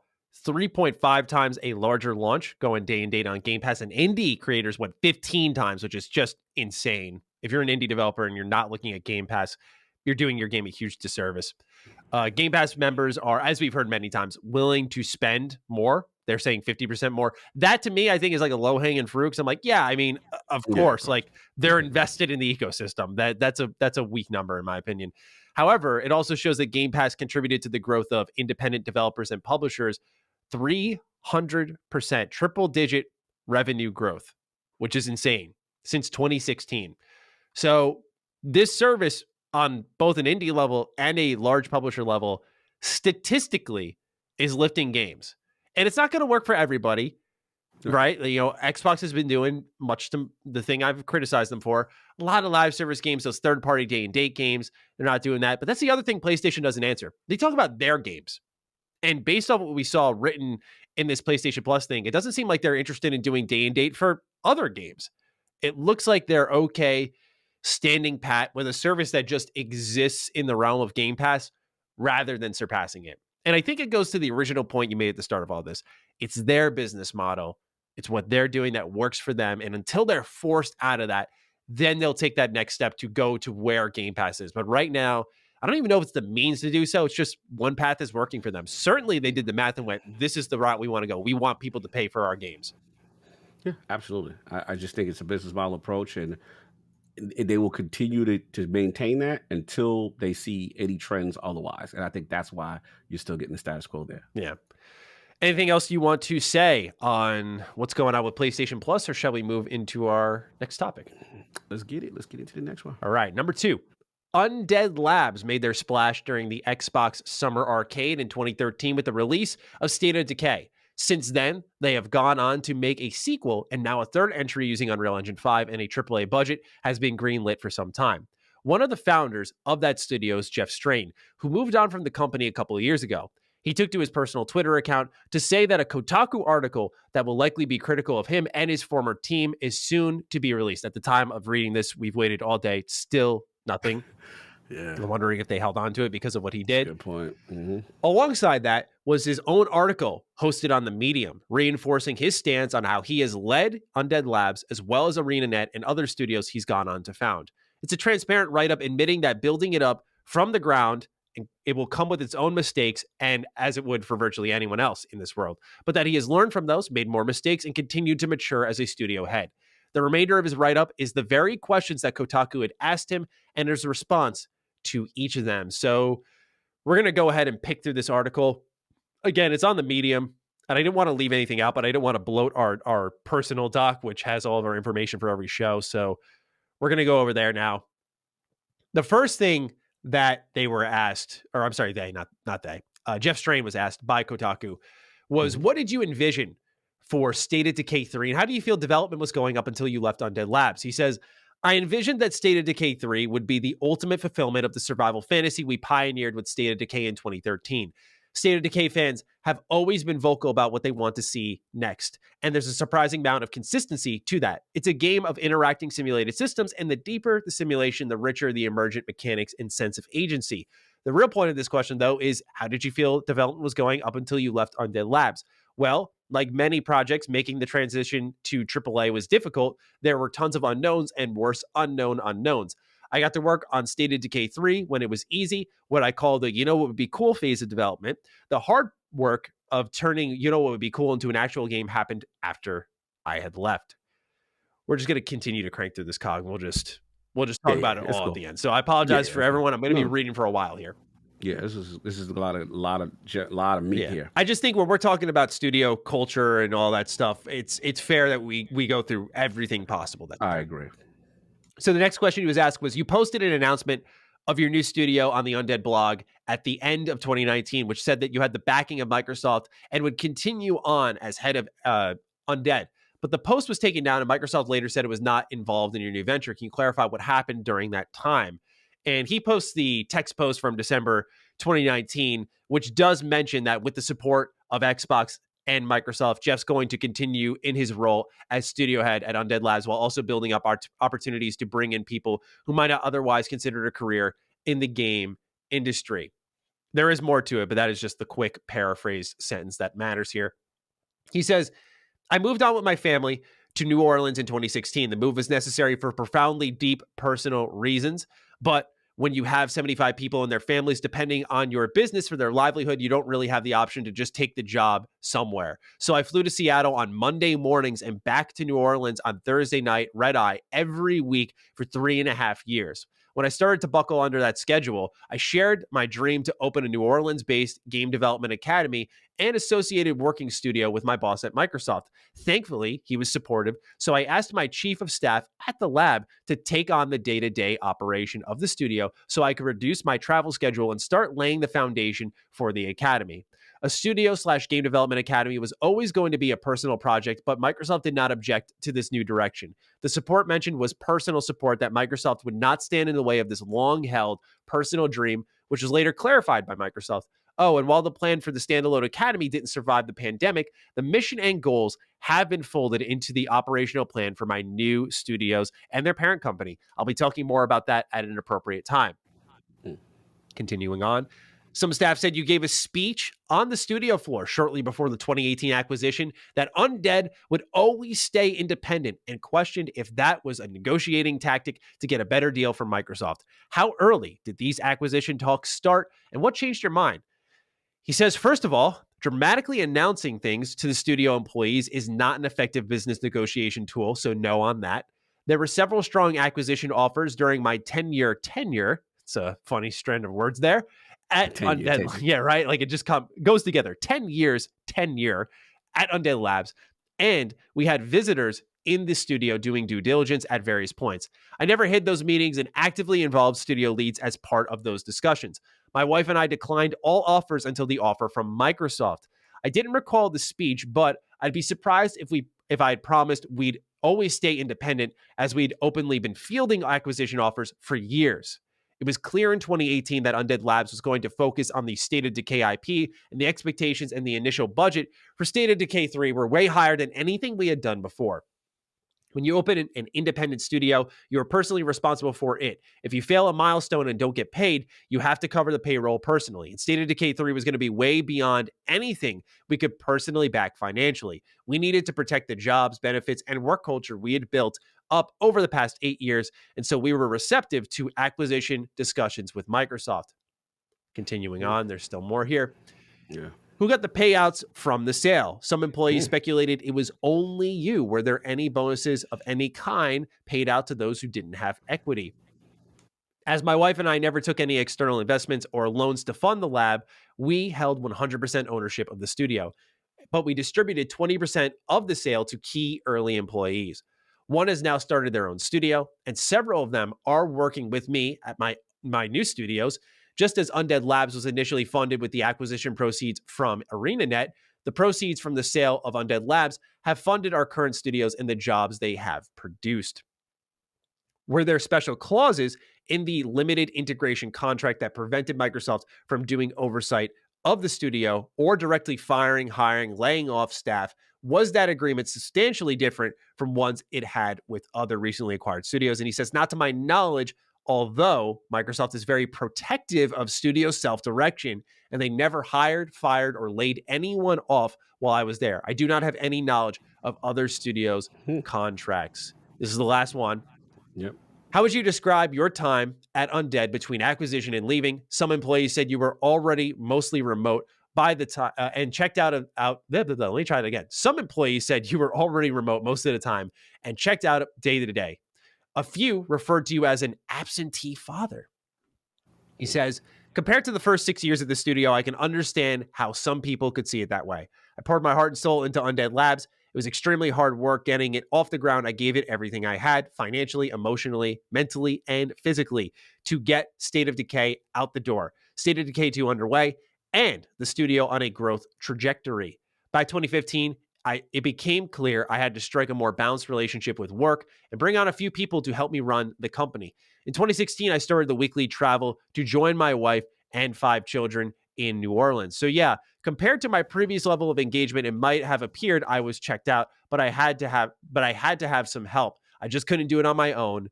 3.5 times a larger launch going day and date on Game Pass, and indie creators went 15 times, which is just insane. If you're an indie developer and you're not looking at Game Pass, you're doing your game a huge disservice. Game Pass members are, as we've heard many times, willing to spend more. They're saying 50% more. That to me, I think is like a low-hanging fruit. Because I'm like, yeah, I mean, of course, like they're invested in the ecosystem. That's a weak number in my opinion. However, it also shows that Game Pass contributed to the growth of independent developers and publishers 300%, triple-digit revenue growth, which is insane, since 2016. So this service on both an indie level and a large publisher level statistically is lifting games. And it's not going to work for everybody, right? Xbox has been doing much to the thing I've criticized them for. A lot of live service games, those third-party day-and-date games, they're not doing that. But that's the other thing PlayStation doesn't answer. They talk about their games. And based on what we saw written in this PlayStation Plus thing, it doesn't seem like they're interested in doing day-and-date for other games. It looks like they're okay standing pat with a service that just exists in the realm of Game Pass rather than surpassing it. And I think it goes to the original point you made at the start of all this. It's their business model. It's what they're doing that works for them. And until they're forced out of that, then they'll take that next step to go to where Game Pass is. But right now, I don't even know if it's the means to do so. It's just one path is working for them. Certainly they did the math and went, this is the route we want to go. We want people to pay for our games. Yeah, absolutely. I just think it's a business model approach, and they will continue to maintain that until they see any trends otherwise. And I think that's why you're still getting the status quo there. Yeah. Anything else you want to say on what's going on with PlayStation Plus, or shall we move into our next topic? Let's get it. Let's get into the next one. All right. Number 2. Undead Labs made their splash during the Xbox Summer Arcade in 2013 with the release of State of Decay. Since then, they have gone on to make a sequel, and now a third entry using Unreal Engine 5 and a AAA budget has been greenlit for some time. One of the founders of that studio is Jeff Strain, who moved on from the company a couple of years ago. He took to his personal Twitter account to say that a Kotaku article that will likely be critical of him and his former team is soon to be released. At the time of reading this, we've waited all day. Still nothing. Yeah. I'm wondering if they held on to it because of what he did. Good point. Mm-hmm. Alongside that was his own article hosted on the Medium, reinforcing his stance on how he has led Undead Labs as well as ArenaNet and other studios he's gone on to found. It's a transparent write-up admitting that building it up from the ground, it will come with its own mistakes, and as it would for virtually anyone else in this world, but that he has learned from those, made more mistakes, and continued to mature as a studio head. The remainder of his write-up is the very questions that Kotaku had asked him and his response to each of them. So we're going to go ahead and pick through this article. Again, it's on the Medium, and I didn't want to leave anything out, but I didn't want to bloat our personal doc, which has all of our information for every show. So we're going to go over there now. The first thing that they were asked, or I'm sorry, not they, Jeff Strain was asked by Kotaku, was what did you envision for State of Decay 3, and how do you feel development was going up until you left Undead Labs? He says, I envisioned that State of Decay 3 would be the ultimate fulfillment of the survival fantasy we pioneered with State of Decay in 2013. State of Decay fans have always been vocal about what they want to see next, and there's a surprising amount of consistency to that. It's a game of interacting simulated systems, and the deeper the simulation, the richer the emergent mechanics and sense of agency. The real point of this question, though, is how did you feel development was going up until you left Undead Labs? Well, like many projects, making the transition to AAA was difficult. There were tons of unknowns and worse, unknown unknowns. I got to work on State of Decay 3 when it was easy, what I call the what would be cool phase of development. The hard work of turning what would be cool into an actual game happened after I had left. We're just going to continue to crank through this cog. We'll just talk about it all at the end. So I apologize for everyone. I'm going to be reading for a while here. Yeah, this is a lot of meat here. I just think when we're talking about studio culture and all that stuff, it's fair that we go through everything possible. I agree. So the next question he was asked was, you posted an announcement of your new studio on the Undead blog at the end of 2019, which said that you had the backing of Microsoft and would continue on as head of Undead. But the post was taken down, and Microsoft later said it was not involved in your new venture. Can you clarify what happened during that time? And he posts the text post from December 2019, which does mention that with the support of Xbox and Microsoft, Jeff's going to continue in his role as studio head at Undead Labs while also building up opportunities to bring in people who might not otherwise consider a career in the game industry. There is more to it, but that is just the quick paraphrase sentence that matters here. He says, I moved on with my family to New Orleans in 2016. The move was necessary for profoundly deep personal reasons, but when you have 75 people and their families depending on your business for their livelihood, you don't really have the option to just take the job somewhere. So I flew to Seattle on Monday mornings and back to New Orleans on Thursday night, red eye, every week for 3.5 years. When I started to buckle under that schedule, I shared my dream to open a New Orleans-based game development academy and associated working studio with my boss at Microsoft. Thankfully, he was supportive, so I asked my chief of staff at the lab to take on the day-to-day operation of the studio so I could reduce my travel schedule and start laying the foundation for the academy. A studio/game development academy was always going to be a personal project, but Microsoft did not object to this new direction. The support mentioned was personal support that Microsoft would not stand in the way of this long-held personal dream, which was later clarified by Microsoft. Oh, and while the plan for the standalone academy didn't survive the pandemic, the mission and goals have been folded into the operational plan for my new studios and their parent company. I'll be talking more about that at an appropriate time. Continuing on. Some staff said you gave a speech on the studio floor shortly before the 2018 acquisition that Undead would always stay independent, and questioned if that was a negotiating tactic to get a better deal from Microsoft. How early did these acquisition talks start, and what changed your mind? He says, first of all, dramatically announcing things to the studio employees is not an effective business negotiation tool, so no on that. There were several strong acquisition offers during my 10-year tenure. It's a funny strand of words there. At Undead, yeah, right? Like it just goes together. 10 years, tenure at Undead Labs. And we had visitors in the studio doing due diligence at various points. I never hid those meetings and actively involved studio leads as part of those discussions. My wife and I declined all offers until the offer from Microsoft. I didn't recall the speech, but I'd be surprised if I had promised we'd always stay independent, as we'd openly been fielding acquisition offers for years. It was clear in 2018 that Undead Labs was going to focus on the State of Decay IP, and the expectations and the initial budget for State of Decay 3 were way higher than anything we had done before. When you open an independent studio, you're personally responsible for it. If you fail a milestone and don't get paid, you have to cover the payroll personally. And State of Decay 3 was going to be way beyond anything we could personally back financially. We needed to protect the jobs, benefits, and work culture we had built up over the past 8 years, and so we were receptive to acquisition discussions with Microsoft. Continuing on, there's still more here. Yeah. Who got the payouts from the sale? Some employees speculated it was only you. Were there any bonuses of any kind paid out to those who didn't have equity? As my wife and I never took any external investments or loans to fund the lab, we held 100% ownership of the studio, but we distributed 20% of the sale to key early employees. One has now started their own studio, and several of them are working with me at my new studios. Just as Undead Labs was initially funded with the acquisition proceeds from ArenaNet, the proceeds from the sale of Undead Labs have funded our current studios and the jobs they have produced. Were there special clauses in the limited integration contract that prevented Microsoft from doing oversight of the studio or directly firing, hiring, laying off staff? Was that agreement substantially different from ones it had with other recently acquired studios? And he says, not to my knowledge, although Microsoft is very protective of studio self-direction, and they never hired, fired, or laid anyone off while I was there. I do not have any knowledge of other studios' contracts. This is the last one. Yep. How would you describe your time at Undead between acquisition and leaving? Some employees said you were already mostly remote by the time and checked out. Let me try it again. Some employees said you were already remote most of the time and checked out day to day. A few referred to you as an absentee father. He says, compared to the first 6 years at the studio, I can understand how some people could see it that way. I poured my heart and soul into Undead Labs. It was extremely hard work getting it off the ground. I gave it everything I had, financially, emotionally, mentally, and physically, to get State of Decay out the door. State of Decay 2 underway, and the studio on a growth trajectory. By 2015, it became clear I had to strike a more balanced relationship with work and bring on a few people to help me run the company. In 2016, I started the weekly travel to join my wife and 5 children in New Orleans. So yeah, compared to my previous level of engagement, it might have appeared I was checked out, but I had to have some help. I just couldn't do it on my own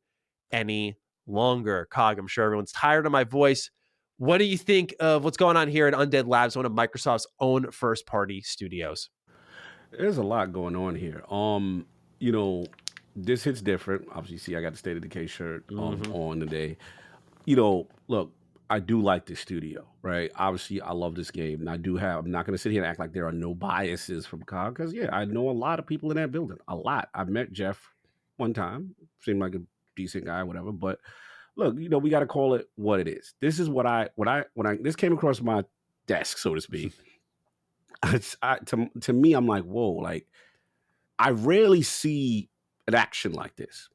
any longer. Cog, I'm sure everyone's tired of my voice. What do you think of what's going on here at Undead Labs, one of Microsoft's own first-party studios? There's a lot going on here. This hits different. Obviously, see, I got the State of Decay shirt on today. Look, I do like this studio, right? Obviously, I love this game, and I'm not going to sit here and act like there are no biases from COG, because yeah, I know a lot of people in that building, a lot. I've met Jeff one time, seemed like a decent guy, whatever. But look, we got to call it what it is. This is when this came across my desk, so to speak. To me, I'm like, whoa, like I rarely see an action like this.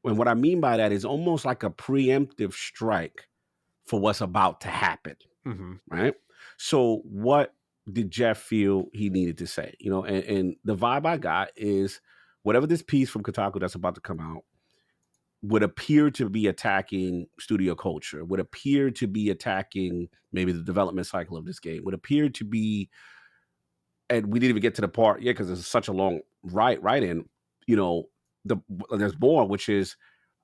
And what I mean by that is almost like a preemptive strike for what's about to happen, right? So what did Jeff feel he needed to say? And the vibe I got is whatever this piece from Kotaku that's about to come out would appear to be attacking studio culture, would appear to be attacking maybe the development cycle of this game, would appear to be, and we didn't even get to the part yet because it's such a long write-in, there's more, which is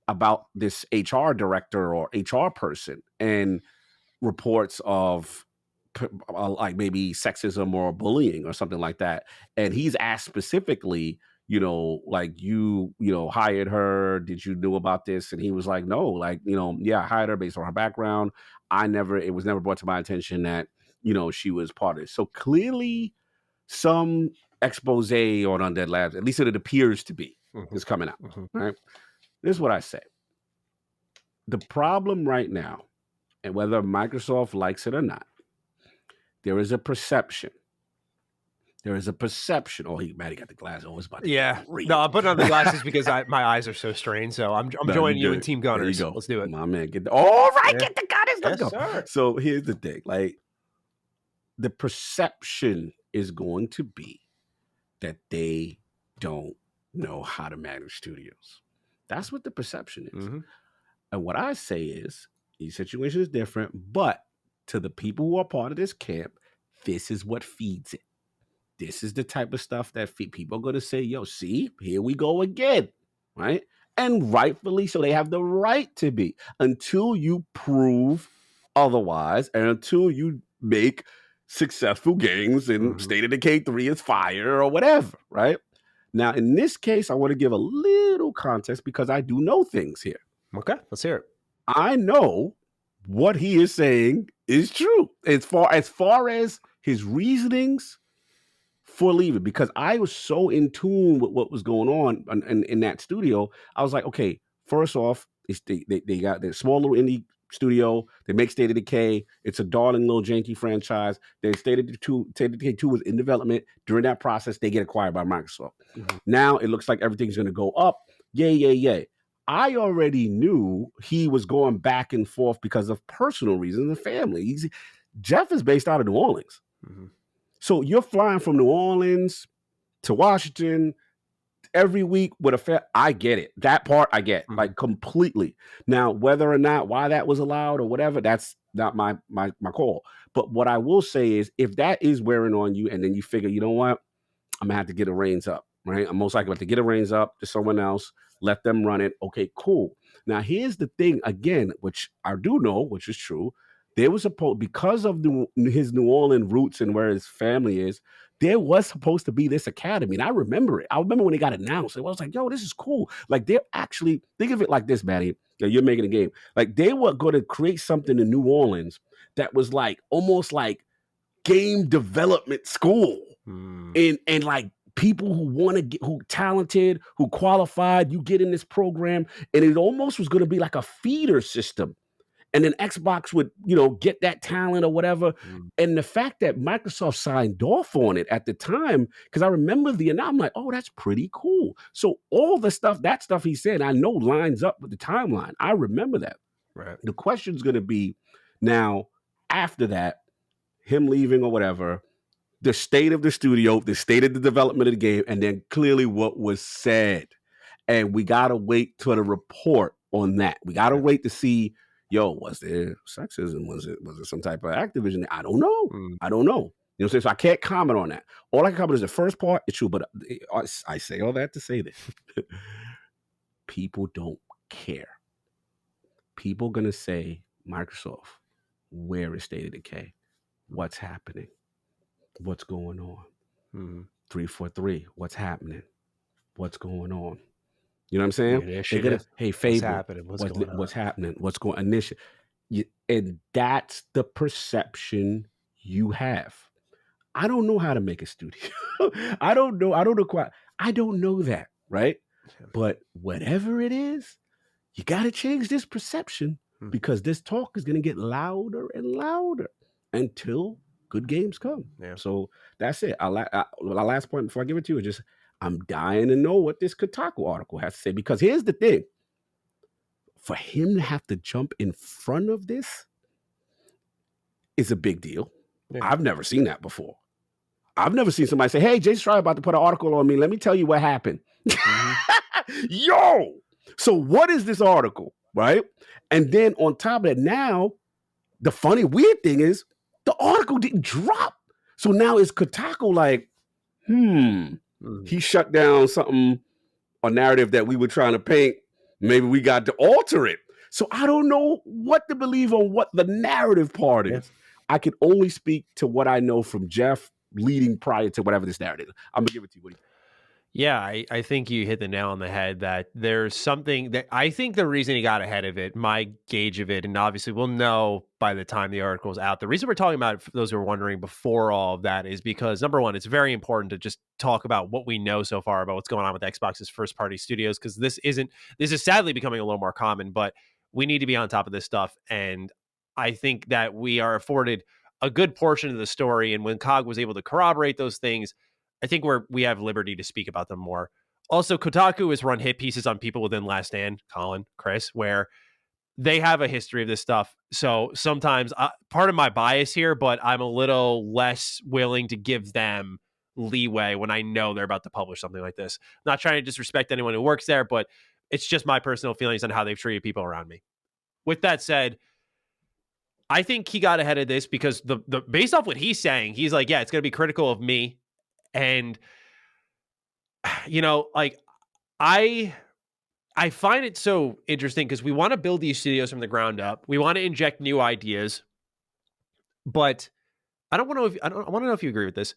about this HR director or HR person and reports of like maybe sexism or bullying or something like that. And he's asked specifically, like you hired her. Did you know about this? And he was like, no, like, yeah, I hired her based on her background. It was never brought to my attention that, she was part of it. So clearly some expose on Undead Labs, at least it appears to be, is coming out. Right? This is what I say. The problem right now, and whether Microsoft likes it or not, there is a perception. Oh, Matty got the glasses. Oh, it's about to get real. No, I'm putting on the glasses because my eyes are so strained. So I'm joining you in Team Gunners. Let's do it. My man, get the Gunners. Let's go. Sir. So here's the thing. Like, the perception is going to be that they don't know how to manage studios. That's what the perception is. And what I say is, each situation is different, but to the people who are part of this camp, this is what feeds it. This is the type of stuff that people are going to say, yo, see, here we go again, right? And rightfully so. They have the right to be, until you prove otherwise, and until you make successful games and State of Decay 3 is fire or whatever, right? Now, in this case, I want to give a little context because I do know things here. Okay, let's hear it. I know what he is saying is true as far as his reasonings for leaving, because I was so in tune with what was going on in that studio. I was like, okay, first off, they got their small little indie studio. They make State of Decay. It's a darling little janky franchise. State of Decay 2 was in development. During that process, they get acquired by Microsoft. Now it looks like everything's going to go up. Yay. I already knew he was going back and forth because of personal reasons and family. Jeff is based out of New Orleans. So you're flying from New Orleans to Washington every week with I get it. That part I get, like, completely. Now, whether or not why that was allowed or whatever, that's not my call. But what I will say is, if that is wearing on you and then you figure, you know what, I'm going to have to get the reins up, right? I'm most likely going to get the reins up to someone else. Let them run it. Okay, cool. Now, here's the thing, again, which I do know, which is true. There was because of his New Orleans roots and where his family is, there was supposed to be this academy. And I remember it. I remember when it got announced. I was like, yo, this is cool. Like, they're actually, think of it like this, Matty. You're making a game. Like, they were going to create something in New Orleans that was like almost like game development school. And like, people who want to get, who talented, who qualified, you get in this program, and it almost was going to be like a feeder system. And then Xbox would, get that talent or whatever. And the fact that Microsoft signed off on it at the time, because I remember I'm like, oh, that's pretty cool. So all that stuff he said, I know lines up with the timeline. I remember that. Right. The question's going to be now, after that, him leaving or whatever, the state of the studio, the state of the development of the game, and then clearly what was said. And we got to wait till the report on that. We got to wait to see, yo, was there sexism? Was it some type of Activision? I don't know. I don't know. You know what I'm saying? So I can't comment on that. All I can comment is the first part. It's true, but I say all that to say this. People don't care. People going to say, Microsoft, where is State of Decay? What's happening? What's going on? 343, what's happening? What's going on? You know what I'm saying? They're gonna, hey, Fable, what's happening? What's going on? And that's the perception you have. I don't know how to make a studio. I don't know that, right? But whatever it is, you got to change this perception, because this talk is going to get louder and louder until good games come. Yeah. So that's it. My last point before I give it to you is just, I'm dying to know what this Kotaku article has to say, because here's the thing. For him to have to jump in front of this is a big deal. Yeah. I've never seen that before. I've never seen somebody say, hey, Jason Schreier about to put an article on me. Let me tell you what happened. Yo! So what is this article, right? And then on top of that, now, the funny, weird thing is, the article didn't drop. So now it's Kotaku like, he shut down something, a narrative that we were trying to paint. Maybe we got to alter it. So I don't know what to believe on what the narrative part is. I can only speak to what I know from Jeff leading prior to whatever this narrative. I'm gonna give it to you. What do you think? Yeah, I think you hit the nail on the head that there's something that I think the reason he got ahead of it, my gauge of it, and obviously we'll know by the time the article's out. The reason we're talking about it, for those who are wondering before all of that, is because number one, it's very important to just talk about what we know so far about what's going on with Xbox's first party studios, because this is sadly becoming a little more common, but we need to be on top of this stuff. And I think that we are afforded a good portion of the story. And when COG was able to corroborate those things, I think we have liberty to speak about them more. Also, Kotaku has run hit pieces on people within Last Stand, Colin, Chris, where they have a history of this stuff. So sometimes part of my bias here, but I'm a little less willing to give them leeway when I know they're about to publish something like this. I'm not trying to disrespect anyone who works there, but it's just my personal feelings on how they've treated people around me. With that said, I think he got ahead of this because the based off what he's saying, he's like, yeah, it's going to be critical of me. And, you know, like I find it so interesting because we want to build these studios from the ground up. We want to inject new ideas, but I want to know if you agree with this.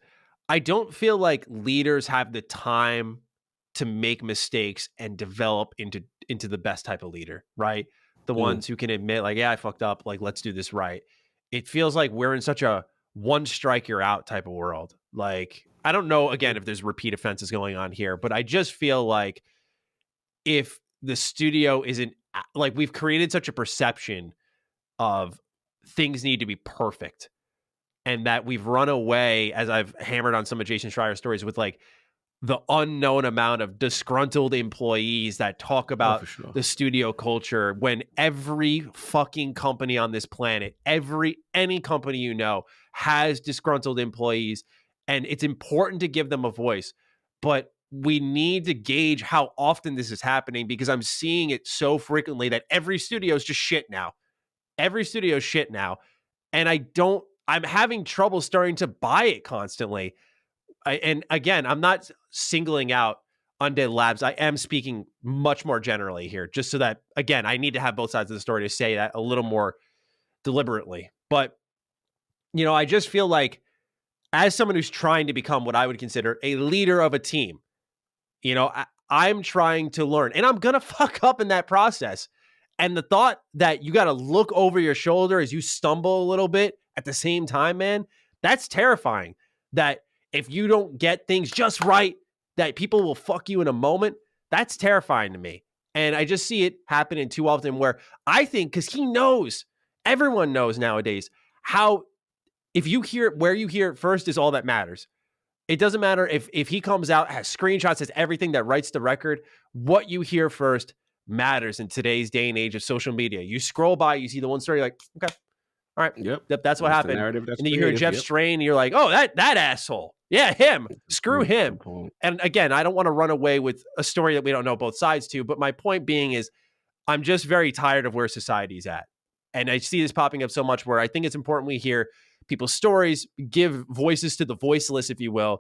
I don't feel like leaders have the time to make mistakes and develop into the best type of leader, right? The ones who can admit, like, yeah, I fucked up. Like, let's do this right. It feels like we're in such a one strike you're out type of world. Like, I don't know, again, if there's repeat offenses going on here, but I just feel like if the studio isn't, like, we've created such a perception of things need to be perfect, and that we've run away, as I've hammered on some of Jason Schreier's stories, with like the unknown amount of disgruntled employees that talk about the studio culture, when every fucking company on this planet, any company you know, has disgruntled employees, and it's important to give them a voice. But we need to gauge how often this is happening, because I'm seeing it so frequently that every studio is just shit now. Every studio is shit now. And I'm having trouble starting to buy it constantly. And again, I'm not singling out Undead Labs. I am speaking much more generally here, just so that, again, I need to have both sides of the story to say that a little more deliberately. But, you know, I just feel like, as someone who's trying to become what I would consider a leader of a team, you know, I'm trying to learn, and I'm going to fuck up in that process. And the thought that you got to look over your shoulder as you stumble a little bit at the same time, man, that's terrifying. That if you don't get things just right, that people will fuck you in a moment. That's terrifying to me. And I just see it happening too often, where I think, because he knows, everyone knows nowadays, how if you hear where you hear it first is all that matters. It doesn't matter if he comes out, has screenshots, has everything that writes the record. What you hear first matters in today's day and age of social media. You scroll by, you see the one story, you're like, okay, all right, yep, that's what happened. And then you hear Jeff Strain, and you're like, oh, that asshole. Yeah, him. Screw him. And again, I don't want to run away with a story that we don't know both sides to, but my point being is, I'm just very tired of where society's at. And I see this popping up so much, where I think it's important we hear people's stories, give voices to the voiceless, if you will.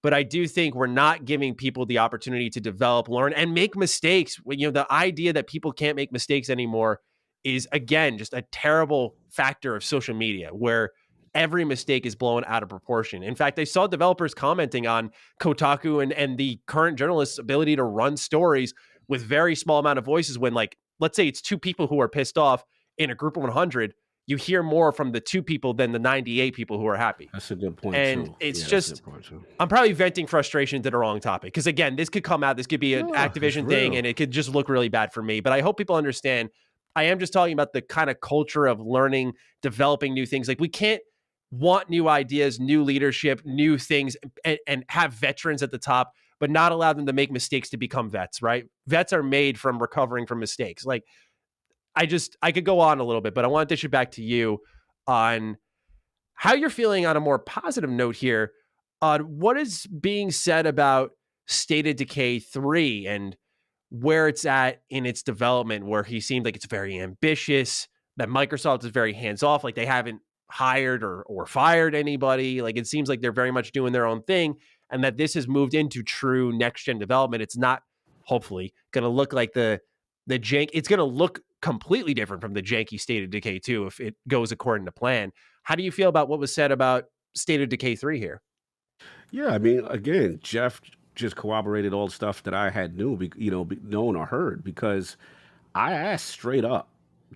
But I do think we're not giving people the opportunity to develop, learn, and make mistakes. You know, the idea that people can't make mistakes anymore is, again, just a terrible factor of social media, where every mistake is blown out of proportion. In fact, I saw developers commenting on Kotaku and the current journalists' ability to run stories with very small amount of voices, when, like, let's say it's two people who are pissed off in a group of 100, you hear more from the two people than the 98 people who are happy. That's a good point, and too. It's just, I'm probably venting frustration to the wrong topic, because, again, this could come out, this could be an Activision thing, and it could just look really bad for me. But I hope people understand, I am just talking about the kind of culture of learning, developing new things. Like, we can't want new ideas, new leadership, new things, and have veterans at the top, but not allow them to make mistakes to become vets, right? Vets are made from recovering from mistakes. Like, I could go on a little bit, but I want to dish it back to you on how you're feeling on a more positive note here on what is being said about State of Decay 3 and where it's at in its development, where he seemed like it's very ambitious, that Microsoft is very hands-off, like they haven't hired or fired anybody. Like, it seems like they're very much doing their own thing, and that this has moved into true next-gen development. It's not, hopefully, going to look like the jank. It's going to look completely different from the janky State of Decay 2 if it goes according to plan. How do you feel about what was said about State of Decay 3 here? Yeah, I mean, again, Jeff just corroborated all the stuff that I had known or heard because I asked straight up.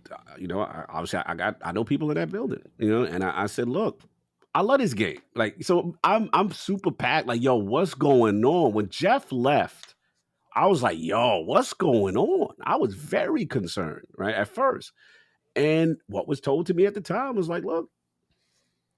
Obviously, I know people in that building, and I said, look, I love this game. Like, so I'm super packed. Like, yo, what's going on? When Jeff left, I was like, yo, what's going on? I was very concerned, right, at first. And what was told to me at the time was like, look,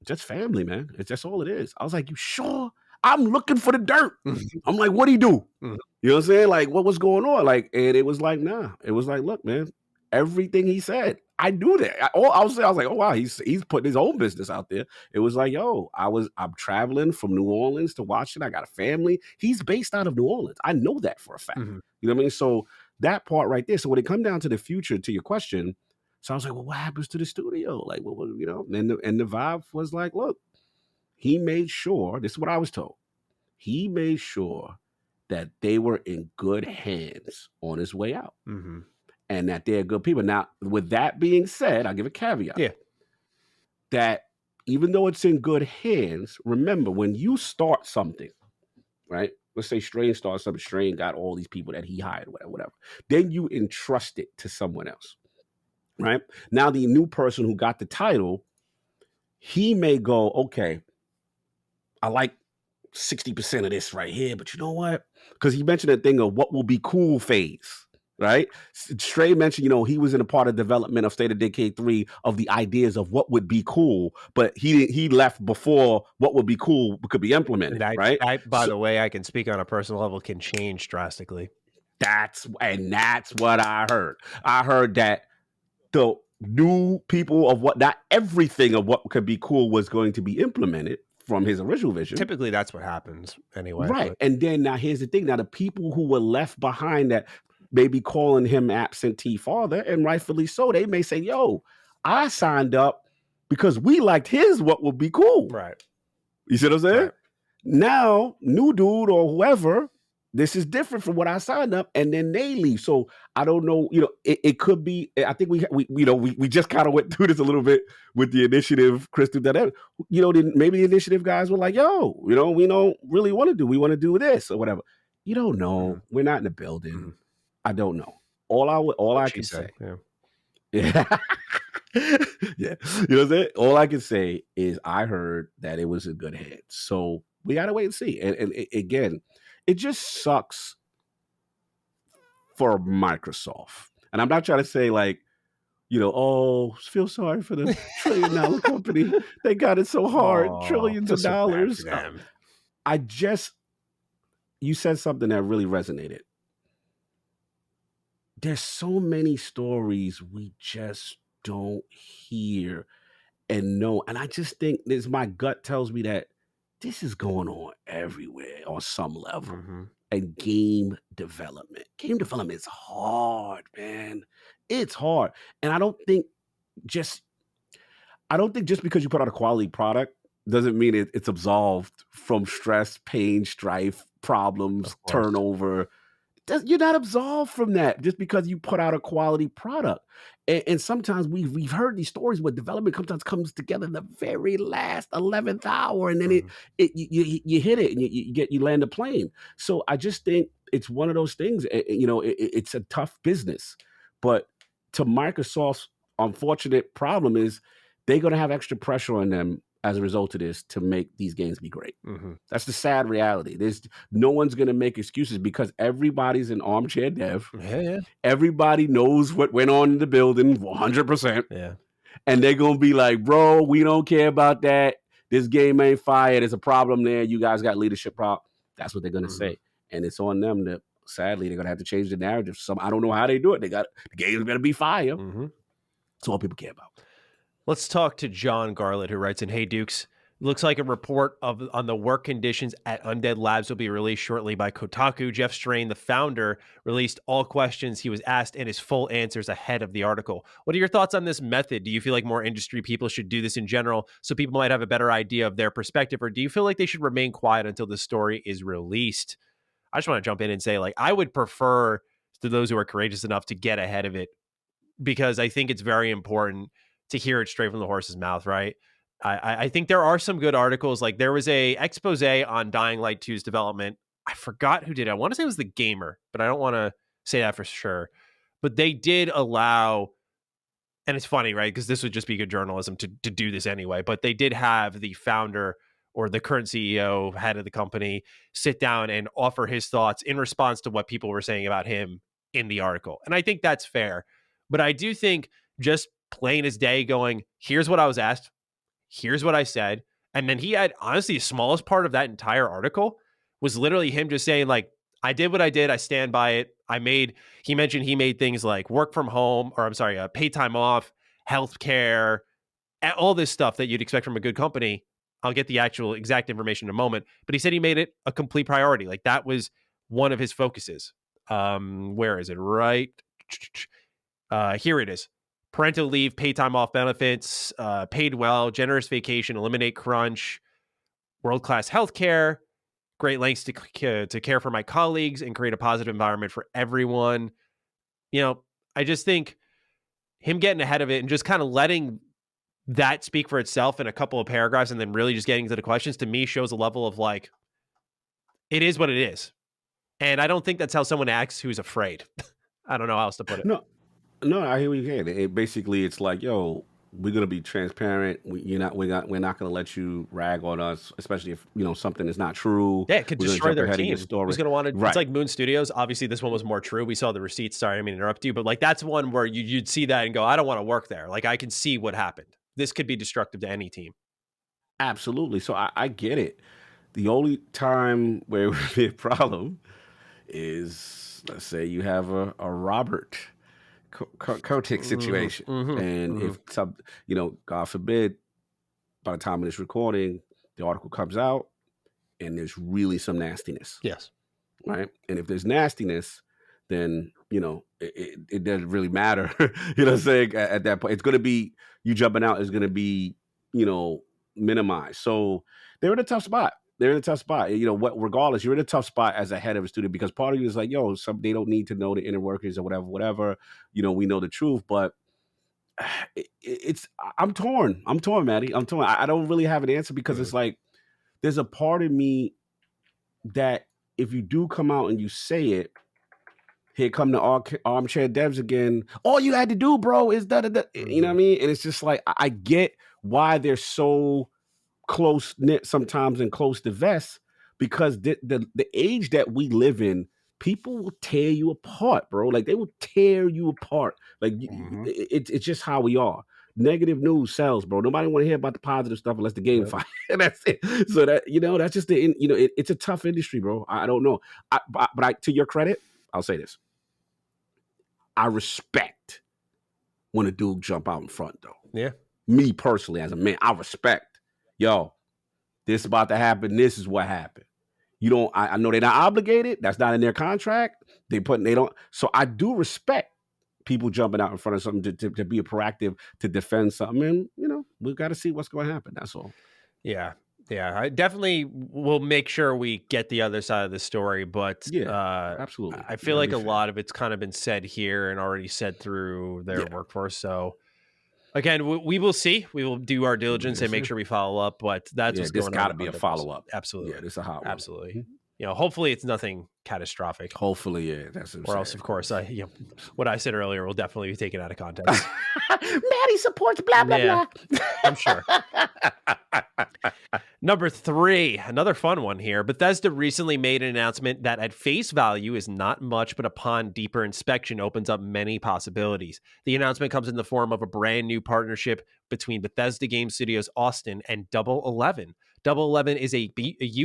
just family, man. It's just all it is. I was like, you sure? I'm looking for the dirt. I'm like, what'd he do? Mhm. You know what I'm saying? Like, what was going on? Like, and it was like, nah. It was like, look, man, everything he said, I do that. I was like, oh wow, he's putting his own business out there. It was like, yo, I'm traveling from New Orleans to Washington. I got a family. He's based out of New Orleans. I know that for a fact. Mhm. You know what I mean? So that part right there. So when it come down to the future, to your question, so I was like, well, what happens to the studio? Like, what and the vibe was like, look, he made sure, this is what I was told. He made sure that they were in good hands on his way out. Mhm. And that they're good people. Now, with that being said, I'll give a caveat. Yeah. That even though it's in good hands, remember when you start something, right? Let's say Strain starts something, Strain got all these people that he hired, whatever. Then you entrust it to someone else, right? Now, the new person who got the title, he may go, okay, I like 60% of this right here, but you know what? Because he mentioned a thing of what will be cool phase, right? Stray mentioned, he was in a part of development of State of Decay 3 of the ideas of what would be cool, but he left before what would be cool could be implemented, And right? by the way, I can speak on a personal level, can change drastically. That's what I heard. I heard that the new people of what, not everything of what could be cool was going to be implemented from his original vision. Typically, that's what happens anyway. Right. But And then now here's the thing. Now the people who were left behind that may be calling him absentee father, and rightfully so, they may say, yo, I signed up because we liked his what would be cool. right. You see what I'm saying? Right. Now, new dude or whoever, this is different from what I signed up, and then they leave. So I don't know. It could be. I think we just kind of went through this a little bit with the initiative, Chris. That maybe the initiative guys were like, "Yo, we don't really want to do. We want to do this or whatever." You don't know. Mhm. We're not in the building. Mhm. I don't know. All I can say. Yeah. Yeah. Yeah. You know what I'm saying? All I can say is I heard that it was in good hands. So we gotta wait and see. And again, it just sucks for Microsoft. And I'm not trying to say like, feel sorry for the $1 trillion company. They got it so hard, trillions of dollars. You said something that really resonated. There's so many stories we just don't hear and know. And I just think my gut tells me that this is going on everywhere on some level. Mhm. And game development is hard, man. It's hard. And I don't think just because you put out a quality product doesn't mean it's absolved from stress, pain, strife, problems, Of course. turnover. You're not absolved from that just because you put out a quality product. And sometimes we've heard these stories where development sometimes comes together in the very last 11th hour, and then Mhm. you hit it and you land a plane. So I just think it's one of those things. It's a tough business, but to Microsoft's unfortunate problem is they're going to have extra pressure on them as a result of this to make these games be great. Mhm. That's the sad reality. There's no one's going to make excuses because everybody's an armchair dev. Yeah. Everybody knows what went on in the building 100%. Yeah. And they're going to be like, bro, we don't care about that. This game ain't fire. There's a problem there. You guys got leadership problem. That's what they're going to say. And it's on them to, sadly, they're going to have to change the narrative. I don't know how they do it. The game's going to be fire. That's all people care about. Let's talk to John Garlett, who writes in, "Hey Dukes, looks like a report on the work conditions at Undead Labs will be released shortly by Kotaku. Jeff Strain, the founder, released all questions he was asked and his full answers ahead of the article. What are your thoughts on this method? Do you feel like more industry people should do this in general so people might have a better idea of their perspective, or do you feel like they should remain quiet until the story is released?" I just want to jump in and say, like, I would prefer to those who are courageous enough to get ahead of it, because I think it's very important to hear it straight from the horse's mouth, right? I think there are some good articles. Like there was a expose on Dying Light 2's development. I forgot who did it. I want to say it was The Gamer, but I don't want to say that for sure. But they did allow, and it's funny, right? Because this would just be good journalism to do this anyway. But they did have the founder or the current CEO, head of the company, sit down and offer his thoughts in response to what people were saying about him in the article. And I think that's fair. But I do think just plain as day going, here's what I was asked, here's what I said. And then he had, honestly, the smallest part of that entire article was literally him just saying, like, I did what I did. I stand by it. He mentioned he made things like work from home, or I'm sorry, paid time off, healthcare, all this stuff that you'd expect from a good company. I'll get the actual exact information in a moment. But he said he made it a complete priority. Like that was one of his focuses. Where is it? Right. Here it is. Parental leave, paid time off benefits, paid well, generous vacation, eliminate crunch, world-class healthcare, great lengths to care for my colleagues and create a positive environment for everyone. You know, I just think him getting ahead of it and just kind of letting that speak for itself in a couple of paragraphs and then really just getting to the questions, to me shows a level of like, it is what it is. And I don't think that's how someone acts who's afraid. I don't know how else to put it. No, I hear what you're saying. Basically, it's like, yo, we're gonna be transparent. We're not gonna let you rag on us, especially if something is not true. Yeah, it could We're gonna destroy jump their ahead of team. your story. Who's going to want to? Right. It's like Moon Studios. Obviously, this one was more true. We saw the receipts. Sorry, I mean to interrupt you, but like that's one where you'd see that and go, I don't want to work there. Like I can see what happened. This could be destructive to any team. Absolutely. So I get it. The only time where it would be a problem is, let's say you have a Robert Kotick situation, and if some, God forbid, by the time of this recording, the article comes out and there's really some nastiness. Yes. Right. And if there's nastiness, then, it doesn't really matter. You know what I'm saying? At that point, it's going to be, you jumping out is going to be, minimized. So they're in a tough spot. Regardless, you're in a tough spot as a head of a studio, because part of you is like, yo, they don't need to know the inner workings or whatever. We know the truth, but I'm torn. Matty. I'm torn. I don't really have an answer, because it's like, there's a part of me that if you do come out and you say it, here come the armchair devs again. All you had to do, bro, is da. You know what I mean? And it's just like, I get why they're so close knit sometimes and close to vest, because the age that we live in, people will tear you apart, bro. Like they will tear you apart. Like it's just how we are. Negative news sells, bro. Nobody want to hear about the positive stuff unless the game fight. And that's it. So that, that's just it's a tough industry, bro. I don't know. But to your credit, I'll say this. I respect when a dude jump out in front, though. Yeah. Me personally, as a man, I respect. Yo, this is about to happen. This is what happened. I know they're not obligated. That's not in their contract. They don't. So I do respect people jumping out in front of something to be proactive, to defend something. And, we've got to see what's going to happen. That's all. Yeah. Yeah. I definitely will make sure we get the other side of the story, but absolutely. I feel like a lot of it's kind of been said here and already said through their workforce. So again, we will see. We will do our diligence and make sure we follow up, but that's what's going on. There's got to be a follow-up. Absolutely. Yeah, this is a hot one. Absolutely. Hopefully it's nothing catastrophic. Hopefully, yeah. That's what I'm saying. Else, of course, what I said earlier will definitely be taken out of context. Matty supports blah, blah, blah. I'm sure. Number 3, another fun one here. Bethesda recently made an announcement that at face value is not much, but upon deeper inspection opens up many possibilities. The announcement comes in the form of a brand new partnership between Bethesda Game Studios Austin and Double 11. Double 11 is a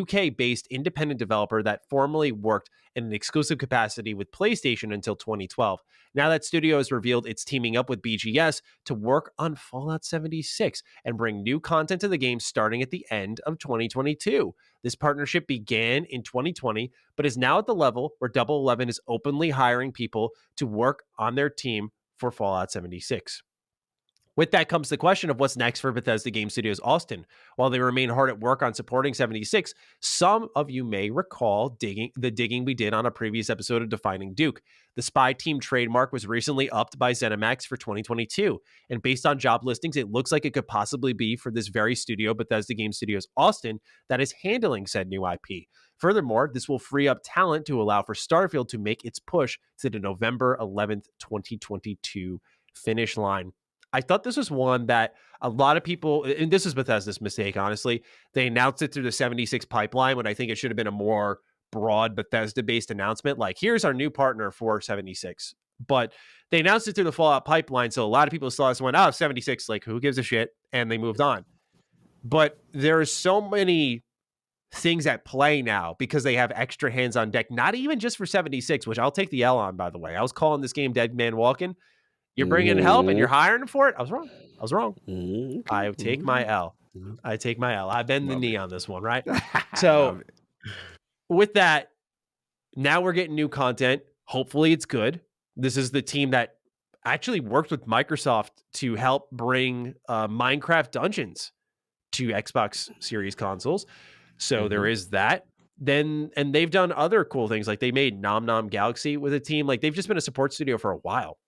UK-based independent developer that formerly worked in an exclusive capacity with PlayStation until 2012. Now that studio has revealed it's teaming up with BGS to work on Fallout 76 and bring new content to the game starting at the end of 2022. This partnership began in 2020, but is now at the level where Double 11 is openly hiring people to work on their team for Fallout 76. With that comes the question of what's next for Bethesda Game Studios Austin. While they remain hard at work on supporting 76, some of you may recall digging we did on a previous episode of Defining Duke. The Spy Team trademark was recently upped by ZeniMax for 2022, and based on job listings, it looks like it could possibly be for this very studio, Bethesda Game Studios Austin, that is handling said new IP. Furthermore, this will free up talent to allow for Starfield to make its push to the November 11th, 2022 finish line. I thought this was one that a lot of people, and this is Bethesda's mistake, honestly. They announced it through the 76 pipeline when I think it should have been a more broad Bethesda-based announcement. Like, here's our new partner for 76. But they announced it through the Fallout pipeline, so a lot of people saw this and went, oh, 76, like, who gives a shit? And they moved on. But there are so many things at play now because they have extra hands on deck, not even just for 76, which I'll take the L on, by the way. I was calling this game Dead Man Walking. You're bringing help and you're hiring for it? I was wrong. I take my L. I take my L. I've been the knee on this one, right? So with that, now we're getting new content. Hopefully it's good. This is the team that actually worked with Microsoft to help bring Minecraft Dungeons to Xbox Series consoles. So there is that. And they've done other cool things. Like they made Nom Nom Galaxy with a team. Like they've just been a support studio for a while.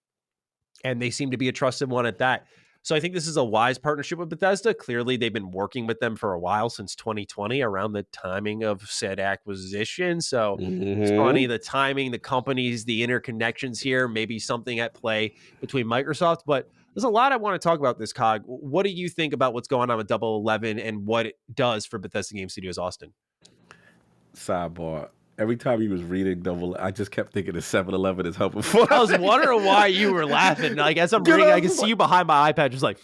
And they seem to be a trusted one at that. So I think this is a wise partnership with Bethesda. Clearly, they've been working with them for a while, since 2020, around the timing of said acquisition. So it's funny, the timing, the companies, the interconnections here, maybe something at play between Microsoft. But there's a lot I want to talk about this, Cog. What do you think about what's going on with Double 11 and what it does for Bethesda Game Studios Austin? Sidebar. Every time you was reading Double, I just kept thinking the 7-Eleven is helping. I was wondering why you were laughing. Like as I'm reading, I can see you behind my iPad, just like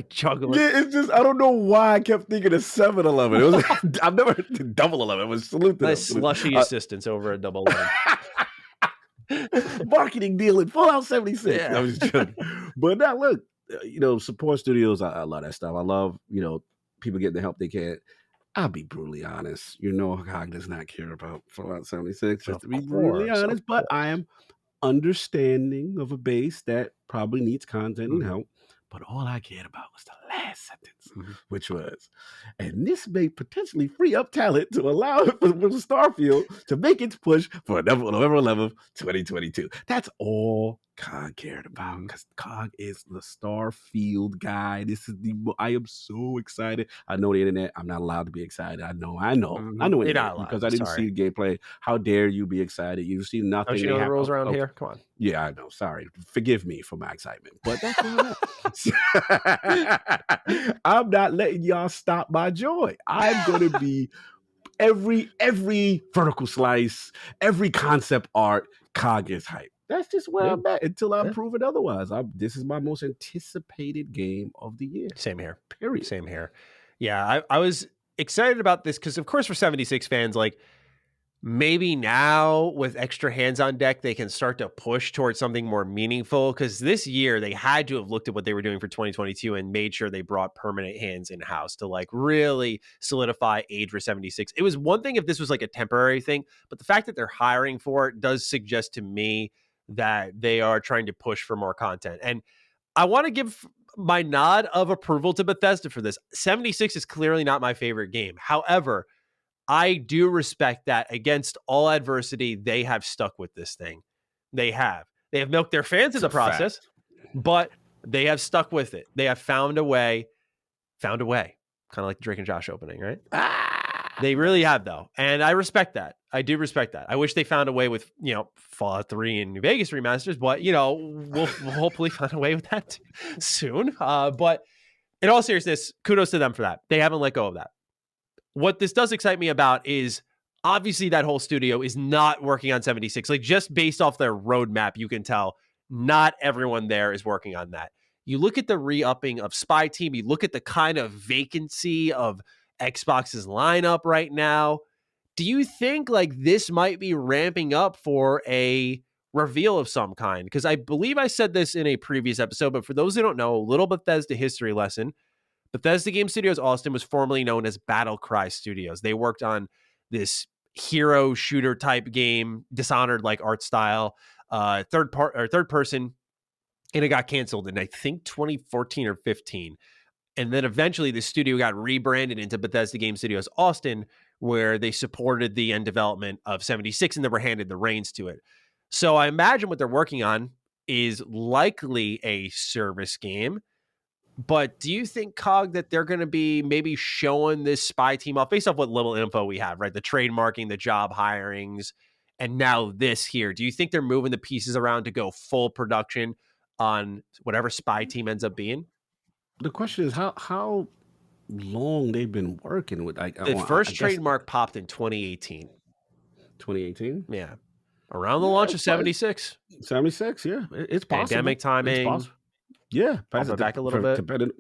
chuckling. Yeah, it's just I don't know why I kept thinking of 7-Eleven. It was I've never heard the Double 11. It was salute to nice slushy assistance over at Double 11. Marketing deal in Fallout 76. Yeah. I was joking. But now look, support studios. I love that stuff. I love people getting the help they can. I'll be brutally honest. Hog does not care about Fallout 76, just to be brutally honest. But I am understanding of a base that probably needs content and help. But all I cared about was the last sentence, which was, and this may potentially free up talent to allow for Starfield to make its push for November 11th, 2022. That's all Cog cared about, because Cog is the Starfield guy. I am so excited. I know the internet. I'm not allowed to be excited. I know. You're not allowed, because I didn't see the gameplay. How dare you be excited? You see nothing. Don't you know the rules around here? Come on. Yeah, I know. Sorry. Forgive me for my excitement. But that's I'm not letting y'all stop my joy. I'm going to be every vertical slice, every concept art, Cog is hype. That's just where I'm at until I'm proven otherwise. This is my most anticipated game of the year. Same here. Period. Same here. Yeah, I was excited about this because, of course, for 76 fans, like, maybe now with extra hands on deck, they can start to push towards something more meaningful, because this year they had to have looked at what they were doing for 2022 and made sure they brought permanent hands in-house to like really solidify age for 76. It was one thing if this was like a temporary thing, but the fact that they're hiring for it does suggest to me that they are trying to push for more content. And I want to give my nod of approval to Bethesda for this. 76 is clearly not my favorite game. However, I do respect that against all adversity, they have stuck with this thing. They have milked their fans in the process, but they have stuck with it. They have found a way, kind of like the Drake and Josh opening, right? They really have, though. And I respect that. I do respect that. I wish they found a way with, Fallout 3 and New Vegas remasters, but, we'll hopefully find a way with that soon. But in all seriousness, kudos to them for that. They haven't let go of that. What this does excite me about is obviously that whole studio is not working on 76. Like, just based off their roadmap, you can tell not everyone there is working on that. You look at the re-upping of Spy Team, you look at the kind of vacancy of Xbox's lineup right now. Do you think like this might be ramping up for a reveal of some kind? Because I believe I said this in a previous episode, but for those who don't know, a little Bethesda history lesson. Bethesda Game Studios Austin was formerly known as Battle Cry Studios. They worked on this hero shooter type game, Dishonored like art style, third person and it got canceled in I think 2014 or 15. And then eventually the studio got rebranded into Bethesda Game Studios Austin, where they supported the end development of 76 and then were handed the reins to it. So I imagine what they're working on is likely a service game. But do you think, Cog, that they're going to be maybe showing this spy team off based off what little info we have, right? The trademarking, the job hirings, and now this here. Do you think they're moving the pieces around to go full production on whatever spy team ends up being? The question is how long they've been working with. Like, The first I guess trademark popped in 2018. 2018. Yeah. Around the Yeah, launch it's of 76. 76. Yeah, it's possible. Pandemic timing. It's possible. Yeah, Bump it back a little bit. Depending.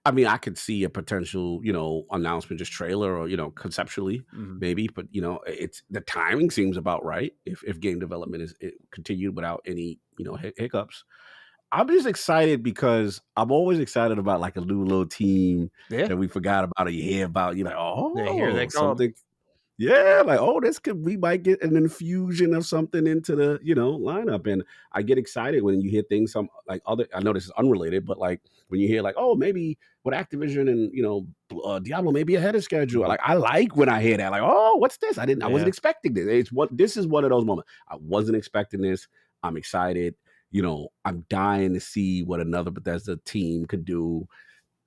I mean, I could see a potential, announcement, just trailer, or conceptually maybe, but it's the timing seems about right. If game development is continued without any hiccups, I'm just excited because I'm always excited about like a new little team that we forgot about or you hear about. You're like, Yeah, here they oh, come. something. Yeah, like, oh, we might get an infusion of something into the, lineup. And I get excited when you hear things, I know this is unrelated, but like when you hear like, oh, maybe with Activision and, Diablo may be ahead of schedule. Like, I like when I hear that, like, oh, what's this? I wasn't expecting this. This is one of those moments. I wasn't expecting this. I'm excited. I'm dying to see what another Bethesda team could do.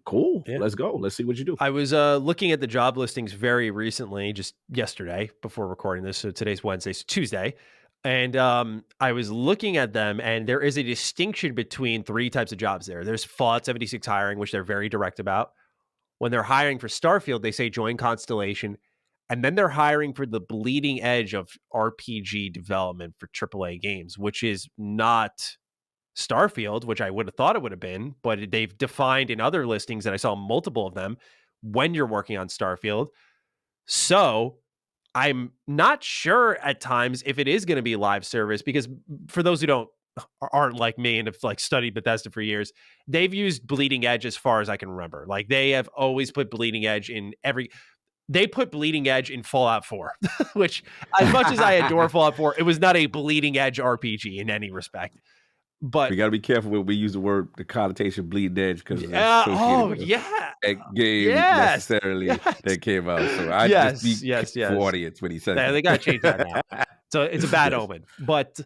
Cool. Yeah. Let's go. Let's see what you do. I was looking at the job listings very recently, just yesterday before recording this. So today's Wednesday, so Tuesday. And I was looking at them, and there is a distinction between three types of jobs there. There's Fallout 76 hiring, which they're very direct about. When they're hiring for Starfield, they say join Constellation. And then they're hiring for the bleeding edge of RPG development for AAA games, which is not Starfield, which I would have thought it would have been, but they've defined in other listings, and I saw multiple of them, when you're working on Starfield. So I'm not sure at times if it is going to be live service, because for those who aren't like me and have like studied Bethesda for years, they've used bleeding edge as far as I can remember. Like they have always put bleeding edge in they put bleeding edge in Fallout 4, which as much as I adore Fallout 4, it was not a bleeding edge RPG in any respect. But we got to be careful when we use the connotation bleeding edge, because that game necessarily that came out. So I just speak for audience when he says they got to change that now. So it's a bad omen. But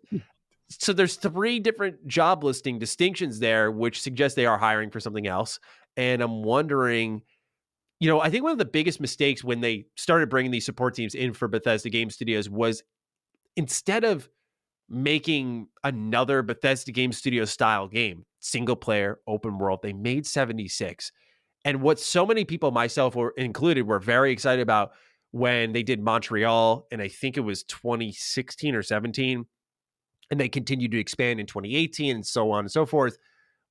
so there's three different job listing distinctions there, which suggest they are hiring for something else. And I'm wondering, I think one of the biggest mistakes when they started bringing these support teams in for Bethesda Game Studios was, instead of making another Bethesda Game Studio style game, single player, open world, they made 76. And what so many people, myself included, were very excited about when they did Montreal, and I think it was 2016 or 17, and they continued to expand in 2018 and so on and so forth,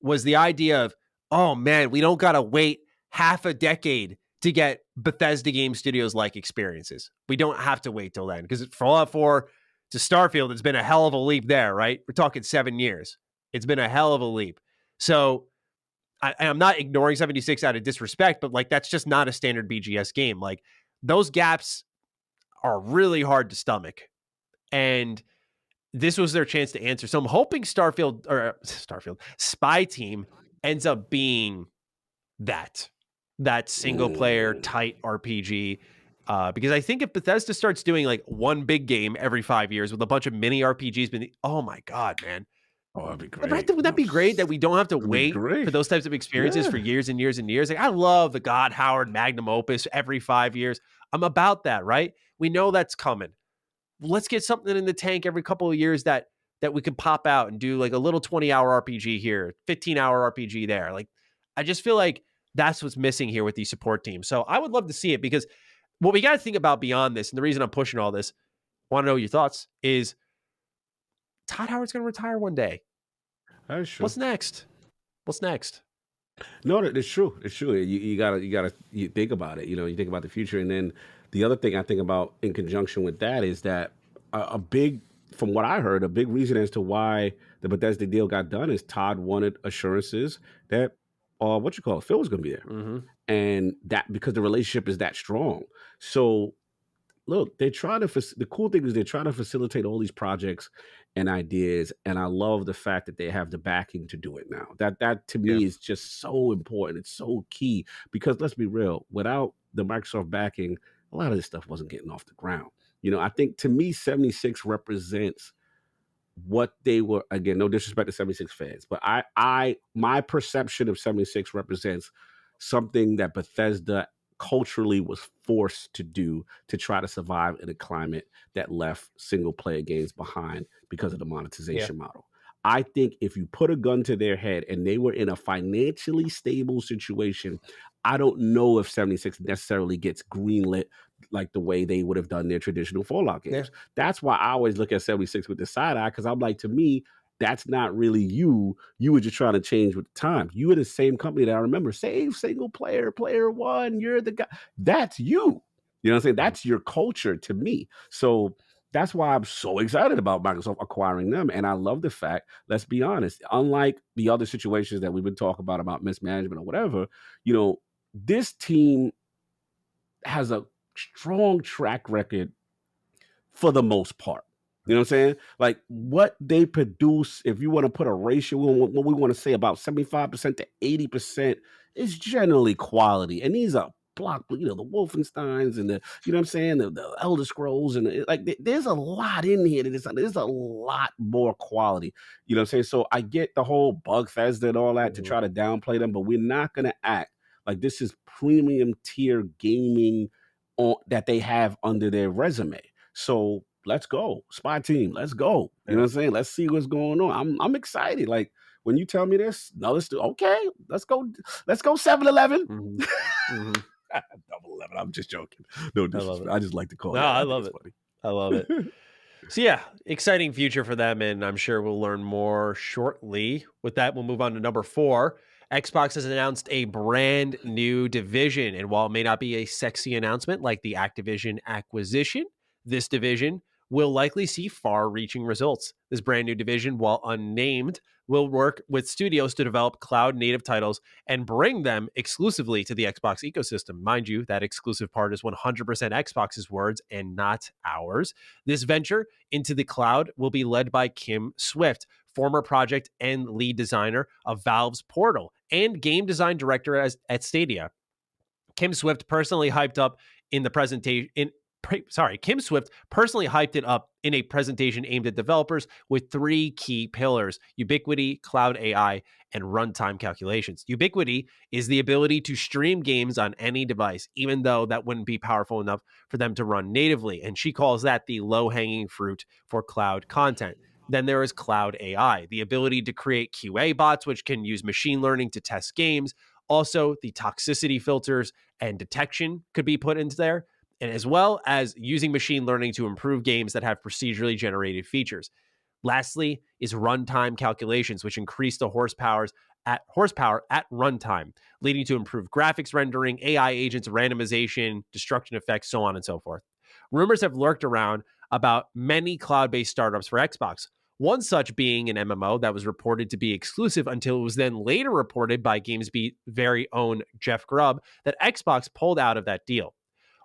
was the idea of, oh man, we don't got to wait half a decade to get Bethesda Game Studios like experiences. We don't have to wait till then, because Fallout 4 to Starfield, it's been a hell of a leap there, right? We're talking 7 years. It's been a hell of a leap. So I'm not ignoring 76 out of disrespect, but like, that's just not a standard BGS game. Like, those gaps are really hard to stomach. And this was their chance to answer. So I'm hoping Spy Team ends up being that single player tight RPG. Because I think if Bethesda starts doing like one big game every 5 years with a bunch of mini RPGs, oh my God, man. Oh, that'd be great. Would that be great that we don't have to wait for those types of experiences for years and years and years? Like, I love the God Howard magnum opus every 5 years. I'm about that, right? We know that's coming. Let's get something in the tank every couple of years that we can pop out and do like a little 20-hour RPG here, 15-hour RPG there. Like, I just feel like that's what's missing here with these support teams. So I would love to see it, because what we got to think about beyond this, and the reason I'm pushing all this, want to know your thoughts, is Todd Howard's going to retire one day. That's true. What's next? No, it's true. It's true. You gotta think about it. You think about the future, and then the other thing I think about in conjunction with that is that from what I heard, a big reason as to why the Bethesda deal got done is Todd wanted assurances that Phil was going to be there, and that because the relationship is that strong. So look, they're trying to the cool thing is they're trying to facilitate all these projects and ideas, and I love the fact that they have the backing to do it now. That to Yeah. me is just so important. It's so key because let's be real, without the Microsoft backing, a lot of this stuff wasn't getting off the ground. I think to me 76 represents what they were. Again, no disrespect to 76 fans, but my perception of 76 represents something that Bethesda culturally was forced to do to try to survive in a climate that left single player games behind because of the Yeah. monetization model. I think if you put a gun to their head and they were in a financially stable situation, I don't know if 76 necessarily gets greenlit like the way they would have done their traditional Fallout Yeah. games. That's why I always look at 76 with the side eye, because I'm like, to me, that's not really you. You were just trying to change with the time. You were the same company that I remember, save single player, player one, you're the guy. That's you. You know what I'm saying? Mhm. That's your culture to me. So that's why I'm so excited about Microsoft acquiring them. And I love the fact, let's be honest, unlike the other situations that we've been talking about mismanagement or whatever, this team has a strong track record for the most part. You know what I'm saying? Like what they produce, if you want to put a ratio on what we want to say, about 75% to 80% is generally quality. And these are the Wolfensteins and you know what I'm saying? The Elder Scrolls and there's a lot in here. There's a lot more quality. You know what I'm saying? So I get the whole Bethesda and all that to Mhm. try to downplay them, but we're not going to act like this is premium tier gaming that they have under their resume. So let's go. Spy team, let's go. You know Yeah. what I'm saying? Let's see what's going on. I'm excited. Like when you tell me this, no, let's do okay. Let's go 7-Eleven. Mhm. Mhm. Double 11. I'm just joking. No I love disrespect. it. I just like to call No, you out. I I think love it's it. funny. I love it. So yeah, exciting future for them, and I'm sure we'll learn more shortly. With that, we'll move on to number 4. Xbox has announced a brand new division, and while it may not be a sexy announcement like the Activision acquisition, this division will likely see far-reaching results. This brand new division, while unnamed, will work with studios to develop cloud-native titles and bring them exclusively to the Xbox ecosystem. Mind you, that exclusive part is 100% Xbox's words and not ours. This venture into the cloud will be led by Kim Swift, former project and lead designer of Valve's Portal and game design director at Stadia. Kim Swift personally hyped up in the presentation Kim Swift personally hyped it up in a presentation aimed at developers with 3 key pillars: ubiquity, cloud AI, and runtime calculations. Ubiquity is the ability to stream games on any device, even though that wouldn't be powerful enough for them to run natively. And she calls that the low-hanging fruit for cloud content. Then there is cloud AI, the ability to create QA bots, which can use machine learning to test games. Also, the toxicity filters and detection could be put into there, and as well as using machine learning to improve games that have procedurally generated features. Lastly is runtime calculations, which increase the horsepower at runtime, leading to improved graphics rendering, AI agents, randomization, destruction effects, so on and so forth. Rumors have lurked around about many cloud-based startups for Xbox. One such being an MMO that was reported to be exclusive until it was then later reported by GamesBeat's very own Jeff Grubb that Xbox pulled out of that deal.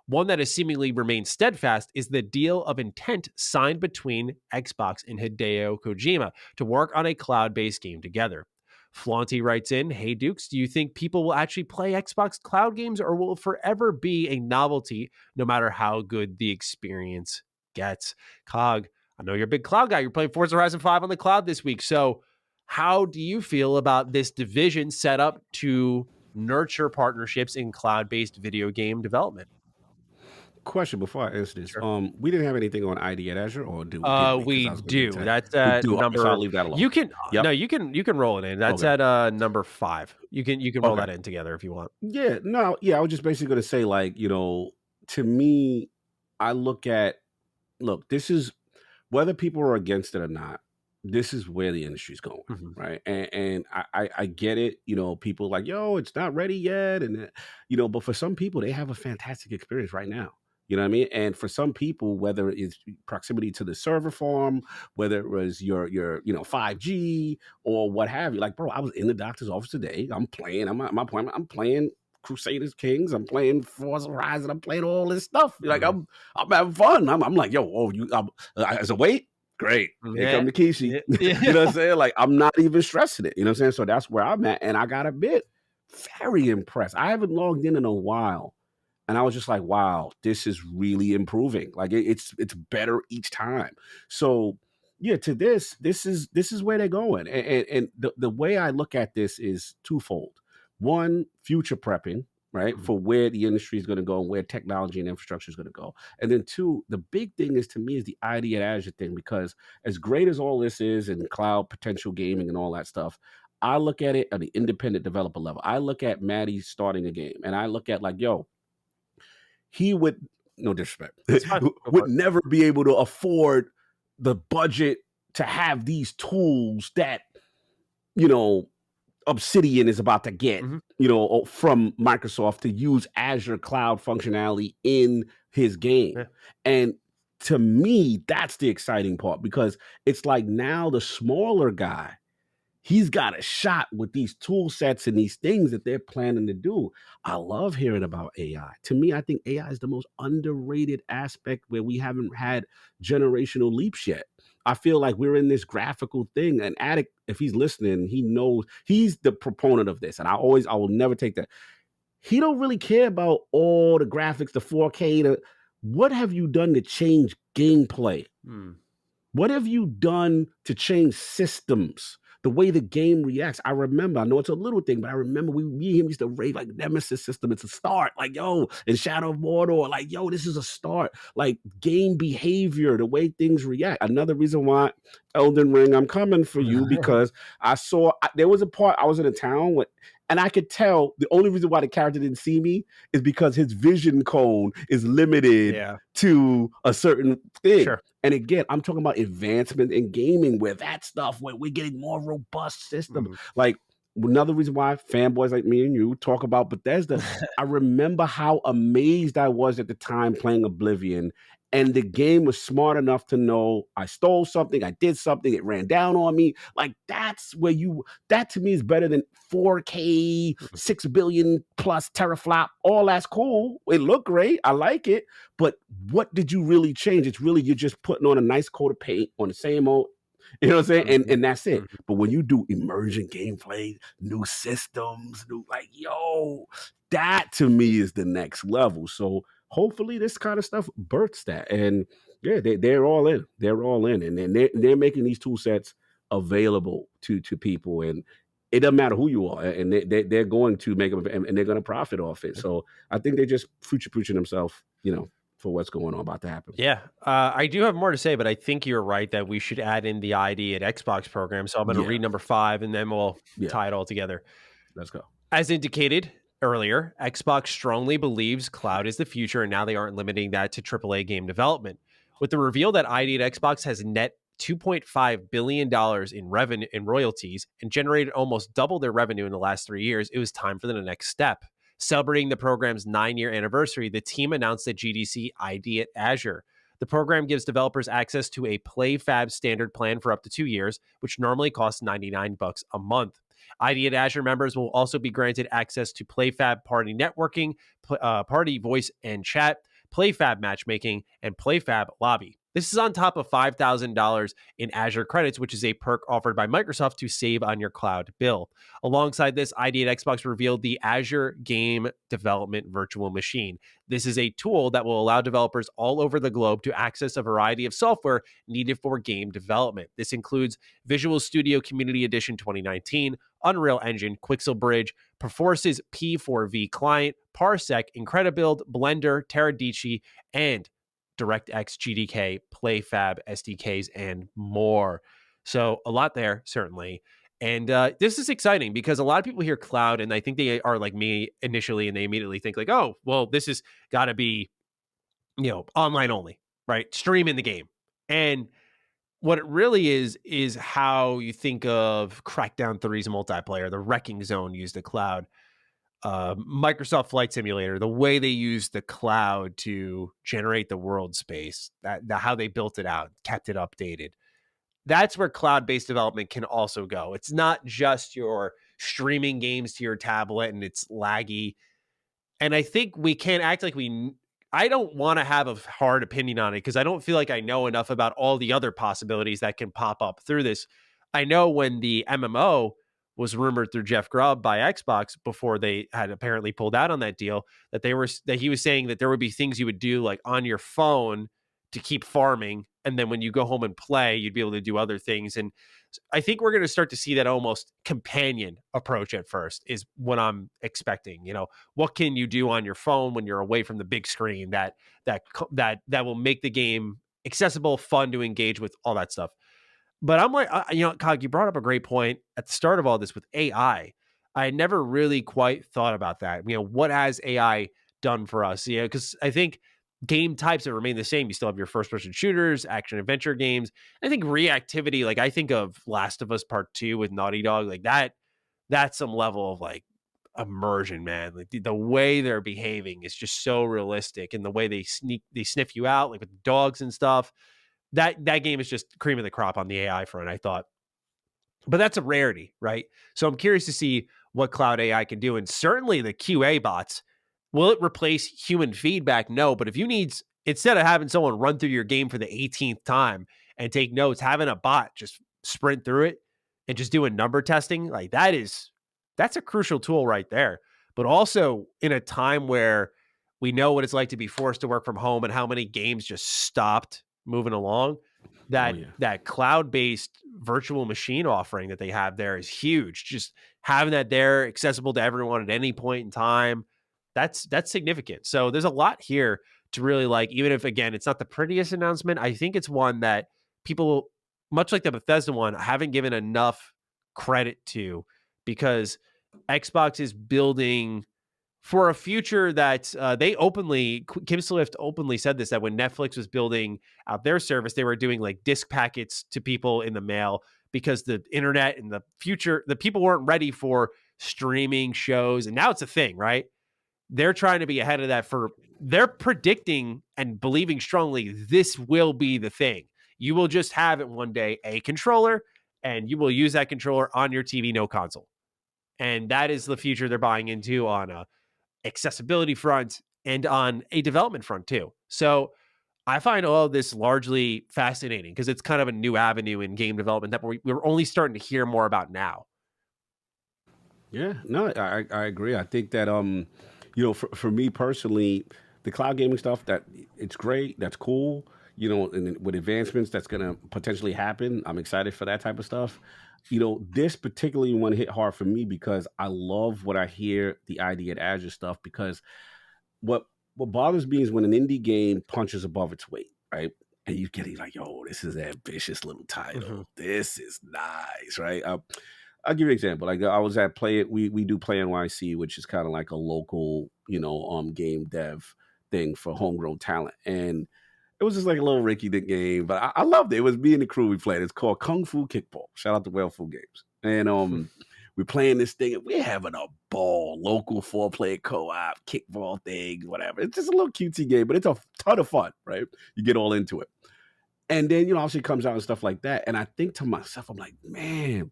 One that has seemingly remained steadfast is the deal of intent signed between Xbox and Hideo Kojima to work on a cloud-based game together. Flaunty writes in, "Hey Dukes, do you think people will actually play Xbox cloud games, or will it forever be a novelty no matter how good the experience gets?" Cog, I know you're a big cloud guy. You're playing Forza Horizon 5 on the cloud this week. So how do you feel about this division set up to nurture partnerships in cloud-based video game development? Question before I answer this. Sure. We didn't have anything on ID at Azure, or did we? Because We I was going to get to do. that. That's We at do. Okay, so I'll number. leave that alone. You can no, Yep. you can roll it in. That's Okay. at number 5. You can roll Okay. that in together if you want. Yeah, no, yeah, I was just basically gonna say, like, to me, I look, this is whether people are against it or not, this is where the industry's going, Mhm. right? And I get it, people like, yo, it's not ready yet, and but for some people, they have a fantastic experience right now. You know what I mean? And for some people, whether it's proximity to the server farm, whether it was your 5G or what have you, like, bro, I was in the doctor's office today. I'm playing. I'm at my appointment. I'm playing Crusaders Kings. I'm playing Forza Horizon. I'm playing all this stuff. Like I'm having fun. I'm like, yo, as a wait. Great. Here come the Kishi. Yeah. You know what I'm saying? Like, I'm not even stressing it. You know what I'm saying? So that's where I'm at. And I got a bit very impressed. I haven't logged in a while. And I was just like, wow, this is really improving. Like it's better each time. So yeah, to this is where they're going. And the way I look at this is twofold. One, future prepping, right? For where the industry is going to go and where technology and infrastructure is going to go. And then two, the big thing is to me is the ID Azure thing, because as great as all this is and cloud potential gaming and all that stuff, I look at it at the independent developer level. I look at Matty starting a game and I look at like, yo, he would, no disrespect, would never be able to afford the budget to have these tools that, you know, Obsidian is about to get, you know, from Microsoft to use Azure cloud functionality in his game. Yeah. And to me, that's the exciting part, because it's like now the smaller guy, he's got a shot with these tool sets and these things that they're planning to do. I love hearing about AI. To me, I think AI is the most underrated aspect where we haven't had generational leaps yet. I feel like we're in this graphical thing. And Attic, if he's listening, he knows he's the proponent of this. And I will never take that. He don't really care about all the graphics, the 4K. What have you done to change gameplay? What have you done to change systems? The way the game reacts. I remember, I know it's a little thing, but I remember me and him used to rave like Nemesis system. It's a start. Like, yo, in Shadow of Mordor, like, yo, this is a start. Like game behavior, the way things react. Another reason why Elden Ring, I'm coming for you, because there was a part I was in a town with, and I could tell the only reason why the character didn't see me is because his vision cone is limited to a certain thing. Sure. And again, I'm talking about advancement in gaming, where that stuff, where we're getting more robust systems. Like another reason why fanboys like me and you talk about Bethesda, I remember how amazed I was at the time playing Oblivion. And the game was smart enough to know I stole something, I did something, it ran down on me. Like that's where that to me is better than 4K, 6 billion plus teraflop. All that's cool. It looked great. I like it. But what did you really change? It's really, you're just putting on a nice coat of paint on the same old, you know what I'm saying? And that's it. But when you do emergent gameplay, new systems, like, yo, that to me is the next level. So hopefully this kind of stuff births that. And yeah, they're all in. They're all in. And they're making these tool sets available to people. And it doesn't matter who you are. And they're going to make them, and they're going to profit off it. So I think they just future-proofing themselves, you know, for what's going on about to happen. Yeah. I do have more to say, but I think you're right that we should add in the ID at Xbox program. So I'm going to read number 5 and then we'll tie it all together. Let's go. As indicated earlier, Xbox strongly believes cloud is the future, and now they aren't limiting that to AAA game development. With the reveal that ID at Xbox has net $2.5 billion in revenue in royalties and generated almost double their revenue in the last 3 years, it was time for the next step. Celebrating the program's 9-year anniversary, the team announced at GDC ID at Azure. The program gives developers access to a PlayFab standard plan for up to 2 years, which normally costs $99 a month. ID at Azure members will also be granted access to PlayFab Party Networking, Party Voice and Chat, PlayFab Matchmaking, and PlayFab Lobby. This is on top of $5,000 in Azure credits, which is a perk offered by Microsoft to save on your cloud bill. Alongside this, ID at Xbox revealed the Azure Game Development Virtual Machine. This is a tool that will allow developers all over the globe to access a variety of software needed for game development. This includes Visual Studio Community Edition 2019, Unreal Engine, Quixel Bridge, Perforce's P4V client, Parsec, Incredibuild, Blender, Teradici, and DirectX GDK, PlayFab SDKs, and more. So a lot there, certainly. And this is exciting because a lot of people hear cloud and I think they are like me initially and they immediately think like, oh, well, this has got to be, you know, online only, right? Stream in the game. And what it really is how you think of Crackdown 3's multiplayer. The Wrecking Zone used the cloud. Microsoft Flight Simulator, the way they used the cloud to generate the world space, how they built it out, kept it updated. That's where cloud-based development can also go. It's not just your streaming games to your tablet and it's laggy. And I think we can't act like I don't want to have a hard opinion on it because I don't feel like I know enough about all the other possibilities that can pop up through this. I know when the MMO was rumored through Jeff Grubb by Xbox before they had apparently pulled out on that deal, that he was saying that there would be things you would do like on your phone to keep farming, and then when you go home and play, you'd be able to do other things. And I think we're going to start to see that almost companion approach at first is what I'm expecting. What can you do on your phone when you're away from the big screen that will make the game accessible, fun to engage with, all that stuff. But I'm like, Cog, you brought up a great point at the start of all this with AI. I never really quite thought about that. What has AI done for us? Because I think game types have remained the same. You still have your first person shooters, action adventure games. I think reactivity, like I think of Last of Us Part 2 with Naughty Dog, like that's some level of like immersion, man. Like the way they're behaving is just so realistic, and the way they sniff you out, like with dogs and stuff. That game is just cream of the crop on the AI front, I thought. But that's a rarity, right? So I'm curious to see what cloud AI can do. And certainly the QA bots, will it replace human feedback? No, but if you need, instead of having someone run through your game for the 18th time and take notes, having a bot just sprint through it and just doing number testing, like that's a crucial tool right there. But also in a time where we know what it's like to be forced to work from home and how many games just stopped moving along, that cloud-based virtual machine offering that they have there is huge. Just having that there accessible to everyone at any point in time, that's significant. So there's a lot here to really like, even if again it's not the prettiest announcement. I think it's one that people, much like the Bethesda one, haven't given enough credit to, because Xbox is building for a future that Kim Swift openly said this, that when Netflix was building out their service, they were doing like disc packets to people in the mail because the internet and the people weren't ready for streaming shows. And now it's a thing, right? They're trying to be ahead of that. They're predicting and believing strongly this will be the thing. You will just have it one day, a controller, and you will use that controller on your TV, no console. And that is the future they're buying into on a accessibility front and on a development front too. So I find all of this largely fascinating because it's kind of a new avenue in game development that we're only starting to hear more about now. Yeah, no, I agree. I think that for me personally, the cloud gaming stuff, that it's great, that's cool. And with advancements that's gonna potentially happen, I'm excited for that type of stuff. This particularly one hit hard for me because I love what I hear the ID at Azure stuff, because what bothers me is when an indie game punches above its weight, right? And you're getting like, yo, this is an ambitious little title. Mm-hmm. This is nice, right? I'll give you an example. Like I was at Play It. We do Play NYC, which is kind of like a local, game dev thing for homegrown talent. And it was just like a little Ricky Dick game, but I loved it. It was me and the crew we played. It's called Kung Fu Kickball. Shout out to Well Fu Games. And we're playing this thing and we're having a ball. Local 4-player co-op, kickball thing, whatever. It's just a little cutesy game, but it's a ton of fun, right? You get all into it. And then, obviously it comes out and stuff like that. And I think to myself, I'm like, man,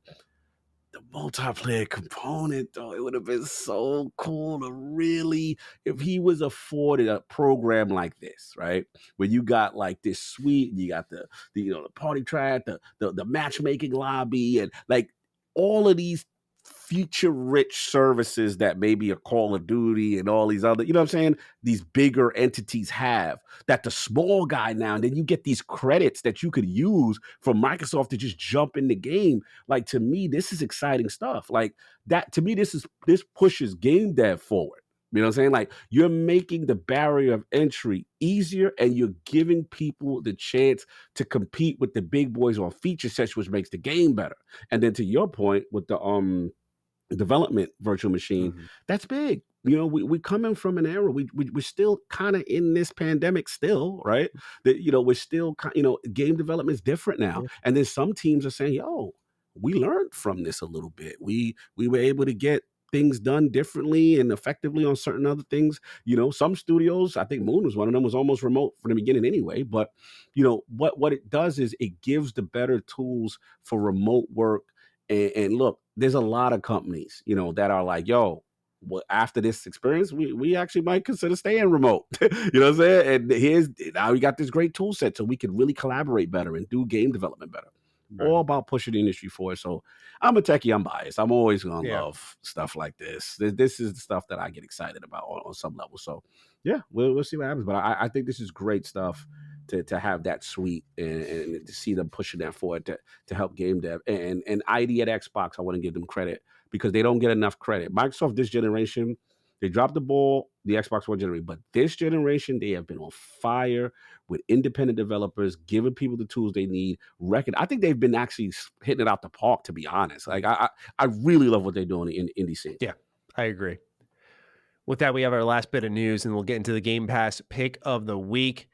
the multiplayer component, though, it would have been so cool to really, if he was afforded a program like this, right? Where you got like this suite, you got the party track, the matchmaking lobby, and like all of these feature rich services that maybe a Call of Duty and all these other, you know what I'm saying? These bigger entities have, that the small guy now, and then you get these credits that you could use from Microsoft to just jump in the game. Like, to me, this is exciting stuff. Like that, to me, this pushes game dev forward. You know what I'm saying? Like, you're making the barrier of entry easier and you're giving people the chance to compete with the big boys on feature sets, which makes the game better. And then to your point with the development virtual machine, Mm-hmm. that's big. We're coming from an era. We're still kind of in this pandemic still, right? That, we're still, game development is different now. Yeah. And then some teams are saying, yo, we learned from this a little bit. We were able to get things done differently and effectively on certain other things. Some studios, I think Moon was one of them, was almost remote from the beginning anyway. But, what it does is it gives the better tools for remote work. And look, there's a lot of companies, that are like, yo, after this experience, we actually might consider staying remote. You know what I'm saying? And now we got this great tool set so we can really collaborate better and do game development better. Right. All about pushing the industry forward. So I'm a techie, I'm biased. I'm always gonna Yeah. love stuff like this. This is the stuff that I get excited about on some level. So yeah, we'll see what happens. But I think this is great stuff to have that suite and to see them pushing that forward to help game dev. And ID at Xbox, I want to give them credit because they don't get enough credit. Microsoft this generation, they dropped the ball, the Xbox One generation, but this generation, they have been on fire with independent developers, giving people the tools they need. I think they've been actually hitting it out the park, to be honest. Like I really love what they're doing in the indie scene. Yeah, I agree. With that, we have our last bit of news, and we'll get into the Game Pass pick of the week.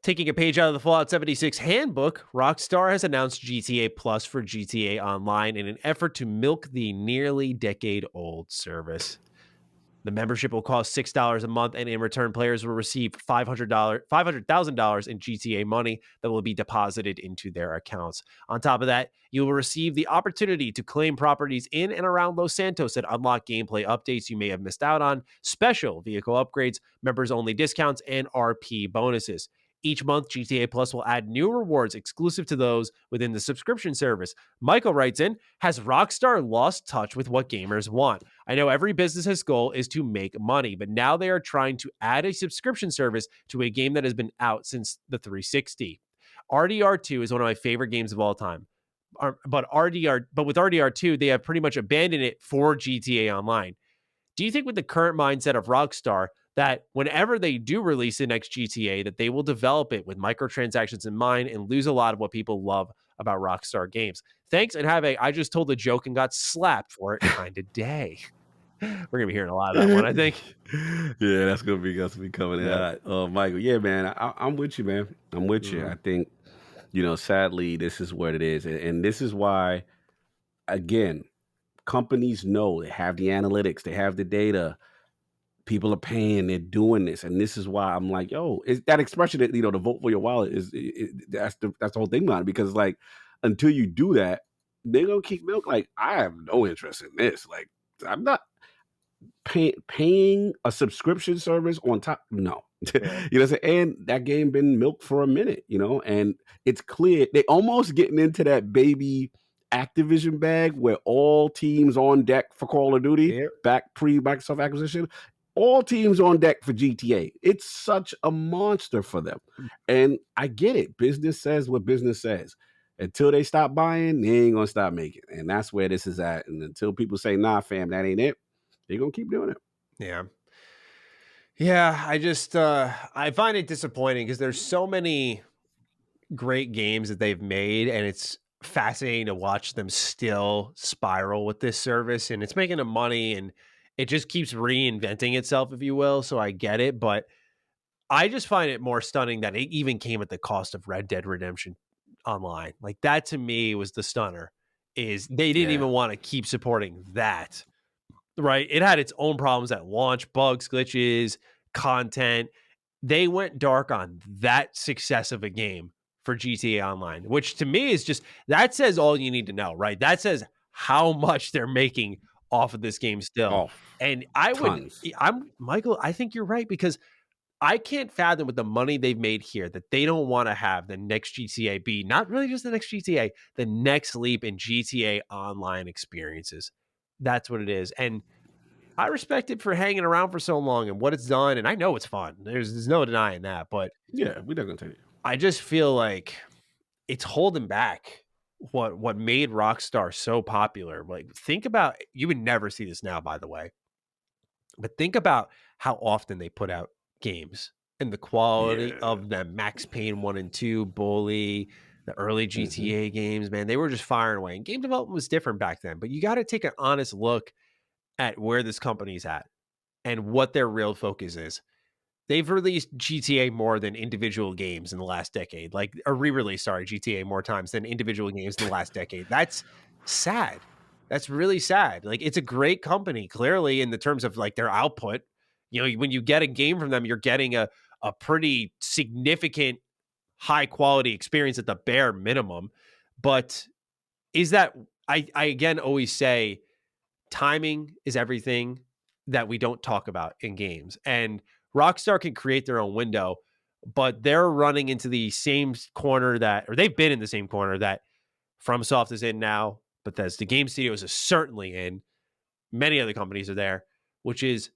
Taking a page out of the Fallout 76 handbook, Rockstar has announced GTA Plus for GTA Online in an effort to milk the nearly decade-old service. The membership will cost $6 a month, and in return, players will receive $500,000 in GTA money that will be deposited into their accounts. On top of that, you will receive the opportunity to claim properties in and around Los Santos that unlock gameplay updates you may have missed out on, special vehicle upgrades, members-only discounts, and RP bonuses. Each month, GTA Plus will add new rewards exclusive to those within the subscription service. Michael writes in, has Rockstar lost touch with what gamers want? I know every business's goal is to make money, but now they are trying to add a subscription service to a game that has been out since the 360. RDR2 is one of my favorite games of all time. But with RDR2, they have pretty much abandoned it for GTA Online. Do you think with the current mindset of Rockstar that whenever they do release the next GTA, that they will develop it with microtransactions in mind and lose a lot of what people love about Rockstar games? Thanks, and have I just told a joke and got slapped for it kind of day. We're gonna be hearing a lot of that one, I think. Yeah, that's gonna be coming in. Michael, yeah, man, I'm with you, man. I'm with you. I think, sadly, this is what it is, and this is why, again, companies know they have the analytics, they have the data. People are paying, they're doing this, and this is why I'm like, yo, is that expression that to vote for your wallet that's the whole thing about it, because like until you do that, they're gonna keep milk. Like I have no interest in this. Like I'm not paying a subscription service on top. No, you know what I'm saying? And that game been milked for a minute, and it's clear they almost getting into that baby Activision bag where all teams on deck for Call of Duty back pre Microsoft acquisition. All teams on deck for GTA. It's such a monster for them. And I get it. Business says what business says. Until they stop buying, they ain't gonna stop making. And that's where this is at. And until people say, nah, fam, that ain't it, they're gonna keep doing it. Yeah. Yeah, I just I find it disappointing because there's so many great games that they've made, and it's fascinating to watch them still spiral with this service, and it's making them money, and it just keeps reinventing itself, if you will. So I get it, but I just find it more stunning that it even came at the cost of Red Dead Redemption Online. Like that to me was the stunner, is they didn't even want to keep supporting that. Right? It had its own problems at launch, bugs, glitches, content. They went dark on that success of a game for GTA Online, which to me is just, that says all you need to know, right? That says how much they're making off of this game still. And Michael, I think you're right, because I can't fathom with the money they've made here that they don't want to have the next GTA be not really just the next GTA, the next leap in GTA Online experiences. That's what it is. And I respect it for hanging around for so long and what it's done. And I know it's fun. There's no denying that. But yeah, we're not going to tell you. I just feel like it's holding back what made Rockstar so popular. Like, think about, you would never see this now, by the way, but think about how often they put out games and the quality of them. Max Payne 1 and 2, Bully, the early GTA games, man, they were just firing away. And game development was different back then, but you got to take an honest look at where this company's at and what their real focus is. They've released GTA more than individual games in the last decade, like a re-release, GTA more times than individual games in the last decade. That's sad. That's really sad. Like, it's a great company, clearly, in the terms of like their output. When you get a game from them, you're getting a pretty significant high quality experience at the bare minimum. But is that, I again always say, timing is everything. that we don't talk about in games. And Rockstar can create their own window, but they're running into the same corner or they've been in the same corner that FromSoft is in now, Bethesda Game Studios is certainly in. Many other companies are there, which is,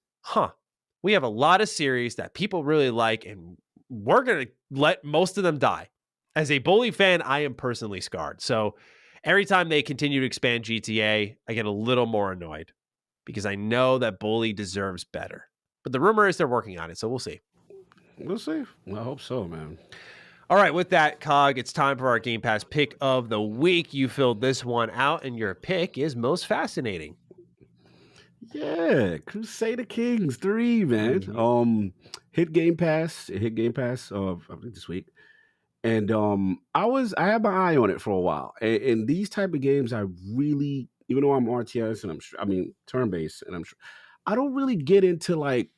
we have a lot of series that people really like, and we're going to let most of them die. As a Bully fan, I am personally scarred. So every time they continue to expand GTA, I get a little more annoyed because I know that Bully deserves better. But the rumor is they're working on it, so we'll see. We'll see. I hope so, man. All right, with that, Cog, it's time for our Game Pass pick of the week. You filled this one out, and your pick is most fascinating. Yeah, Crusader Kings 3, man. Mm-hmm. Hit Game Pass I think this week. And I had my eye on it for a while. And these type of games, I really, even though I'm RTS and turn-based, and I don't really get into like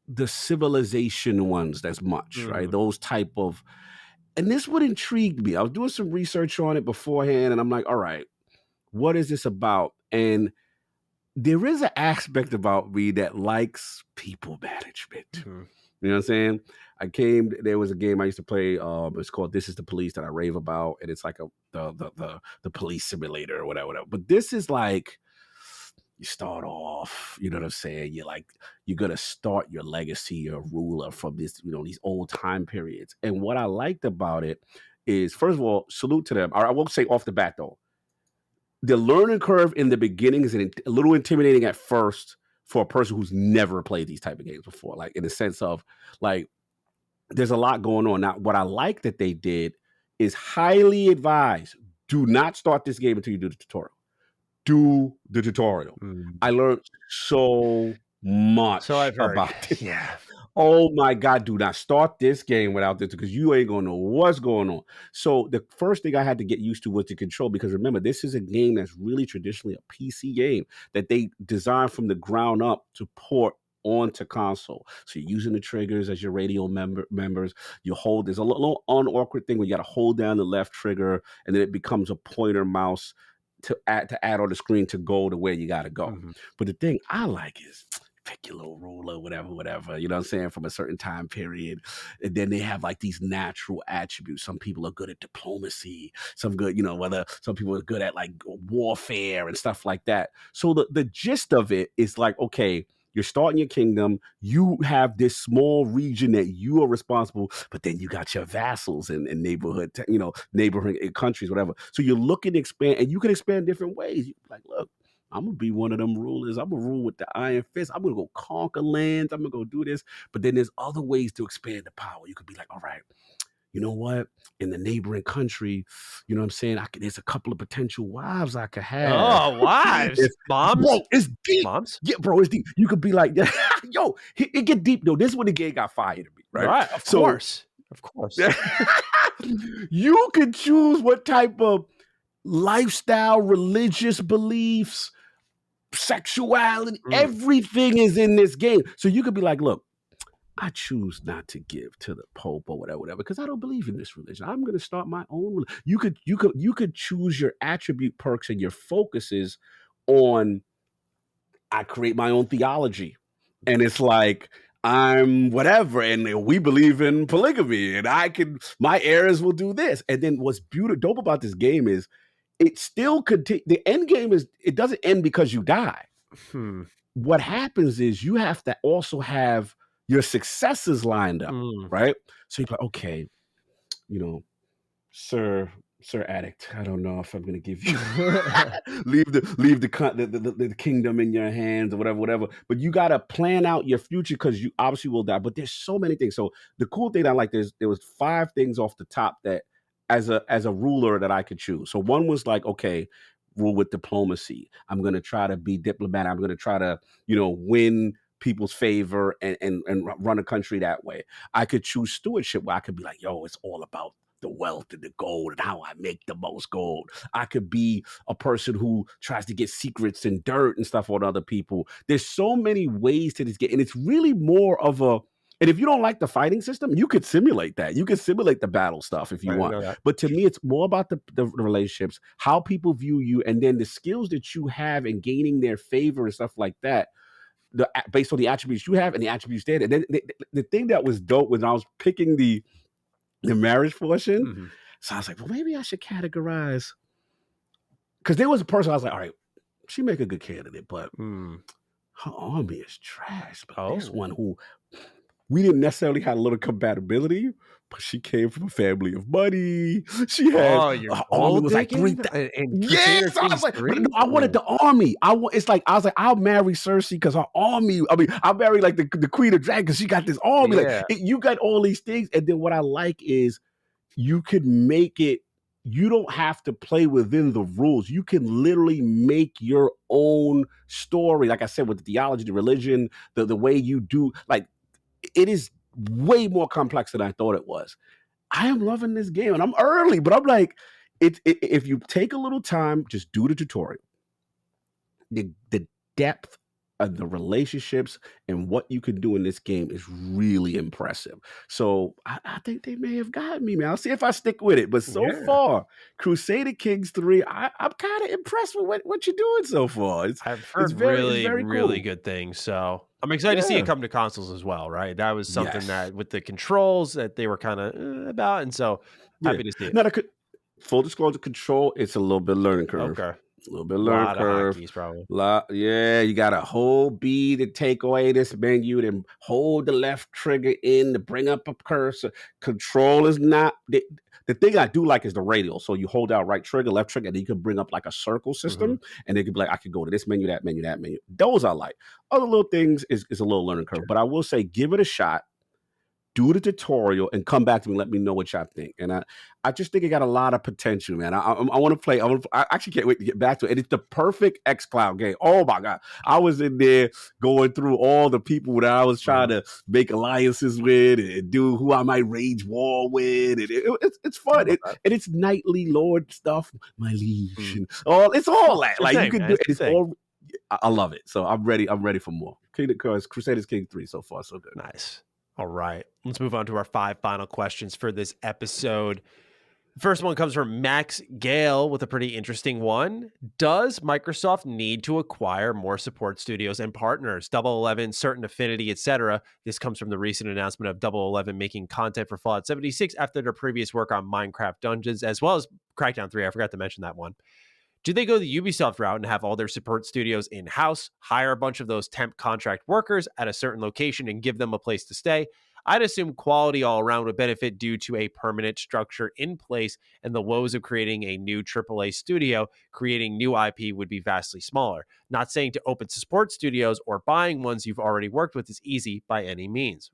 the civilization ones as much, right? Those type of, and this would intrigue me. I was doing some research on it beforehand, and I'm like, all right, what is this about? And there is an aspect about me that likes people management. Mm-hmm. You know what I'm saying? There was a game I used to play. It's called This Is the Police that I rave about, and it's like the police simulator or whatever. But this is like, you start off, you know what I'm saying? You're gonna start your legacy, your ruler from this, these old time periods. And what I liked about it is, first of all, salute to them. I won't say off the bat though, the learning curve in the beginning is a little intimidating at first for a person who's never played these type of games before. Like, in the sense of, like, there's a lot going on. Now, what I like that they did is highly advise, do not start this game until you do the tutorial. Do the tutorial. I learned so much about this. Yeah. Oh my God, do not start this game without this, because you ain't gonna know what's going on. So the first thing I had to get used to was the control, because remember, this is a game that's really traditionally a PC game that they designed from the ground up to port onto console. So you're using the triggers as your radio members. There's a little awkward thing where you got to hold down the left trigger, and then it becomes a pointer mouse to add on the screen to go to where you got to go. But the thing I like is, pick your little ruler, whatever, you know what I'm saying, from a certain time period. And then they have like these natural attributes. Some people are good at diplomacy, some people are good at like warfare and stuff like that. So the gist of it is like, okay, you're starting your kingdom. You have this small region that you are responsible, but then you got your vassals and neighborhood countries, whatever. So you're looking to expand, and you can expand different ways. You're like, look, I'm gonna be one of them rulers. I'm gonna rule with the iron fist. I'm gonna go conquer lands. I'm gonna go do this. But then there's other ways to expand the power. You could be like, all right, you know what? In the neighboring country, you know what I'm saying? There's a couple of potential wives I could have. Oh, wives? Moms? Bro, it's deep. Moms? Yeah, bro, it's deep. You could be like, yo, it get deep though. This is when the game got fired to me, right? Of course. You can choose what type of lifestyle, religious beliefs, sexuality, everything is in this game. So you could be like, look, I choose not to give to the Pope or whatever, because I don't believe in this religion. I'm going to start my own. You could choose your attribute perks and your focuses on, I create my own theology. And it's like, I'm whatever, and we believe in polygamy, and my heirs will do this. And then what's dope about this game is it still the end game is, it doesn't end because you die. What happens is you have to also have your successes lined up, right? So you're like, okay, Sir Addict, I don't know if I'm going to give you leave the kingdom in your hands or whatever. But you got to plan out your future, because you obviously will die. But there's so many things. So the cool thing I like, there was 5 things off the top that as a ruler that I could choose. So one was like, okay, rule with diplomacy. I'm going to try to be diplomatic. I'm going to try to, win people's favor and run a country that way. I could choose stewardship, where I could be like, yo, it's all about the wealth and the gold and how I make the most gold. I could be a person who tries to get secrets and dirt and stuff on other people. There's so many ways to this game, and it's really more of a, and if you don't like the fighting system, you could simulate that. You could simulate the battle stuff if you want. But to me, it's more about the relationships, how people view you, and then the skills that you have in gaining their favor and stuff like that. based on the attributes you have and the attributes there. And then the thing that was dope when I was picking the marriage portion, so I was like, well, maybe I should categorize, because there was a person I was like, all right, she make a good candidate, but her army is trash. But there's one who we didn't necessarily have a little compatibility, but she came from a family of money. She had her army was like 3,000. Yes, I was like, but no, I wanted the army. I was like, I'll marry Cersei because her army. I mean, I'll marry like the Queen of Dragons because she got this army. Like you got all these things, and then what I like is you could make it. You don't have to play within the rules. You can literally make your own story. Like I said, with the theology, the religion, the way you do, like, it is way more complex than I thought it was. I am loving this game, and I'm early, but I'm like, if you take a little time, just do the tutorial. The depth of the relationships and what you can do in this game is really impressive. So I think they may have gotten me, man. I'll see if I stick with it. But so far, Crusader Kings 3, I'm kind of impressed with what you're doing so far. I've heard really good things. So I'm excited to see it come to consoles as well, right? That was something that with the controls that they were kind of about. And so happy to see it. Now, full disclosure, Control, it's a little bit learning curve. Okay. A little bit of learning curve. Hotkeys, probably. You got to hold B to take away this menu, then hold the left trigger in to bring up a cursor. Control is not the thing I do like is the radial. So you hold out right trigger, left trigger, and then you can bring up like a circle system, and they could be like, I could go to this menu, that menu, that menu. Those I like. Other little things is a little learning curve, but I will say give it a shot. Do the tutorial and come back to me and let me know what y'all think. And I just think it got a lot of potential, man. I want to play. I actually can't wait to get back to it. And it's the perfect xCloud game. Oh my God. I was in there going through all the people that I was trying to make alliances with and do who I might rage war with. And it's fun. And it's knightly lord stuff, my liege. And it's all that. Like you can do it. It's all. I love it. So I'm ready. I'm ready for more. Crusaders King 3 so far, so good. Nice. All right, let's move on to our 5 final questions for this episode. First one comes from Max Gale with a pretty interesting one. Does Microsoft need to acquire more support studios and partners? Double 11, Certain Affinity, etc. This comes from the recent announcement of Double 11 making content for Fallout 76 after their previous work on Minecraft Dungeons, as well as Crackdown 3. I forgot to mention that one. Do they go the Ubisoft route and have all their support studios in-house, hire a bunch of those temp contract workers at a certain location and give them a place to stay? I'd assume quality all around would benefit due to a permanent structure in place, and the woes of creating a new AAA studio, creating new IP would be vastly smaller. Not saying to open support studios or buying ones you've already worked with is easy by any means.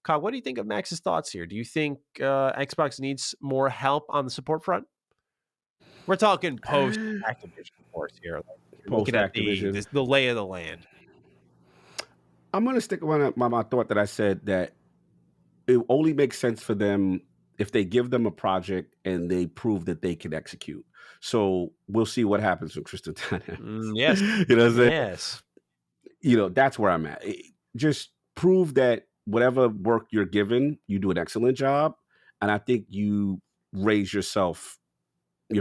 Kyle, what do you think of Max's thoughts here? Do you think Xbox needs more help on the support front? We're talking post-Activision, of course, here. Looking at the lay of the land. I'm going to stick with my thought that I said that it only makes sense for them if they give them a project and they prove that they can execute. So we'll see what happens with Crystal Dynamics. Yes. You know what I'm saying? Yes. That's where I'm at. Just prove that whatever work you're given, you do an excellent job. And I think you raise your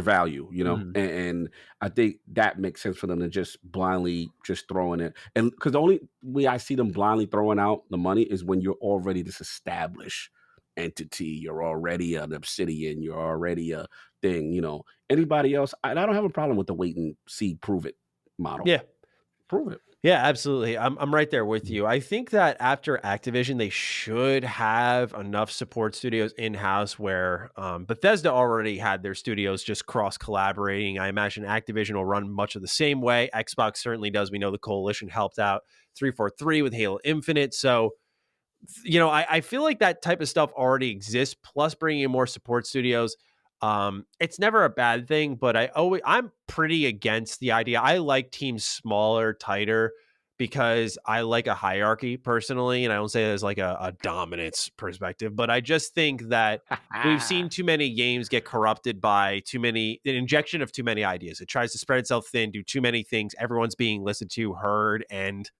value, and I think that makes sense for them to just blindly just throwing it. And because the only way I see them blindly throwing out the money is when you're already this established entity, you're already an Obsidian, you're already a thing, anybody else. I don't have a problem with the wait and see, prove it model. Yeah. Prove it. Yeah, absolutely. I'm right there with you. I think that after Activision, they should have enough support studios in-house where Bethesda already had their studios just cross-collaborating. I imagine Activision will run much of the same way. Xbox certainly does. We know the Coalition helped out 343 with Halo Infinite. So, I feel like that type of stuff already exists, plus bringing in more support studios. It's never a bad thing, but I'm pretty against the idea. I like teams smaller, tighter, because I like a hierarchy personally, and I don't say that as like a dominance perspective, but I just think that we've seen too many games get corrupted by an injection of too many ideas. It tries to spread itself thin, do too many things. Everyone's being listened to, heard, and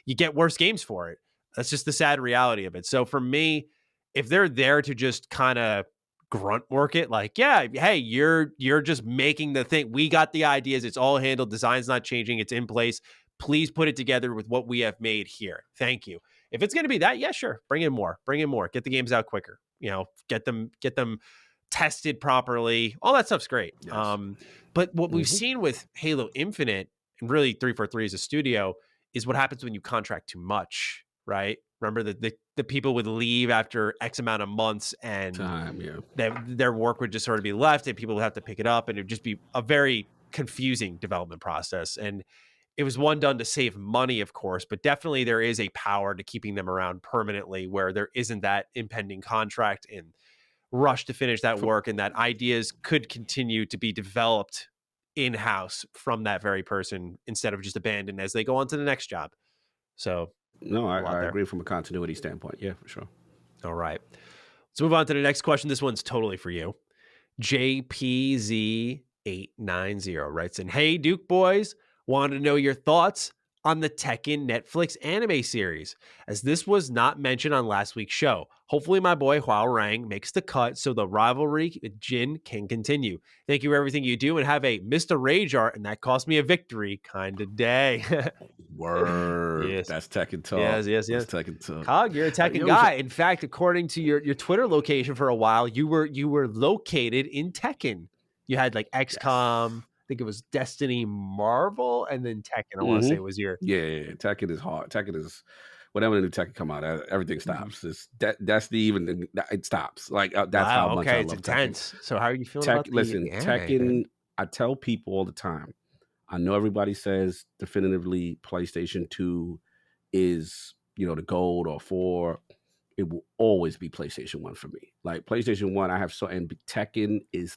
you get worse games for it. That's just the sad reality of it. So for me, if they're there to just kind of grunt work it, like, yeah, hey, you're just making the thing. We got the ideas. It's all handled. Design's not changing. It's in place. Please put it together with what we have made here. Thank you. If it's going to be that, yeah, sure. Bring in more. Get the games out quicker. Get them tested properly. All that stuff's great. Yes. But what we've seen with Halo Infinite, and really 343 as a studio, is what happens when you contract too much, right? Remember that the people would leave after X amount of months, and their work would just sort of be left, and people would have to pick it up, and it would just be a very confusing development process. And it was one done to save money, of course, but definitely there is a power to keeping them around permanently where there isn't that impending contract and rush to finish that work, and that ideas could continue to be developed in-house from that very person instead of just abandoned as they go on to the next job. So no, I agree from a continuity standpoint. Yeah, for sure. All right. Let's move on to the next question. This one's totally for you. JPZ890 writes in, "Hey, Duke boys, wanted to know your thoughts on the Tekken Netflix anime series, as this was not mentioned on last week's show. Hopefully my boy Huarang makes the cut so the rivalry with Jin can continue. Thank you for everything you do, and have a Mr. Rage Art, and that cost me a victory kind of day." Word. Yes. That's Tekken talk. Yes. That's Tekken talk. Cog, you're a Tekken guy. In fact, according to your Twitter location for a while, you were located in Tekken. You had like XCOM, I think it was Destiny, Marvel, and then Tekken. I want to say was your Tekken is hard. Tekken is whenever the new Tekken come out, everything stops. It stops. Like that's how much I love intense. Tekken. So how are you feeling about Tekken? Man? I tell people all the time. I know everybody says definitively PlayStation 2 is the gold or 4. It will always be PlayStation 1 for me. Like PlayStation 1, I have and Tekken is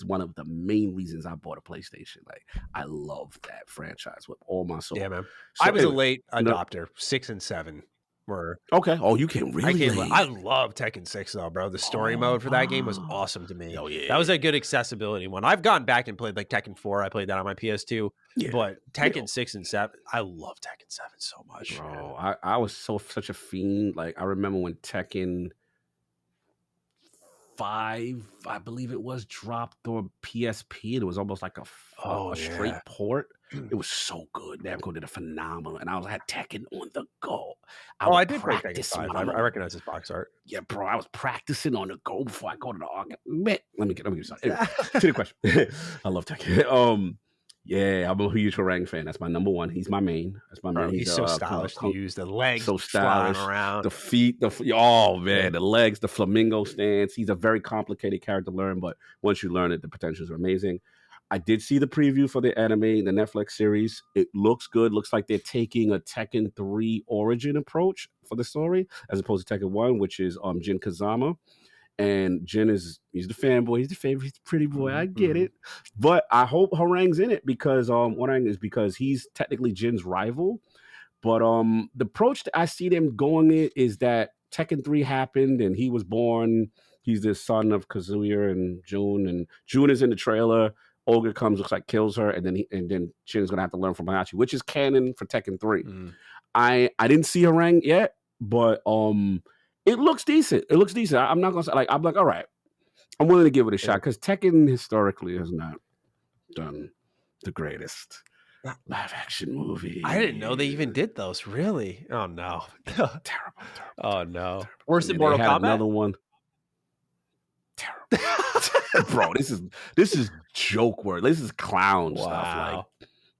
one of the main reasons I bought a PlayStation. Like I love that franchise with all my soul. Yeah, man. So, I was a late adopter. 6 and 7 were okay. Oh, you came really late. I love Tekken 6 though, bro. The story mode for that game was awesome to me. Oh yeah, that was a good accessibility one. I've gone back and played like Tekken 4. I played that on my PS2. Yeah. But Tekken 6 and 7, I love Tekken 7 so much. Bro, I was such a fiend. Like I remember when Tekken 5, I believe it was, dropped on PSP. It was almost like a straight port. It was so good. Namco did a phenomenal, and I had Tekken on the go. I did play Tekken 5. I recognize this box art. Yeah, bro, I was practicing on the go before I go to the arcade. Man, let me get started. Anyway, to the question. I love Tekken. Yeah, I'm a huge Huarang fan. That's my number one. He's my main. That's my main. He's so stylish to use. The legs so stylish around. The feet. The legs, the flamingo stance. He's a very complicated character to learn, but once you learn it, the potentials are amazing. I did see the preview for the anime, the Netflix series. It looks good. Looks like they're taking a Tekken 3 origin approach for the story, as opposed to Tekken 1, which is Jin Kazama. And Jin he's the fanboy, he's the favorite, he's the pretty boy. I get it. But I hope Huarang's in it because because he's technically Jin's rival. But the approach that I see them going it is that Tekken 3 happened and he was born. He's the son of Kazuya and Jun, and Jun is in the trailer. Olga comes, looks like kills her, and then Jin's gonna have to learn from Hayashi, which is canon for Tekken 3. I didn't see Huarang yet, but it looks decent. I'm not gonna say I'm like, all right, I'm willing to give it a shot because Tekken historically has not done the greatest live action movie. I didn't know they even did those. Really? Oh no, terrible. Oh no, worse than Mortal Kombat. Another one. Terrible, bro. This is joke word. This is clown stuff. Like,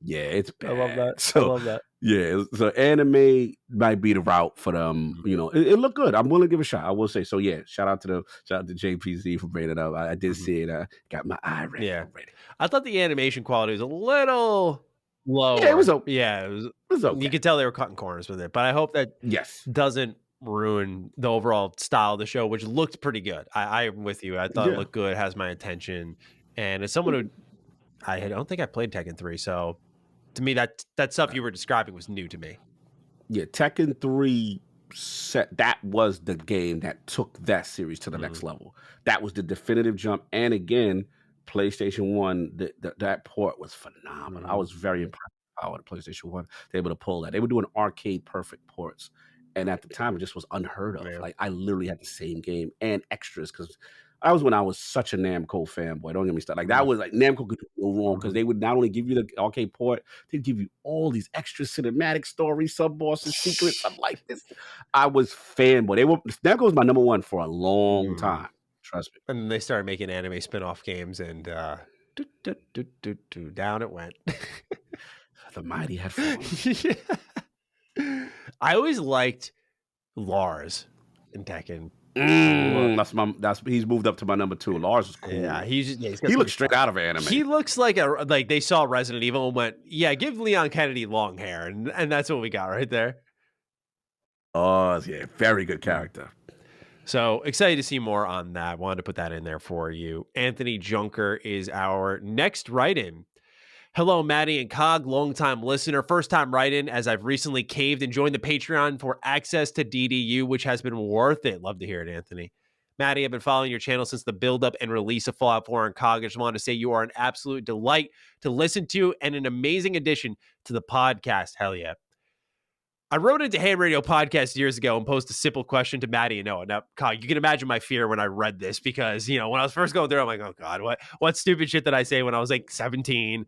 yeah, it's bad. I love that. So, I love that. Yeah, so anime might be the route for them. It looked good. I'm willing to give it a shot. I will say so. Yeah, shout out to JPZ for bringing it up. I did see it. I got my eye ready. Yeah, I thought the animation quality was a little lower. Yeah, it was okay. Yeah, it was okay. You could tell they were cutting corners with it, but I hope that doesn't ruin the overall style of the show, which looked pretty good. I'm with you. I thought it looked good. Has my attention, and as someone who I don't think I played Tekken 3, so. To me, that stuff you were describing was new to me. Yeah, Tekken 3 that was the game that took that series to the next level. That was the definitive jump. And again, PlayStation 1, that port was phenomenal. I was very impressed with how the PlayStation 1 they were able to pull that. They were doing arcade perfect ports. And at the time, it just was unheard of. Like I literally had the same game and extras because that was when I was such a Namco fanboy. Don't get me started. Like that was like Namco could do no wrong because they would not only give you the arcade port, they'd give you all these extra cinematic stories, sub bosses, secrets. I'm like this. I was fanboy. Namco was my number one for a long time. Trust me. And they started making anime spin-off games, and down it went. The mighty had fallen. Yeah. I always liked Lars in Tekken. He's moved up to my number 2. Lars is cool. Yeah, he looks straight out of anime. He looks like they saw Resident Evil and went, yeah, give Leon Kennedy long hair, and that's what we got right there. Oh yeah, very good character. So excited to see more on that. Wanted to put that in there for you. Anthony Junker is our next write-in. Hello, Matty and Cog, longtime listener, first-time write-in, as I've recently caved and joined the Patreon for access to DDU, which has been worth it. Love to hear it, Anthony. Matty, I've been following your channel since the build-up and release of Fallout 4 and Cog. I just wanted to say you are an absolute delight to listen to and an amazing addition to the podcast. Hell yeah. I wrote into Ham Radio Podcast years ago and posed a simple question to Matty and Noah. Now, Cog, you can imagine my fear when I read this because, when I was first going through, I'm like, oh, God, what stupid shit did I say when I was like 17?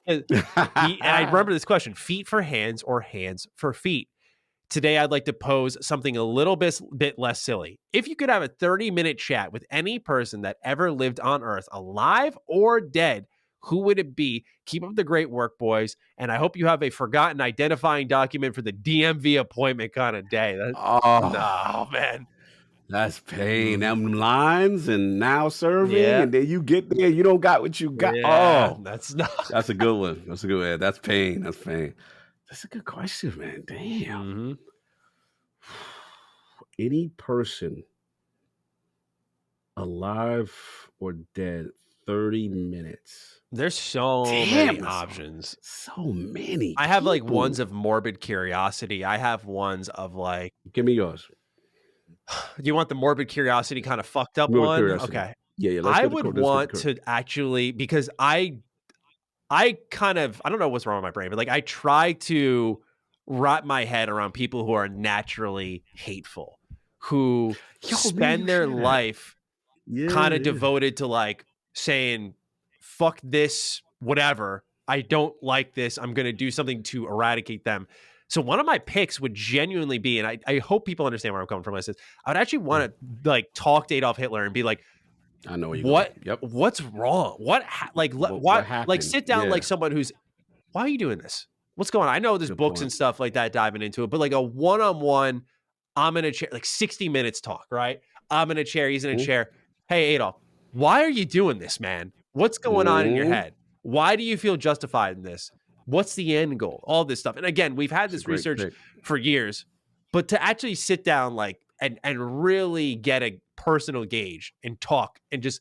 And I remember this question: feet for hands or hands for feet? Today, I'd like to pose something a little bit less silly. If you could have a 30-minute chat with any person that ever lived on Earth, alive or dead, who would it be? Keep up the great work, boys. And I hope you have a forgotten identifying document for the DMV appointment kind of day. No, man. That's pain. Them lines and now serving, and then you get there, you don't got what you got. Yeah, that's a good one. That's a good one. That's pain. That's pain. That's a good question, man. Damn. Any person, alive or dead, 30 minutes. There's so many options. So many. I have like ones of morbid curiosity. I have ones of like. Give me yours. Do you want the morbid curiosity kind of fucked up one? Curiosity. Okay. Yeah. I would want to actually, because I kind of, I don't know what's wrong with my brain, but like I try to wrap my head around people who are naturally hateful, who spend their life kind of devoted to like saying, fuck this, whatever. I don't like this. I'm going to do something to eradicate them. So one of my picks would genuinely be, and I hope people understand where I'm coming from. I would actually want to like talk to Adolf Hitler and be like, I know what's wrong? What happened? Like sit down like someone who's, why are you doing this? What's going on? I know there's books and stuff like that diving into it, but like a one-on-one, I'm in a chair, like 60 minutes talk, right? I'm in a chair, he's in a chair. Hey, Adolf, why are you doing this, man? What's going on in your head? Why do you feel justified in this? What's the end goal? All this stuff. And again, we've had this research for years, but to actually sit down like and really get a personal gauge and talk and just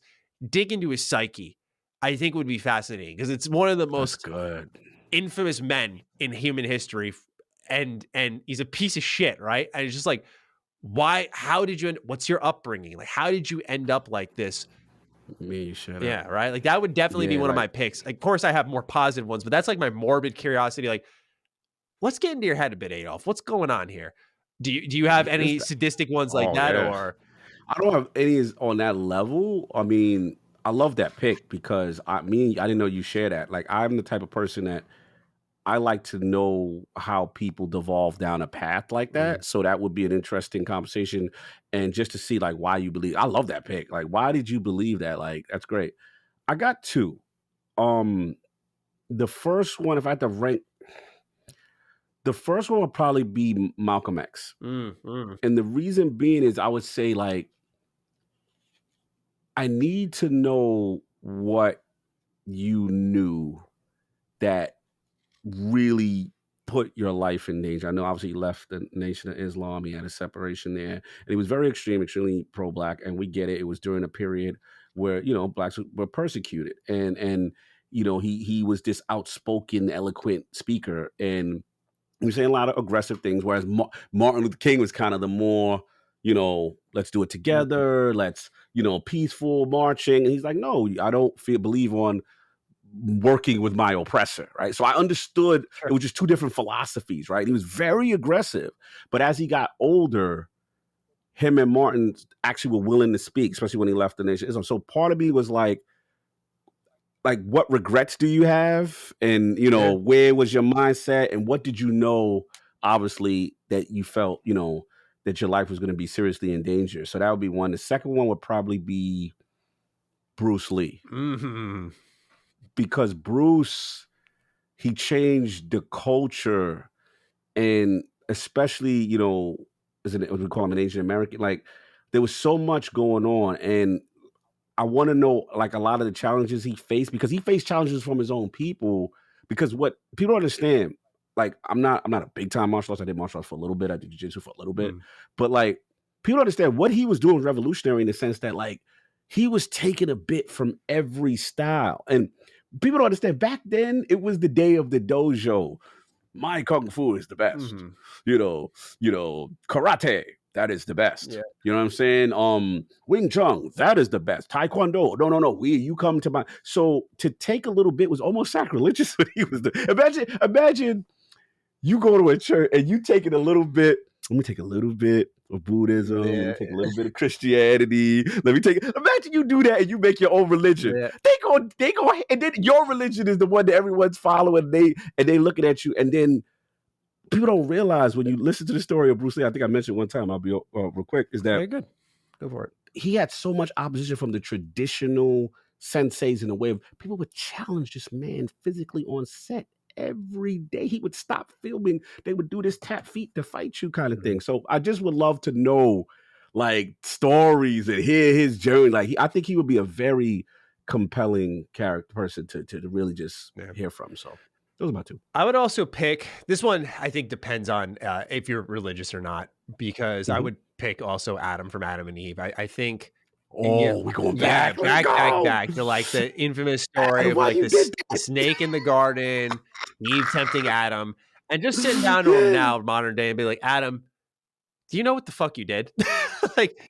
dig into his psyche, I think would be fascinating because it's one of the most infamous men in human history. And he's a piece of shit, right? And it's just like, how did you what's your upbringing? Like, how did you end up like this? Yeah, right. Like that would definitely be one of my picks. Like, of course, I have more positive ones, but that's like my morbid curiosity. Like, let's get into your head a bit, Adolf. What's going on here? Do you have any sadistic ones like that, or? I don't have any on that level. I mean, I love that pick because I didn't know you share that. Like, I'm the type of person that I like to know how people devolve down a path like that. So that would be an interesting conversation. And just to see like why you believe, I love that pick. Like, why did you believe that? Like, that's great. I got two. The first one, if I had to rank, the first one would probably be Malcolm X. And the reason being is I would say like, I need to know what you knew that really put your life in danger. I know obviously he left the Nation of Islam. He had a separation there. And he was very extreme, extremely pro-Black. And we get it. It was during a period where, Blacks were persecuted. And he was this outspoken, eloquent speaker. And he was saying a lot of aggressive things, whereas Martin Luther King was kind of the more, let's do it together. Let's, peaceful marching. And he's like, no, I don't believe on working with my oppressor, right? So I understood it was just two different philosophies, right? He was very aggressive, but as he got older, him and Martin actually were willing to speak, especially when he left the Nation Islam. So part of me was like, what regrets do you have? And, where was your mindset? And what did you know, obviously, that you felt, that your life was going to be seriously in danger? So that would be one. The second one would probably be Bruce Lee. Mm-hmm. Because Bruce, he changed the culture, and especially, we call him an Asian American. Like, there was so much going on, and I want to know, like, a lot of the challenges he faced, because he faced challenges from his own people. Because what people don't understand, like, I'm not a big time martial artist. I did martial arts for a little bit. I did jiu-jitsu for a little bit, but like, people don't understand what he was doing was revolutionary in the sense that, like, he was taking a bit from every style, and people don't understand. Back then, it was the day of the dojo. My kung fu is the best. Karate, that is the best. Yeah. You know what I'm saying? Wing Chun, that is the best. Taekwondo, no. You come to my. So to take a little bit was almost sacrilegious what he was doing. Imagine you go to a church and you taking a little bit. Let me take a little bit of Buddhism. Let me take a little bit of Christianity. Imagine you do that and you make your own religion. Yeah. They go, and then your religion is the one that everyone's following. They looking at you, and then people don't realize when you listen to the story of Bruce Lee. I think I mentioned one time. I'll be real quick. Is that very good? Go for it. He had so much opposition from the traditional senseis in a way of people would challenge this man physically on set. Every day he would stop filming. They would do this tap feet to fight you kind of thing. So I just would love to know, like, stories and hear his journey. Like, I think he would be a very compelling person to really just hear from. So those are my two. I would also pick this one. I think depends on if you're religious or not, because I would pick also Adam from Adam and Eve. I think. Oh, we're going back. Back to like the infamous story of like the snake in the garden, Eve tempting Adam, and just sitting down to him now, modern day, and be like, Adam, do you know what the fuck you did? Like,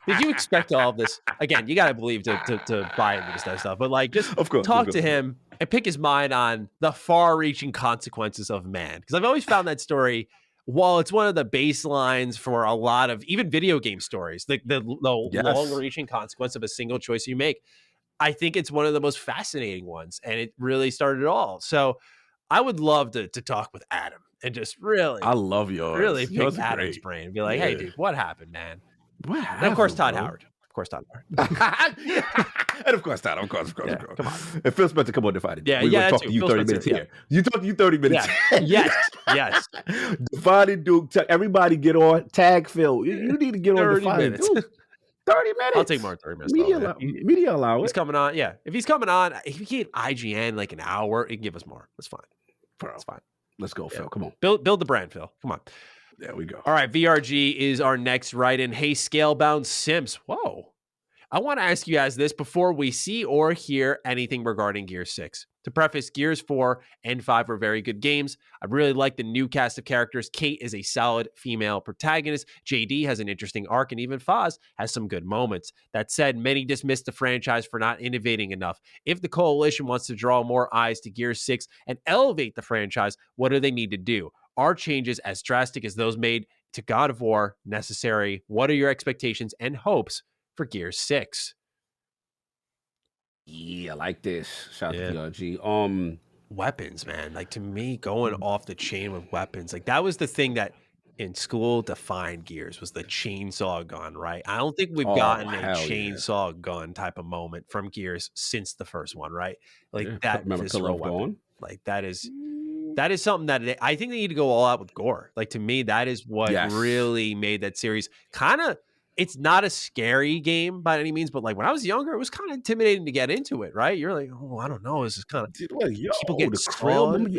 did you expect all of this? Again, you got to believe to buy into this kind of stuff, but like, just talk to him and pick his mind on the far-reaching consequences of man. Because I've always found that story, while it's one of the baselines for a lot of even video game stories, the long-reaching consequence of a single choice you make, I think it's one of the most fascinating ones, and it really started it all. So I would love to talk with Adam and just really, I love yours. Really pick Adam's brain and be like, hey, dude, what happened, man? What happened? And of course, Todd Howard. And of course, Todd. Of course. Come on. And Phil Spencer, come on, Divided. Yeah, we're yeah. Talk to you 30 minutes here. You talk to you 30 minutes. Yes. Divided Duke. Everybody get on. Tag Phil. You need to get on Divided Duke. 30 minutes. I'll take more than 30 minutes. Media allow it. He's coming on. Yeah. If he's coming on, if he gave IGN like an hour, he can give us more. That's fine. That's fine. Let's go, Phil. Come on. Build the brand, Phil. Come on. There we go. All right. VRG is our next write-in. Hey, Scalebound Sims. Whoa. I want to ask you guys this before we see or hear anything regarding Gears 6. To preface, Gears 4 and 5 were very good games. I really like the new cast of characters. Kate is a solid female protagonist. JD has an interesting arc, and even Foz has some good moments. That said, many dismiss the franchise for not innovating enough. If the Coalition wants to draw more eyes to Gears 6 and elevate the franchise, what do they need to do? Are changes as drastic as those made to God of War necessary? What are your expectations and hopes for Gears 6? Yeah, I like this. Shout out to VRG. Weapons, man. Like, to me, going off the chain with weapons, like, that was the thing that in school defined Gears, was the chainsaw gun, right? I don't think we've gotten a chainsaw gun type of moment from Gears since the first one, right? Like, that visceral weapon. Like, that is something that I think they need to go all out with gore. Like, to me, that is what really made that series kind of. It's not a scary game by any means, but like when I was younger, it was kind of intimidating to get into it, right? You're like, oh, I don't know. This is kind of people get sawed.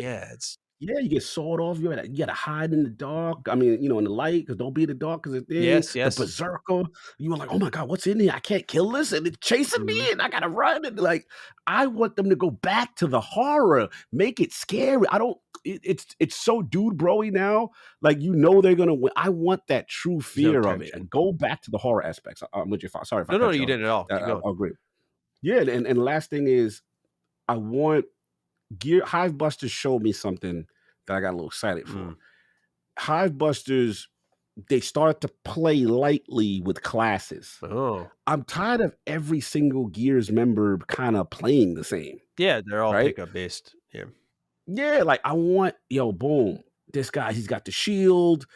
You get sawed off. You gotta hide in the dark. I mean, in the light, because don't be in the dark because it's there. Yes. The berserker. You were like, oh my God, what's in here? I can't kill this, and it's chasing me, and I gotta run. And like, I want them to go back to the horror, make it scary. I don't. It's so dude broy now. Like, they're gonna win. I want that true fear of it, and go back to the horror aspects. I'm with you. Sorry if I no, you didn't at all. I agree. Yeah, and the last thing is, I want. Hivebusters showed me something that I got a little excited for. Hivebusters they started to play lightly with classes. Oh. I'm tired of every single Gears member kind of playing the same, Yeah, they're all right? pickup based. Yeah. Yeah, like I want, boom, this guy, he's got the shield,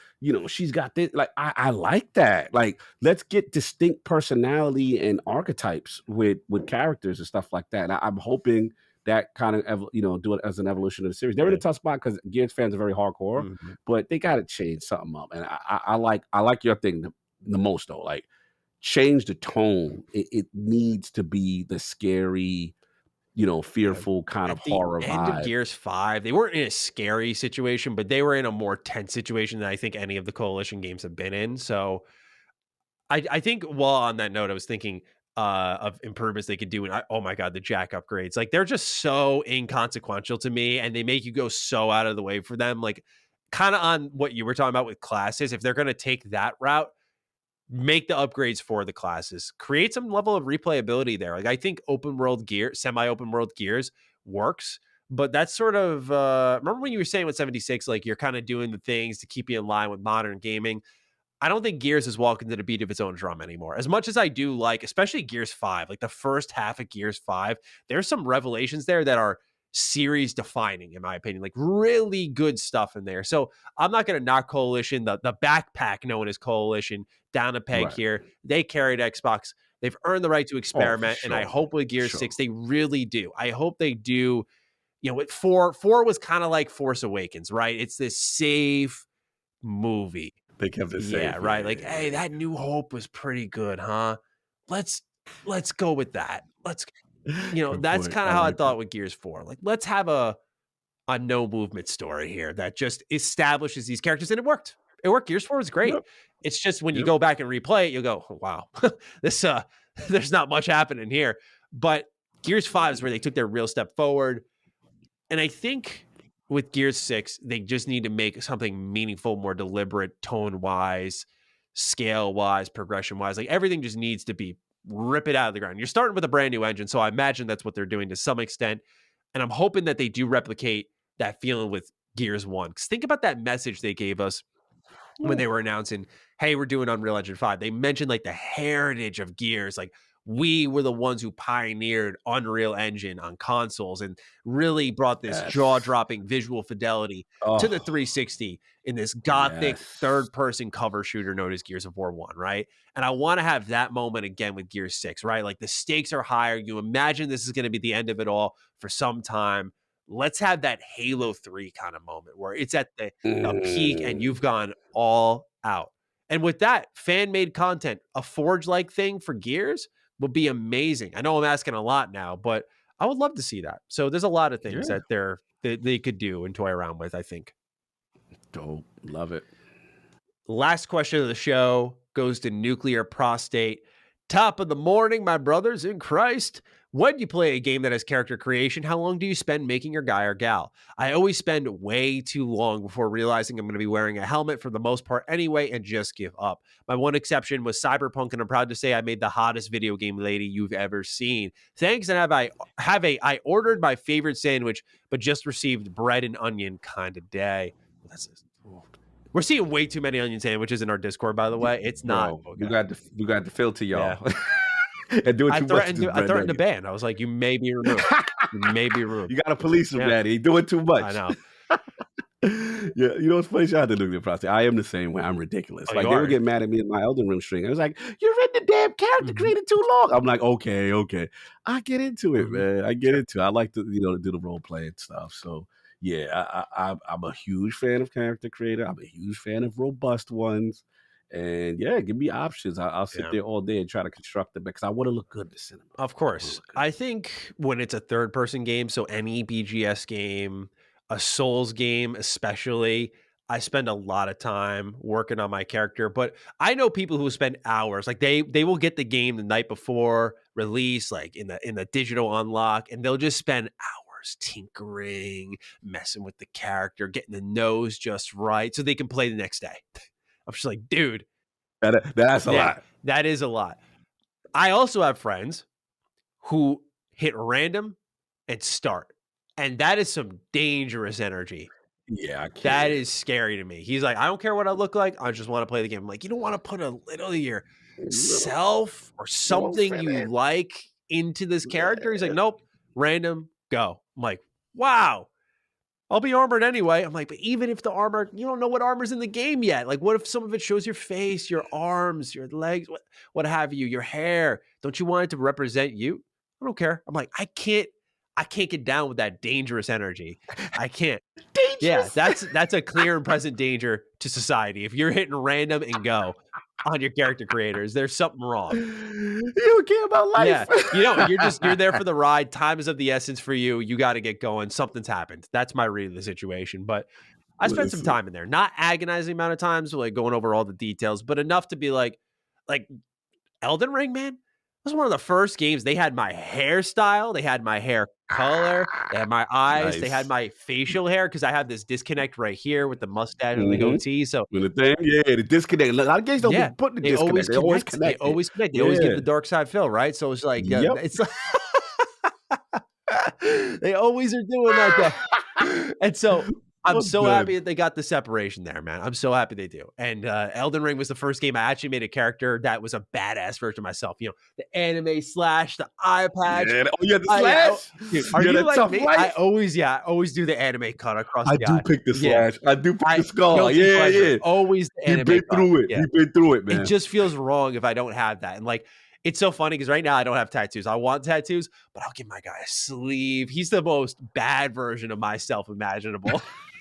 she's got this. Like, I like that. Like, let's get distinct personality and archetypes with characters and stuff like that. And I'm hoping that kind of do it as an evolution of the series. They're in Yeah. a tough spot because Gears fans are very hardcore, Mhm. but they got to change something up. And I like your thing the most though. Like, change the tone. It needs to be the scary, fearful kind of At the horror end of vibe. Gears 5, they weren't in a scary situation, but they were in a more tense situation than I think any of the Coalition games have been in. So I think while on that note, I was thinking of improvements they could do. And oh my God, the jack upgrades. Like they're just so inconsequential to me and they make you go so out of the way for them. Like kind of on what you were talking about with classes. If they're going to take that route, make the upgrades for the classes, create some level of replayability there. Like I think open world gear, semi open world Gears works, but that's sort of remember when you were saying with 76, like you're kind of doing the things to keep you in line with modern gaming. I don't think Gears is walking to the beat of its own drum anymore. As much as I do like, especially Gears 5, like the first half of Gears 5, there's some revelations there that are series defining, in my opinion, like really good stuff in there. So I'm not going to knock Coalition, the backpack known as Coalition, down a peg Right. here. They carried Xbox. They've earned the right to Oh, for experiment. And I sure. hope with Gears Sure. 6, they really do. I hope they do. With four was kind of like Force Awakens, right? It's this safe movie. They kept it Yeah, safe. right. Yeah, Like, yeah, hey, that New Hope was pretty good, huh? Let's go with that. yeah. Good That's point. kind I of how I like thought that. with Gears 4. Like, let's have a no movement story here that just establishes these characters, and it worked. It worked. Gears 4 was great. Yep. It's just when you Yep. go back and replay it, you'll go, oh, wow, this there's not much happening here. But Gears 5 is where they took their real step forward. And I think with Gears 6, they just need to make something meaningful, more deliberate, tone wise, scale wise, progression wise. Like everything just needs to be rip it out of the ground. You're starting with a brand new engine. So I imagine that's what they're doing to some extent. And I'm hoping that they do replicate that feeling with Gears 1. Because think about that message they gave us when they were announcing, hey, we're doing Unreal Engine 5. They mentioned like the heritage of Gears. Like we were the ones who pioneered Unreal Engine on consoles and really brought this Yes. jaw-dropping visual fidelity to the Oh, 360 in this gothic yes. third-person cover shooter known as Gears of War 1, right? And I want to have that moment again with Gears 6, right? Like the stakes are higher. You imagine this is going to be the end of it all for some time. Let's have that Halo 3 kind of moment where it's at the peak and Mm. you've gone all out. And with that fan made content, a Forge like thing for Gears would be amazing. I know I'm asking a lot now, but I would love to see that. So there's a lot of things Yeah. that they could do and toy around with, I think. Dope. Love it. Last question of the show goes to Nuclear Prostate. Top of the morning, my brothers in Christ. When you play a game that has character creation, how long do you spend making your guy or gal? I always spend way too long before realizing I'm going to be wearing a helmet for the most part anyway and just give up. My one exception was Cyberpunk, and I'm proud to say I made the hottest video game lady you've ever seen. Thanks, and I ordered my favorite sandwich, but just received bread and onion kind of day. We're seeing way too many onion sandwiches in our Discord, by the way. It's not Bro, okay. we got to filter Yeah. y'all. And doing I too much with threatened this to I bread threatened to nugget. ban. I was like, you may be removed. You may be removed. You got to police him, Yeah, Matty. He doing too much. I know. Yeah, what's funny? Shout out to Nuclear Prostate. I am the same way. I'm ridiculous. Oh, Like you they were are. getting mad at me in my Elden Ring stream. I was like, "You read the damn character Mhm, created too long." I'm like, "Okay." I get into it, mhm. man. I get into it. I like to do the role playing stuff. So yeah, I'm a huge fan of character creator. I'm a huge fan of robust ones. And yeah, give me options. I'll sit Yeah. there all day and try to construct it because I want to look good in the cinema. Of I want to course. look good. I think when it's a third person game, so any BGS game, a Souls game especially, I spend a lot of time working on my character, but I know people who spend hours. Like they will get the game the night before release, like in the digital unlock, and they'll just spend hours tinkering, messing with the character, getting the nose just right so they can play the next day. I'm just like, dude, That's a yeah, lot. that is a lot. I also have friends who hit random and start. And that is some dangerous energy. Yeah, I That can't. is scary to me. He's like, I don't care what I look like. I just want to play the game. I'm like, you don't want to put a little of yourself or something in you it. like into this character. He's like, Yeah. nope, random, go. I'm like, wow. I'll be armored anyway. I'm like, but even if the armor, you don't know what armor's in the game yet. Like, what if some of it shows your face, your arms, your legs, what have you, your hair? Don't you want it to represent you? I don't care. I'm like, I can't get down with that dangerous energy. I can't. Yeah, Dangerous. that's a clear and present danger to society. If you're hitting random and go on your character creators, there's something wrong. You don't care about life. Yeah, you're there for the ride. Time is of the essence for you. You got to get going. Something's happened. That's my read of the situation. But I spent some Listen. time in there, not agonizing amount of times, like going over all the details, but enough to be like Elden Ring, man. Was one of the first games. They had my hairstyle, they had my hair color, they had my eyes, they had Nice. my facial hair because I have this disconnect right here with the mustache and the Mm-hmm. goatee. So When the thing, the disconnect. A lot of games don't yeah, get put in the they always disconnect. They always connect. They connect it. always connect. They always give Yeah. the dark side feel, right? So it's like Yep. it's like they always are doing that though. And so I'm so happy that they got the separation there, man. I'm so happy they do. And Elden Ring was the first game I actually made a character that was a badass version of myself. You know, the anime slash, the eye patch. Yeah. Oh, yeah, the slash. Dude, are you like tough me? life? I always do the anime cut across I the do eye. pick the slash. I do pick the skull. Guilty pleasure. Yeah. Always the He anime been cut. through it. Yeah. He been through it, man. It just feels wrong if I don't have that. And like, it's so funny because right now I don't have tattoos. I want tattoos, but I'll give my guy a sleeve. He's the most bad version of myself imaginable.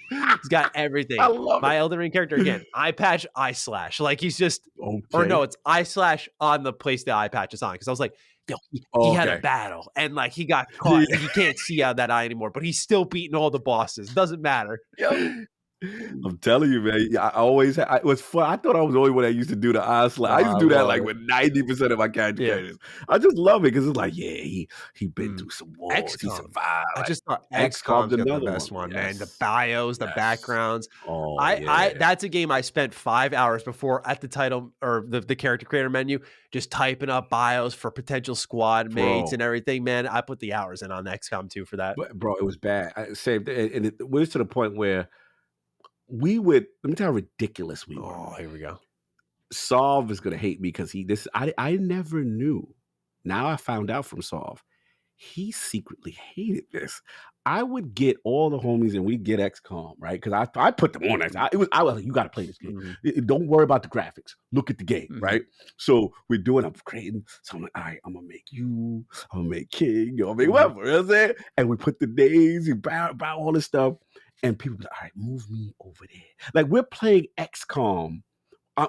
He's got everything. I love my it. Elden Ring character again, eye patch, eye slash. Like he's just, Okay. or no, it's eye slash on the place the eye patch is on. Because I was like, yo, he had a battle and like he got caught. And he can't see out of that eye anymore, but he's still beating all the bosses. Doesn't matter. Yep. I'm telling you, man. I always it was fun. I thought I was the only one that used to do the eye slap. I used to do that like with 90% of my character creators. I just love it because it's like, yeah, he been through some wars. XCOM. He survived. I just thought XCOM's got the best one, man. The bios, the backgrounds. Oh, I that's a game I spent 5 hours before at the title or the character creator menu, just typing up bios for potential squad mates and everything, man. I put the hours in on XCOM 2 for that. But, bro, it was bad. And it was to the point where we would, let me tell you how ridiculous we were. Oh, here we go. Solve is going to hate me because I never knew. Now I found out from Solve. He secretly hated this. I would get all the homies and we'd get XCOM, right? Because I put them on. I was like, you got to play this game. Don't worry about the graphics. Look at the game, right? So I'm creating. So I'm like, all right, I'm going to make you. I'm going to make King. I'm going to make whatever. You know what I'm saying? And we put the names, we buy all this stuff. And people be like, all right, move me over there. Like we're playing XCOM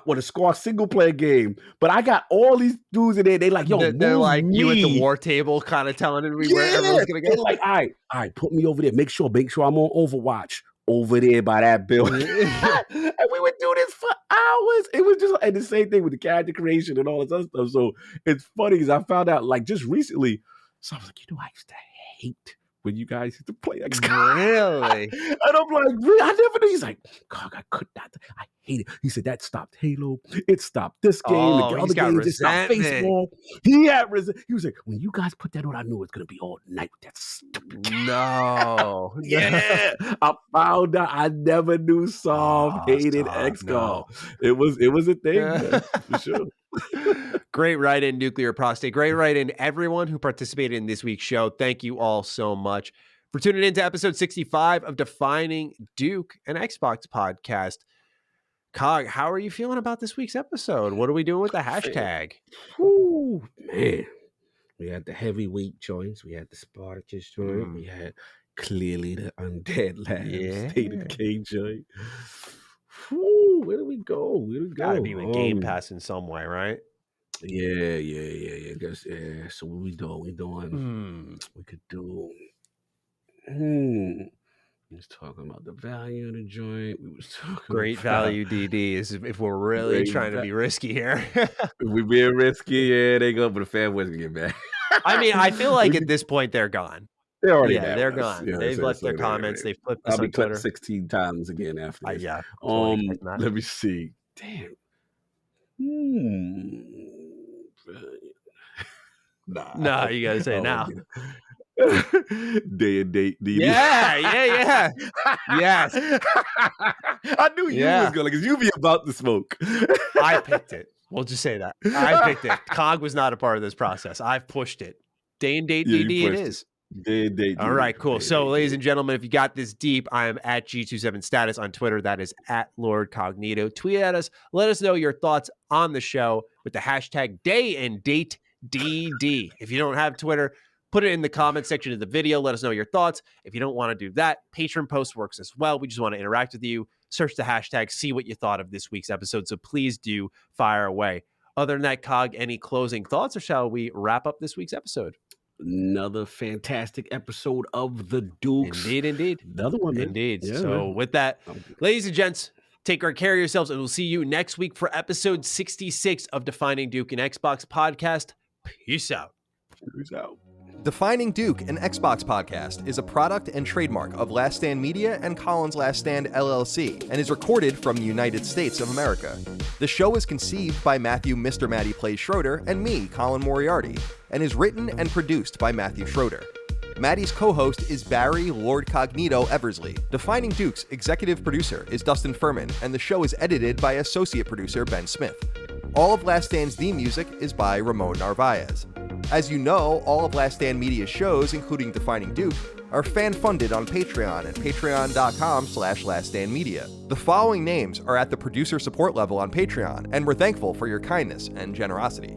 with a score single player game, but I got all these dudes in there. They like, yo, they're like me. You at the war table, kind of telling everybody where everyone's gonna go. They're like, all right, put me over there. Make sure I'm on Overwatch over there by that building. And we would do this for hours. It was just and the same thing with the character creation and all this other stuff. So it's funny because I found out like just recently. So I was like, I used to hate when you guys used to play XCOM. Really? And I'm like, really? I never knew. He's like, God, I could not. I hate it. He said that stopped Halo. It stopped this game. Oh, the other games. It stopped baseball. He had resentment. He was like, when you guys put that on, I knew it was going to be all night with that stupid game. No. Yeah. I found out. I never knew Solve hated XCOM. No. It was a thing, man, for sure. Great write-in, Nuclear Prostate. Great write-in, everyone who participated in this week's show. Thank you all so much for tuning in to episode 65 of Defining Duke, an Xbox podcast. Cog, how are you feeling about this week's episode? What are we doing with the hashtag? Woo, man. We had the heavyweight joints. We had the Spartacus joint. We had clearly the Undead Labs, State of K joint. Woo, where do we go? Gotta be with Game Pass in some way, right? Yeah. Guess, yeah. So what we doing? We could do. We was talking about the value of the joint. We was talking great value DD is if we're really trying to be risky here. If we being risky, yeah, they go, but the fanboys can get back. I mean, I feel like at this point they're gone. They're already they're gone. Yeah, they've left their comments. They've flipped us on Twitter 16 times again after this. Yeah. Let me see. Damn. Nah, you gotta say it now. Day and date, DD. Yeah. Yes. I knew you was gonna, because you be about to smoke. I picked it. We'll just say that. I picked it. Cog was not a part of this process. I've pushed it. Day and date, DD it is. Day and date. All right, cool. So, ladies and gentlemen, if you got this deep, I am at G27status on Twitter. That is at Lord Cognito. Tweet at us. Let us know your thoughts on the show with the hashtag Day and Date DD. If you don't have Twitter, put it in the comment section of the video. Let us know your thoughts. If you don't want to do that, Patreon post works as well. We just want to interact with you. Search the hashtag, see what you thought of this week's episode. So please do fire away. Other than that, Cog, any closing thoughts, or shall we wrap up this week's episode? Another fantastic episode of The Dukes. Indeed. Another one, man. Indeed. Yeah, so man, with that, ladies and gents, take great care of yourselves, and we'll see you next week for episode 66 of Defining Duke and Xbox podcast. Peace out. Peace out. Defining Duke, an Xbox podcast, is a product and trademark of Last Stand Media and Collins Last Stand LLC, and is recorded from the United States of America. The show is conceived by Matthew Mr. Matty Plays Schroeder and me, Colin Moriarty, and is written and produced by Matthew Schroeder. Matty's co-host is Barry Lord Cognito Eversley. Defining Duke's executive producer is Dustin Furman, and the show is edited by associate producer Ben Smith. All of Last Stand's theme music is by Ramon Narvaez. As you know, all of Last Stand Media's shows, including Defining Duke, are fan-funded on Patreon at patreon.com/laststandmedia. The following names are at the producer support level on Patreon, and we're thankful for your kindness and generosity.